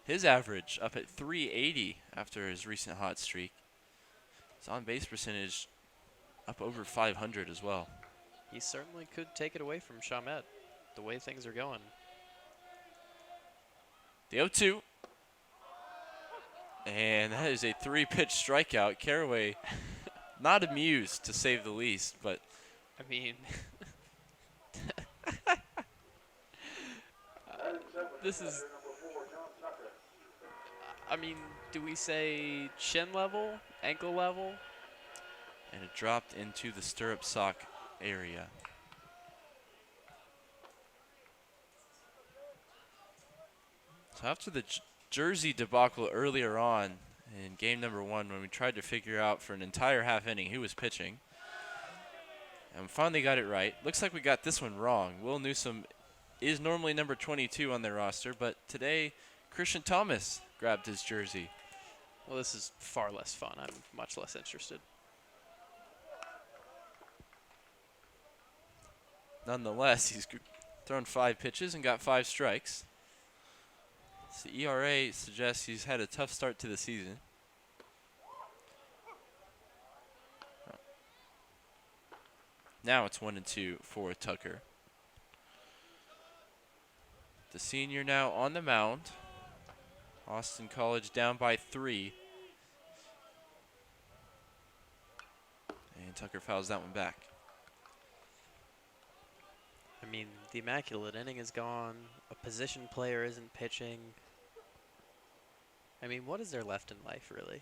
Speaker 2: His average up at 380 after his recent hot streak. His on-base percentage up over 500 as well.
Speaker 3: He certainly could take it away from Chalmette, the way things are going.
Speaker 2: The 0-2. And that is a 3-pitch strikeout. Caraway not amused, to say the least, but
Speaker 3: I mean, this is, I mean, do we say shin level, ankle level?
Speaker 2: and it dropped into the stirrup sock area. So after the jersey debacle earlier on in game number 1, when we tried to figure out for an entire half inning who was pitching, and we finally got it right. Looks like we got this one wrong. Will Newsom is normally number 22 on their roster, but today Christian Thomas grabbed his jersey.
Speaker 3: Well, this is far less fun. I'm much less interested.
Speaker 2: Nonetheless, he's thrown 5 pitches and got 5 strikes. So the ERA suggests he's had a tough start to the season. Now it's 1-2 for Tucker. The senior now on the mound. Austin College down by 3. And Tucker fouls that one back.
Speaker 3: I mean, the immaculate inning is gone. A position player isn't pitching. I mean, what is there left in life, really?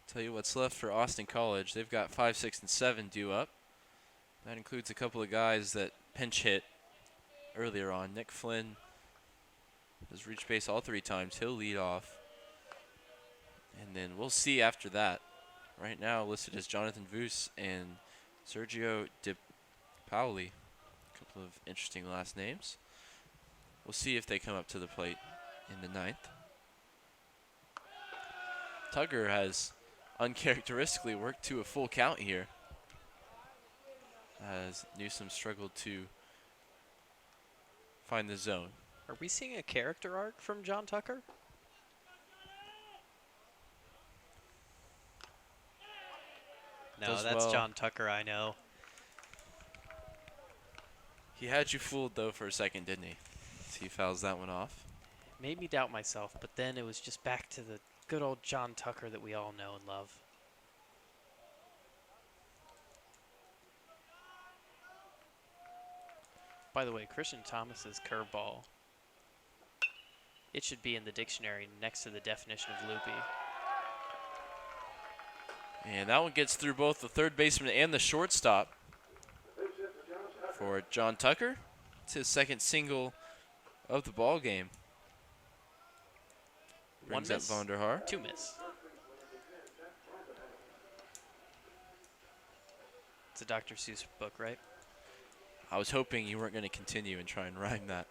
Speaker 2: Tell you what's left for Austin College. They've got 5, 6, and 7 due up. That includes a couple of guys that pinch hit earlier on. Nick Flynn has reached base all 3 times. He'll lead off. And then we'll see after that. Right now listed as Jonathan Voos and Sergio Di Paoli. A couple of interesting last names. We'll see if they come up to the plate in the 9th. Tugger has uncharacteristically worked to a full count here, as Newsom struggled to find the zone.
Speaker 3: Are we seeing a character arc from John Tucker? No,
Speaker 2: Does
Speaker 3: that's
Speaker 2: well.
Speaker 3: John Tucker, I know.
Speaker 2: He had you fooled, though, for a second, didn't he? So he fouls that one off.
Speaker 3: Made me doubt myself, but then it was just back to the good old John Tucker that we all know and love. By the way, Christian Thomas's curveball, it should be in the dictionary next to the definition of loopy.
Speaker 2: And that one gets through both the third baseman and the shortstop for John Tucker. It's his second single of the ball game. Brings up Vonderhaar.
Speaker 3: 2 miss. It's a Dr. Seuss book, right?
Speaker 2: I was hoping you weren't going to continue and try and rhyme that.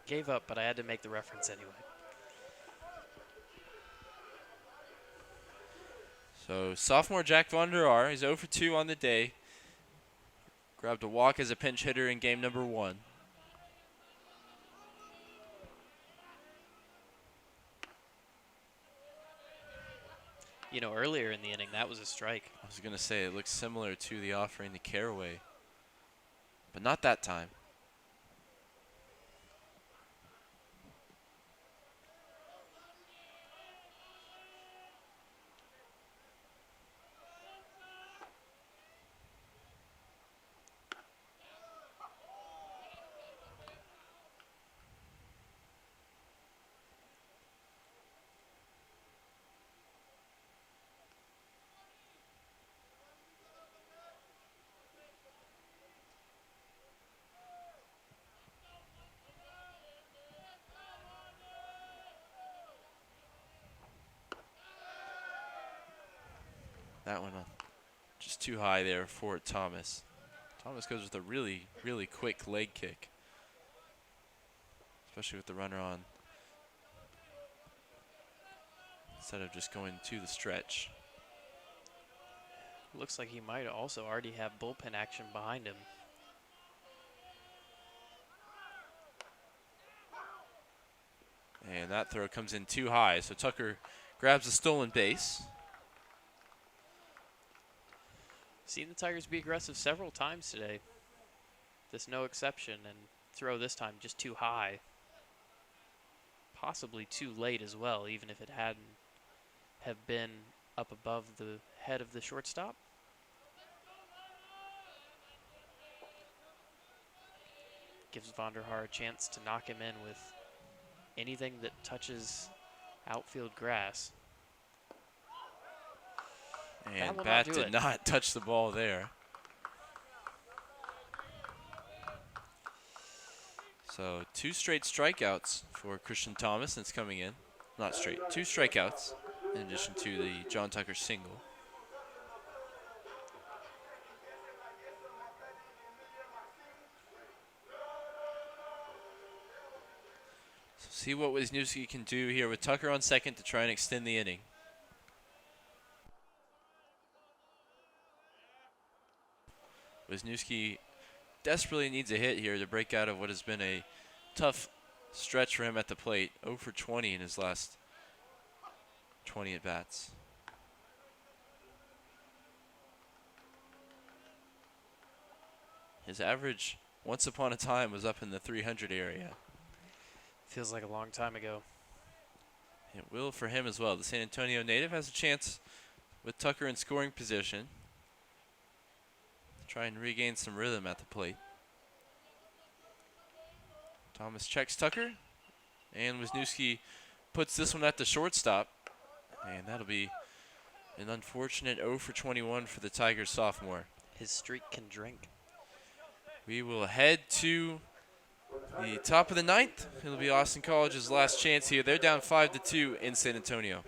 Speaker 3: Gave up, but I had to make the reference anyway.
Speaker 2: So sophomore Jack Vonderhaar is 0 for 2 on the day. Grabbed a walk as a pinch hitter in game number 1.
Speaker 3: You know, earlier in the inning, that was a strike.
Speaker 2: I was going to say it looks similar to the offering to Caraway, but not that time. That one just too high there for Thomas. Thomas goes with a really, really quick leg kick, especially with the runner on, instead of just going to the stretch.
Speaker 3: Looks like he might also already have bullpen action behind him.
Speaker 2: And that throw comes in too high, so Tucker grabs a stolen base.
Speaker 3: Seen the Tigers be aggressive several times today. This no exception, and throw this time just too high. Possibly too late as well, even if it hadn't have been up above the head of the shortstop. Gives Vonderhaar a chance to knock him in with anything that touches outfield grass.
Speaker 2: And bat did not touch the ball there. So 2 straight strikeouts for Christian Thomas that's coming in. Not straight, 2 strikeouts in addition to the John Tucker single. So see what Wisniewski can do here with Tucker on second to try and extend the inning. Wisniewski desperately needs a hit here to break out of what has been a tough stretch for him at the plate. 0 for 20 in his last 20 at-bats. His average, once upon a time, was up in the 300 area.
Speaker 3: Feels like a long time ago.
Speaker 2: It will for him as well. The San Antonio native has a chance with Tucker in scoring position to try and regain some rhythm at the plate. Thomas checks Tucker, and Wisniewski puts this one at the shortstop, and that'll be an unfortunate 0 for 21 for the Tigers sophomore.
Speaker 3: His streak can drink.
Speaker 2: We will head to the top of the 9th. It'll be Austin College's last chance here. They're down 5-2 in San Antonio.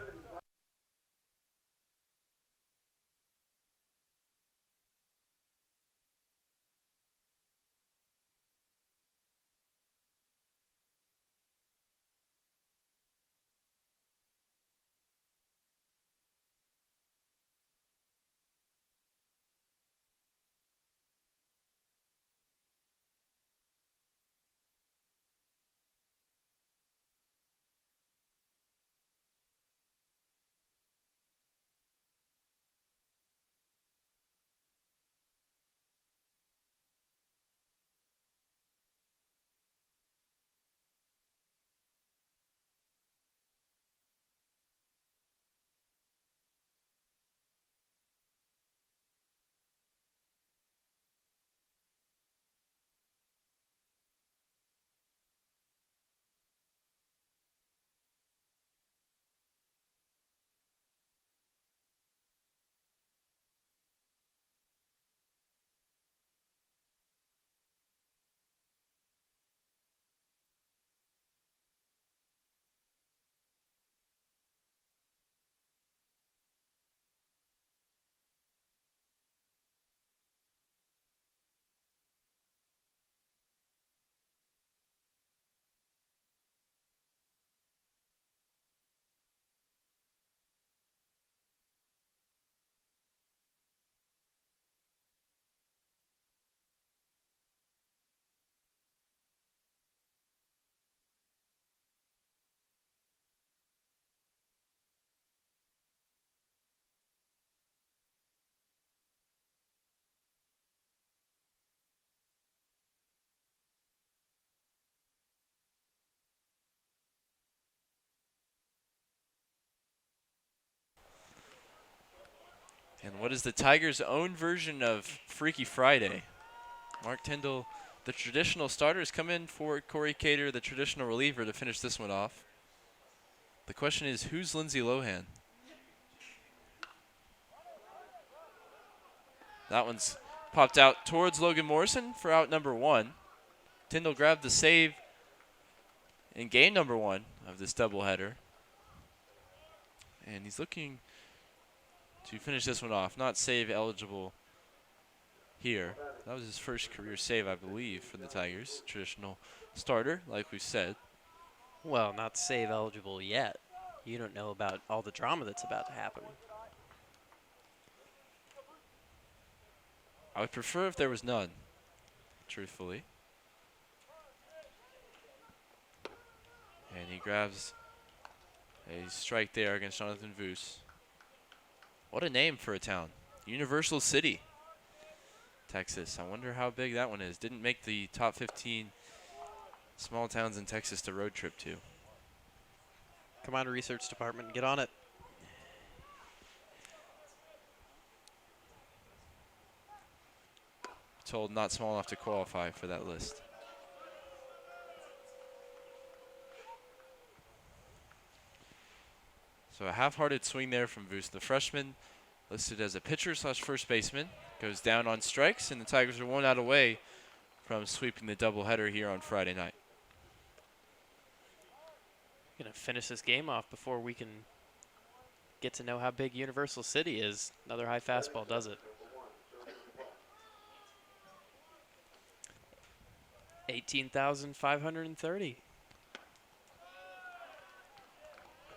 Speaker 2: And what is the Tigers' own version of Freaky Friday? Mark Tyndall, the traditional starters, come in for Corey Cater, the traditional reliever, to finish this one off. The question is, who's Lindsay Lohan? That one's popped out towards Logan Morrison for out number 1. Tyndall grabbed the save in game number 1 of this doubleheader. And he's looking to finish this one off. Not save eligible here. That was his first career save, I believe, for the Tigers. Traditional starter, like we said.
Speaker 3: Well, not save eligible yet. You don't know about all the drama that's about to happen.
Speaker 2: I would prefer if there was none, truthfully. And he grabs a strike there against Jonathan Voos. What a name for a town. Universal City, Texas. I wonder how big that one is. Didn't make the top 15 small towns in Texas to road trip to.
Speaker 3: Come on, research department, get on it.
Speaker 2: Told not small enough to qualify for that list. So a half-hearted swing there from Voos. The freshman, listed as a pitcher slash first baseman, goes down on strikes, and the Tigers are 1 out away from sweeping the doubleheader here on Friday night.
Speaker 3: Gonna finish this game off before we can get to know how big Universal City is. Another high fastball does it. 18,530.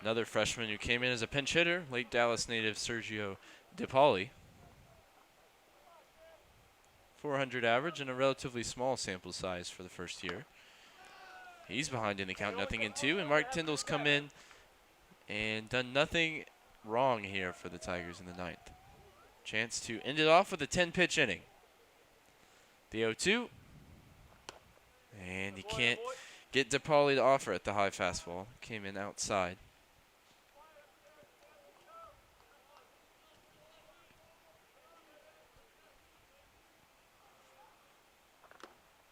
Speaker 2: Another freshman who came in as a pinch hitter, late Dallas native Sergio DePauli. 400 average and a relatively small sample size for the first year. He's behind in the count, 0-2, and Mark Tyndall's come in and done nothing wrong here for the Tigers in the 9th. Chance to end it off with a 10-pitch inning. The 0-2. And he can't get DePauli to offer at the high fastball. Came in outside.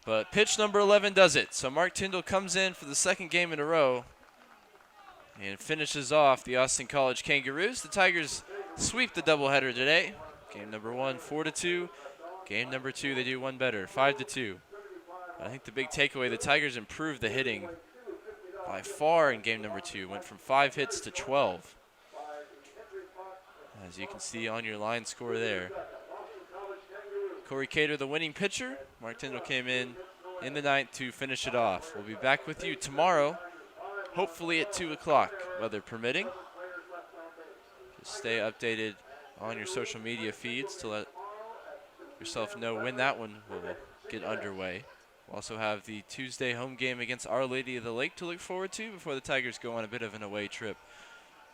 Speaker 2: But pitch number 11 does it. So Mark Tyndall comes in for the second game in a row and finishes off the Austin College Kangaroos. The Tigers sweep the doubleheader today. Game number 1, 4-2. Game number 2, they do one better, 5-2. I think the big takeaway, the Tigers improved the hitting by far in game number 2. Went from 5 hits to 12. As you can see on your line score there. Corey Cater, the winning pitcher. Mark Tyndall came in the 9th to finish it off. We'll be back with you tomorrow, hopefully at 2 o'clock, weather permitting. Just stay updated on your social media feeds to let yourself know when that one will get underway. We'll also have the Tuesday home game against Our Lady of the Lake to look forward to before the Tigers go on a bit of an away trip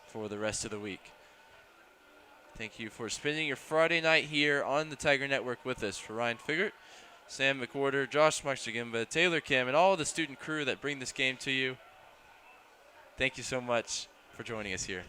Speaker 2: for the rest of the week. Thank you for spending your Friday night here on the Tiger Network with us. For Ryan Figert, Sam McWhorter, Josh Marksagimba, Taylor Kim, and all the student crew that bring this game to you, thank you so much for joining us here.